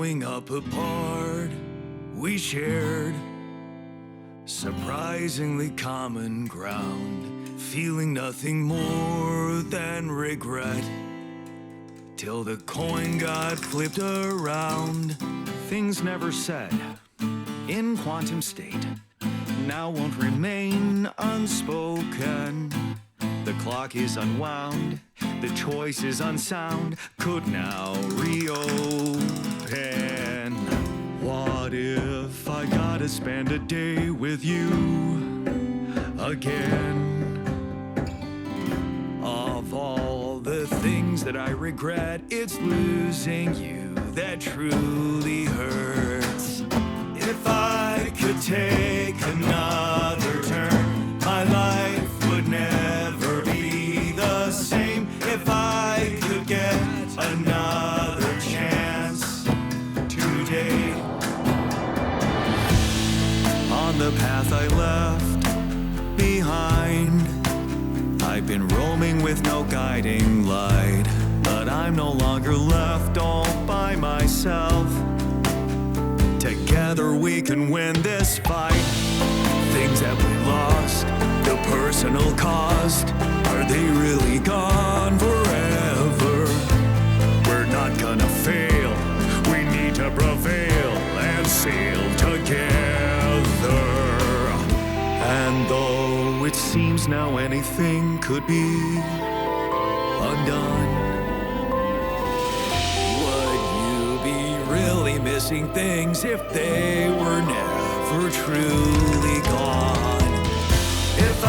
Growing up apart, we shared surprisingly common ground, feeling nothing more than regret. Till the coin got flipped around. Things never said in quantum state now won't remain unspoken. The clock is unwound, the choice is unsound, could now reopen. What if I gotta spend a day with you again? Of all the things that I regret, it's losing you that truly hurts. If I could take another turn, my life would never be the same. If I could get another chance today. On the path I left behind, I've been roaming with no guiding light, but I'm no longer left all by myself. Together we can win this fight. Things that we lost, the personal cost, are they really gone forever? We're not gonna fail, we need to prevail and sail together. And though it seems now anything could be undone, would you be really missing things if they were never truly gone? If